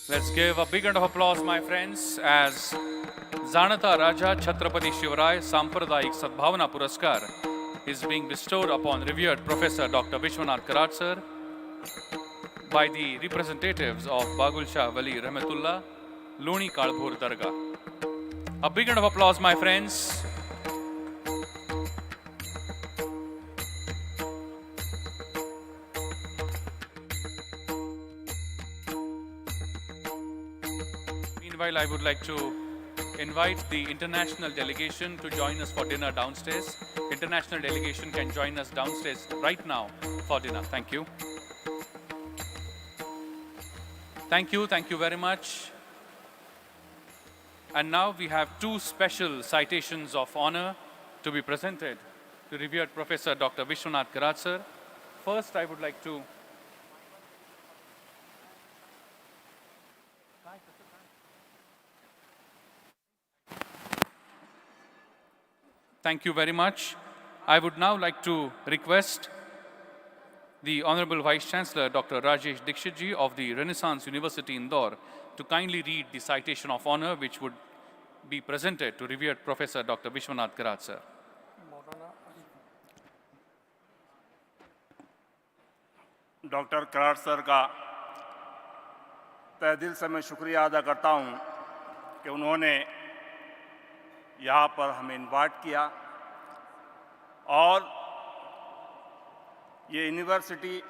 Let's give a big round of applause, my friends, as Janata Raja Chhatrapati Shivarai Sampradayik Sadbhavana Puraskar is being bestowed upon revered Professor Dr. Vishwanath Karad sir by the representatives of Bagul Shah Wali Rahmatullah, Loni Kalbhur Dargah. A big round of applause, my friends. Meanwhile, I would like to invite the international delegation to join us for dinner downstairs. International delegation can join us downstairs right now for dinner. Thank you. Thank you very much. And now we have two special citations of honor to be presented to revered Professor Dr. Vishwanath Karad sir. First, I would like to thank you very much. I would now like to request the Honorable Vice Chancellor, Dr. Rajesh Dikshit ji of the Renaissance University Indore, to kindly read the citation of honor which would be presented to revered Professor Dr. Vishwanath Karad sir. Doctor Karad sir का तहे दिल से मैं शुक्रिया अदा करता हूं कि उन्होंने यहाँ पर हमें इनवाइट किया और ये यूनिवर्सिटी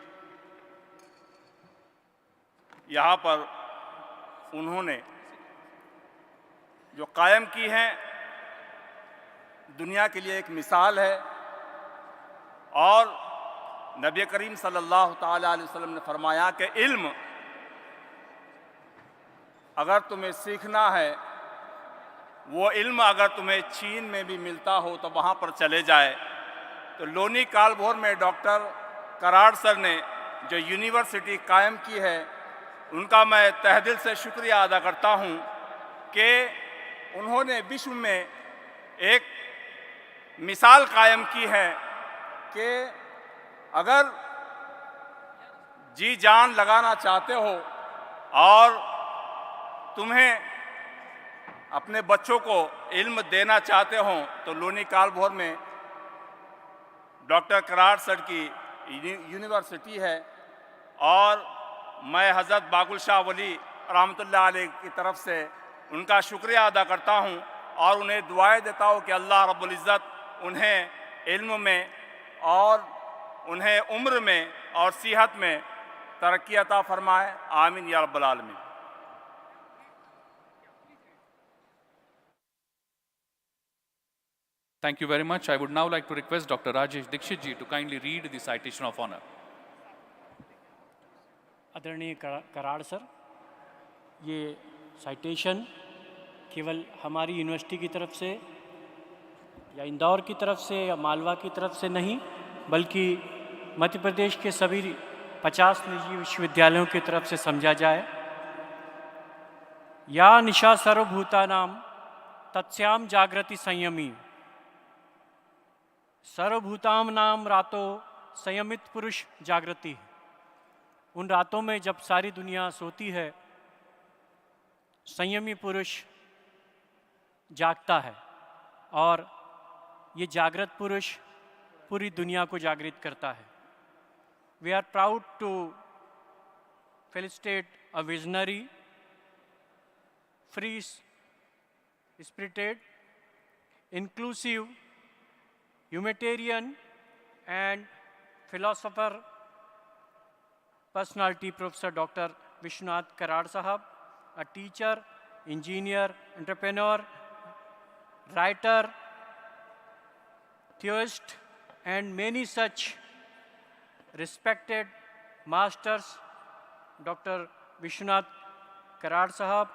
यहाँ पर उन्होंने जो कायम की है दुनिया के लिए एक मिसाल है और नबी करीम सल्लल्लाहु ताला अलैहि वसल्लम ने फरमाया कि इल्म अगर तुम्हें सीखना है, वो इल्म अगर तुम्हें चीन में भी मिलता हो तो वहाँ पर चले जाए। तो लोनी कालभोर में डॉक्टर कराड़ सर ने जो यूनिवर्सिटी कायम की है, उनका मैं तहे दिल से शुक्रिया अदा करता हूँ कि उन्होंने विश्व में एक मिसाल कायम की है कि अगर जी जान लगाना चाहते हो और तुम्हें अपने बच्चों को इल्म देना चाहते हो तो लोनी कालभोर में डॉक्टर कराड़ सर की यूनिवर्सिटी है। और मैं हज़रत बागुल शाह वली रहमतुल्लाह अलैह की तरफ से उनका शुक्रिया अदा करता हूँ और उन्हें दुआएं देता हूँ कि अल्लाह रब्बुल इज़्ज़त उन्हें इल्म में और उन्हें उम्र में और सेहत में तरक्की अता फरमाए। आमीन या रब्बल आलमीन। Thank you very much. I would now like to request Dr. Rajesh Dikshit ji to kindly read the citation of honor. आदरणीय कराड़ सर, ये साइटेशन केवल हमारी यूनिवर्सिटी की तरफ से या इंदौर की तरफ से या मालवा की तरफ से नहीं, बल्कि मध्य प्रदेश के सभी 50 निजी विश्वविद्यालयों की तरफ से समझा जाए। या निशा सर्वभूतानां तत्स्याम जागृति संयमी, सर्वभूताम नाम रातों संयमित पुरुष जागृति। उन रातों में जब सारी दुनिया सोती है, संयमी पुरुष जागता है और ये जागृत पुरुष पूरी दुनिया को जागृत करता है। We are proud to felicitate a visionary, free-spirited, inclusive, humanitarian and philosopher personality, Professor Dr. Vishwanath Karad Sahab, a teacher, engineer, entrepreneur, writer, theorist, and many such respected masters. Dr. Vishwanath Karad Sahab,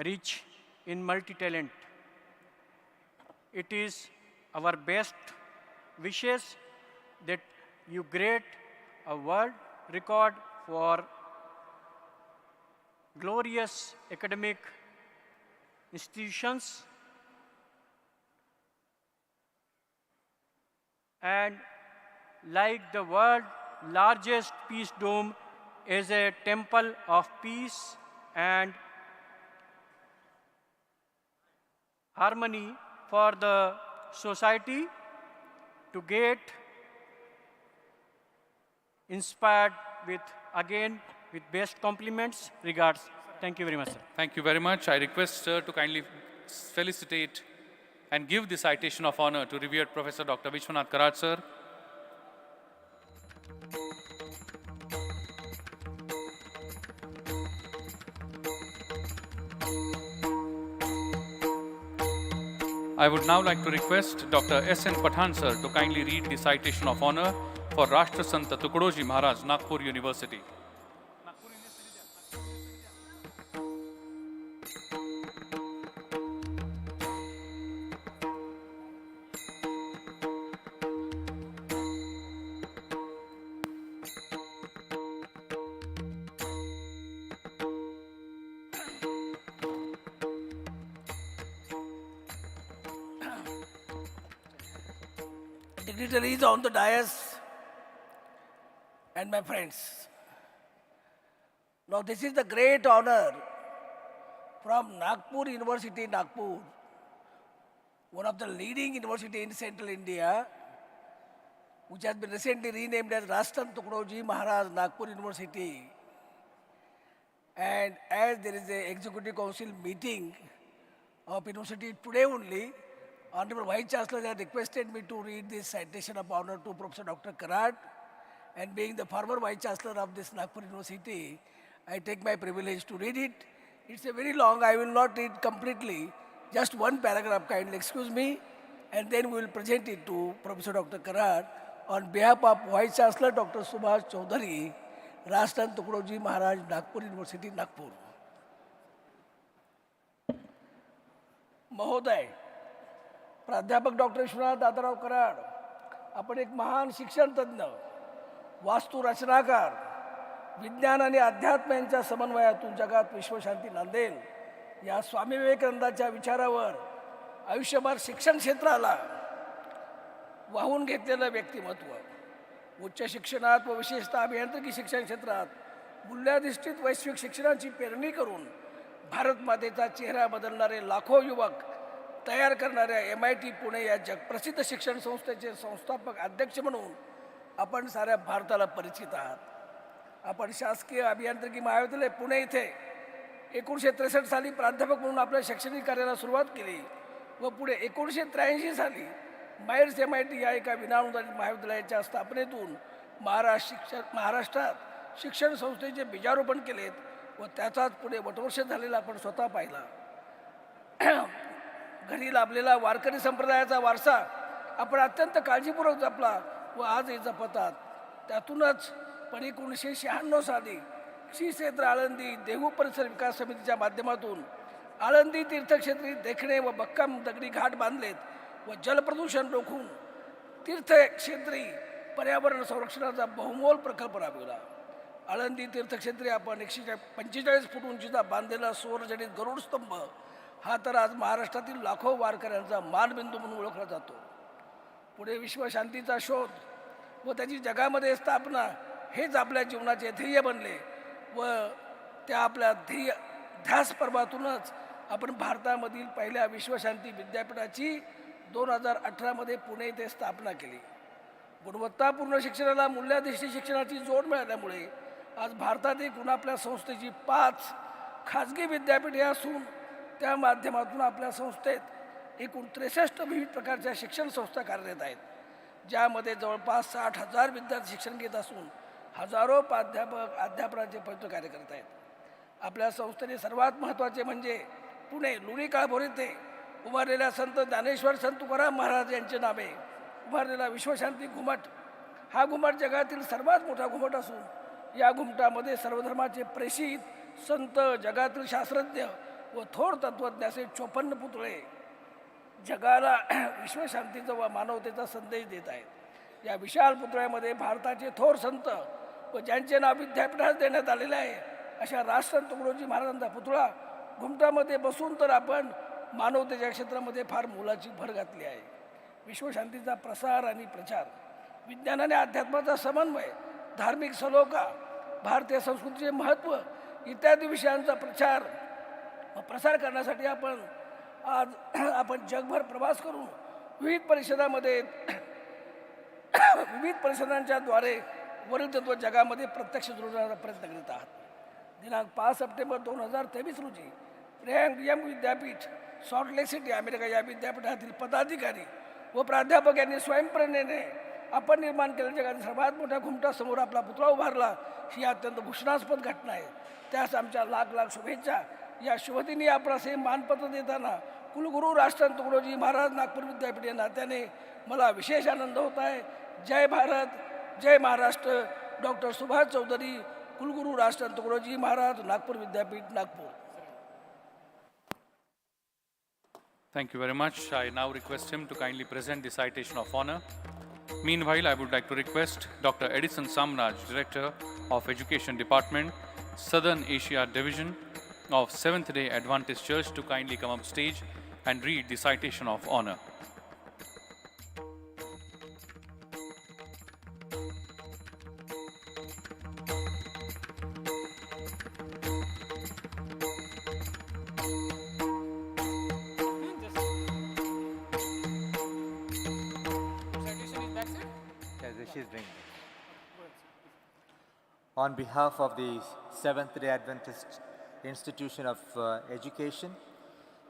rich in multi-talent. It is our best wishes that you create a world record for glorious academic institutions and like the world's largest peace dome as a temple of peace and harmony for the society to get inspired with, again, with best compliments. Regards. Thank you very much, sir. Thank you very much. I request sir to kindly felicitate and give the citation of honor to revered Professor Dr. Vishwanath Karad, sir. I would now like to request Dr. S.N. Pathan, sir, to kindly read the citation of honor for Rashtra Sant Tukdoji Maharaj, Nagpur University. Dignitaries on the dais and my friends. Now this is the great honor from Nagpur University, Nagpur, one of the leading university in central India, which has been recently renamed as Rashtra Tukdoji Maharaj Nagpur University. And as there is a executive council meeting of university today only, Honorable Vice Chancellor has requested me to read this citation of honor to Professor Dr. Karad, and being the former Vice Chancellor of this Nagpur University, I take my privilege to read it. It's a very long, I will not read completely, just one paragraph, kindly excuse me, and then we will present it to Professor Dr. Karad on behalf of Vice Chancellor Dr. Subhash Chaudhary, Rashtra Tukdoji Maharaj Nagpur University, Nagpur. महोदय, प्राध्यापक doctor Vishwanath Dadarao Karad, आपण एक महान शिक्षण तज्ञ, वास्तु रचनाकार, विज्ञान आणि अध्यात्म यांच्या समन्वयातून जगात विश्वशांती नांदेल या स्वामी विवेकानंदांच्या विचारावर आयुष्यभर शिक्षण क्षेत्राला वाहून घेतलेलं व्यक्तिमत्व, उच्च शिक्षणात व विशेषतः अभियांत्रिकी शिक्षण क्षेत्रात मूल्याधिष्ठित वैश्विक शिक्षणाची पेरणी करून भारत मातेचा चेहरा बदलणारे लाखो युवक तयार करणाऱ्या MIT पुणे या जगप्रसिद्ध शिक्षण संस्थेचे संस्थापक अध्यक्ष म्हणून आपण साऱ्या भारताला परिचित आहात. आपण शासकीय अभियांत्रिकी महाविद्यालय पुणे इथे 1963 साली प्राध्यापक म्हणून आपल्या शैक्षणिक कार्याला सुरुवात केली व पुढे 1983 साली मायर्स MIT या एका विनाअनुदानित महाविद्यालयाच्या स्थापनेतून महाराष्ट्रात शिक्षण संस्थेचे बीजारोपण केलेत व त्याचाच पुढे वटवर्ष झालेला आपण स्वतः पाहिला. घरी लाभलेला वारकरी संप्रदायाचा वारसा आपण अत्यंत काळजीपूर्वक जपला व आजही जपतात. त्यातूनच पण 1996 साली श्री क्षेत्र आळंदी देहू परिसर विकास समितीच्या माध्यमातून आळंदी तीर्थक्षेत्री देखणे व बक्कम दगडी घाट बांधलेत व जलप्रदूषण रोखून तीर्थक्षेत्री पर्यावरण संरक्षणाचा बहुमोल प्रकल्प राबविला. आळंदी तीर्थक्षेत्री आपण 145 फूट उंचीचा बांधलेला सुवर्णजडित गरुड स्तंभ हा तर आज महाराष्ट्रातील लाखो वारकऱ्यांचा मानबिंदू म्हणून ओळखला जातो. पुढे विश्वशांतीचा शोध व त्याची जगामध्ये स्थापना हेच आपल्या जीवनाचे ध्येय बनले व त्या आपल्या ध्यास पर्वातूनच आपण भारतामधील पहिल्या विश्वशांती विद्यापीठाची 2018 मध्ये पुणे येथे स्थापना केली. गुणवत्तापूर्ण शिक्षणाला मूल्याधिष्ठित शिक्षणाची जोड मिळाल्यामुळे आज भारतात एकूण आपल्या संस्थेची 5 खाजगी विद्यापीठे असून त्या माध्यमातून आपल्या संस्थेत एकूण 63 विविध प्रकारच्या शिक्षण संस्था कार्यरत आहेत, ज्यामध्ये जवळपास 60,000 विद्यार्थी शिक्षण घेत असून हजारो प्राध्यापक अध्यापनाचे पवित्र कार्य करत आहेत. आपल्या संस्थेने सर्वात महत्त्वाचे म्हणजे पुणे लोणी काळभोर येथे उभारलेल्या संत ज्ञानेश्वर संत तुकाराम महाराज यांचे नावे उभारलेला विश्वशांती घुमट, हा घुमट जगातील सर्वात मोठा घुमट असून या घुमटामध्ये सर्व धर्माचे प्रेषित संत, जगातील शास्त्रज्ञ व थोर तत्त्वज्ञ असे 54 पुतळे जगाला विश्वशांतीचा व मानवतेचा संदेश देत आहेत. या विशाल पुतळ्यामध्ये भारताचे थोर संत व ज्यांचे नाव विद्यापीठात देण्यात आलेले आहे अशा राष्ट्र तुकडोजी महाराजांचा पुतळा घुमटामध्ये बसून तर आपण मानवतेच्या क्षेत्रामध्ये फार मोलाची भर घातली आहे. विश्वशांतीचा प्रसार आणि प्रचार, विज्ञान आणि अध्यात्माचा समन्वय, धार्मिक सलोखा, भारतीय संस्कृतीचे महत्त्व इत्यादी विषयांचा प्रचार व प्रसार करण्यासाठी आपण जगभर प्रवास करून विविध परिषदांमध्ये विविध परिषदांच्या द्वारे वरील तत्व जगामध्ये प्रत्यक्ष जोडण्याचा प्रयत्न करीत आहात. दिनांक 5 सप्टेंबर 2023 रोजी प्रयाग विद्यापीठ सॉल्ट लेक सिटी अमेरिका या विद्यापीठातील पदाधिकारी व प्राध्यापक यांनी स्वयंप्रेरणेने आपण निर्माण केलेल्या जगातील सर्वात मोठ्या घुमटासमोर आपला पुतळा उभारला. ही अत्यंत भूषणास्पद घटना आहे. त्यास आमच्या लाख लाख शुभेच्छा. या शुभदिनी आपणास हे मानपत्र देताना कुलगुरू राष्ट्रसंत तुकडोजी महाराज नागपूर विद्यापीठ या नात्याने मला विशेष आनंद होत आहे. जय भारत, जय महाराष्ट्र. डॉक्टर सुभाष चौधरी, कुलगुरू राष्ट्रसंत तुकडोजी महाराज नागपूर विद्यापीठ, Nagpur. Thank you very much. I now request him to kindly present the citation of honor. Meanwhile, I would like to request Dr. Edison Samraj, Director of Education Department, Southern Asia Division of Seventh-day Adventist Church, to kindly come up stage and read the citation of honor. On behalf of the Seventh-day Adventist Institution of Education,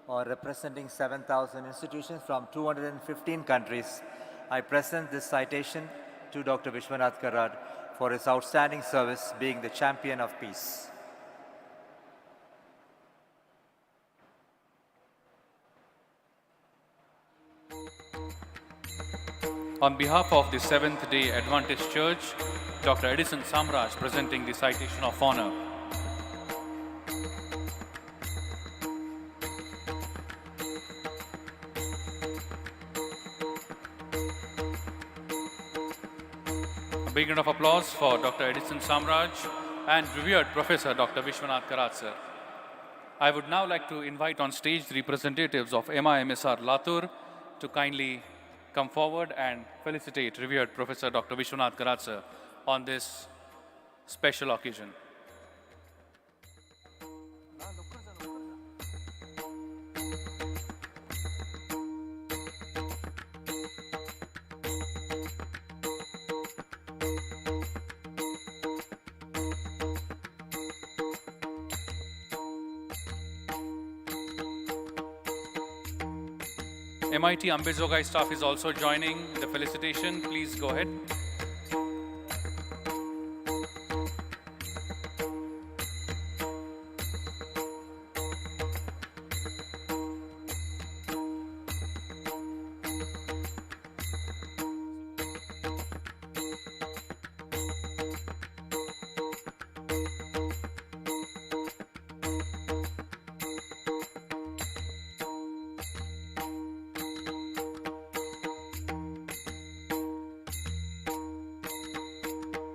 or representing 7,000 institutions from 215 countries, I present this citation to Dr. Vishwanath Karad for his outstanding service being the champion of peace. On behalf of the Seventh-day Adventist Church, Dr. Edison Samraj presenting the citation of honor. A big round of applause for Dr. Edison Samraj and revered Professor Dr. Vishwanath Karad, sir. I would now like to invite on stage the representatives of MIMSR Latur to kindly come forward and felicitate revered Professor Dr. Vishwanath Karad, sir, on this special occasion. MIT Ambezogai staff is also joining the felicitation. Please go ahead.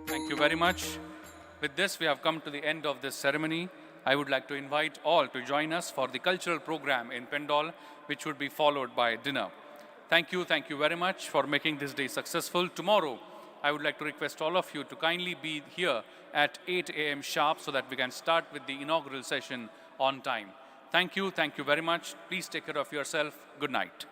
Thank you very much. With this, we have come to the end of this ceremony. I would like to invite all to join us for the cultural program in Pendal, which would be followed by dinner. Thank you very much for making this day successful. Tomorrow, I would like to request all of you to kindly be here at 8 a.m. sharp so that we can start with the inaugural session on time. Thank you very much. Please take care of yourself. Good night.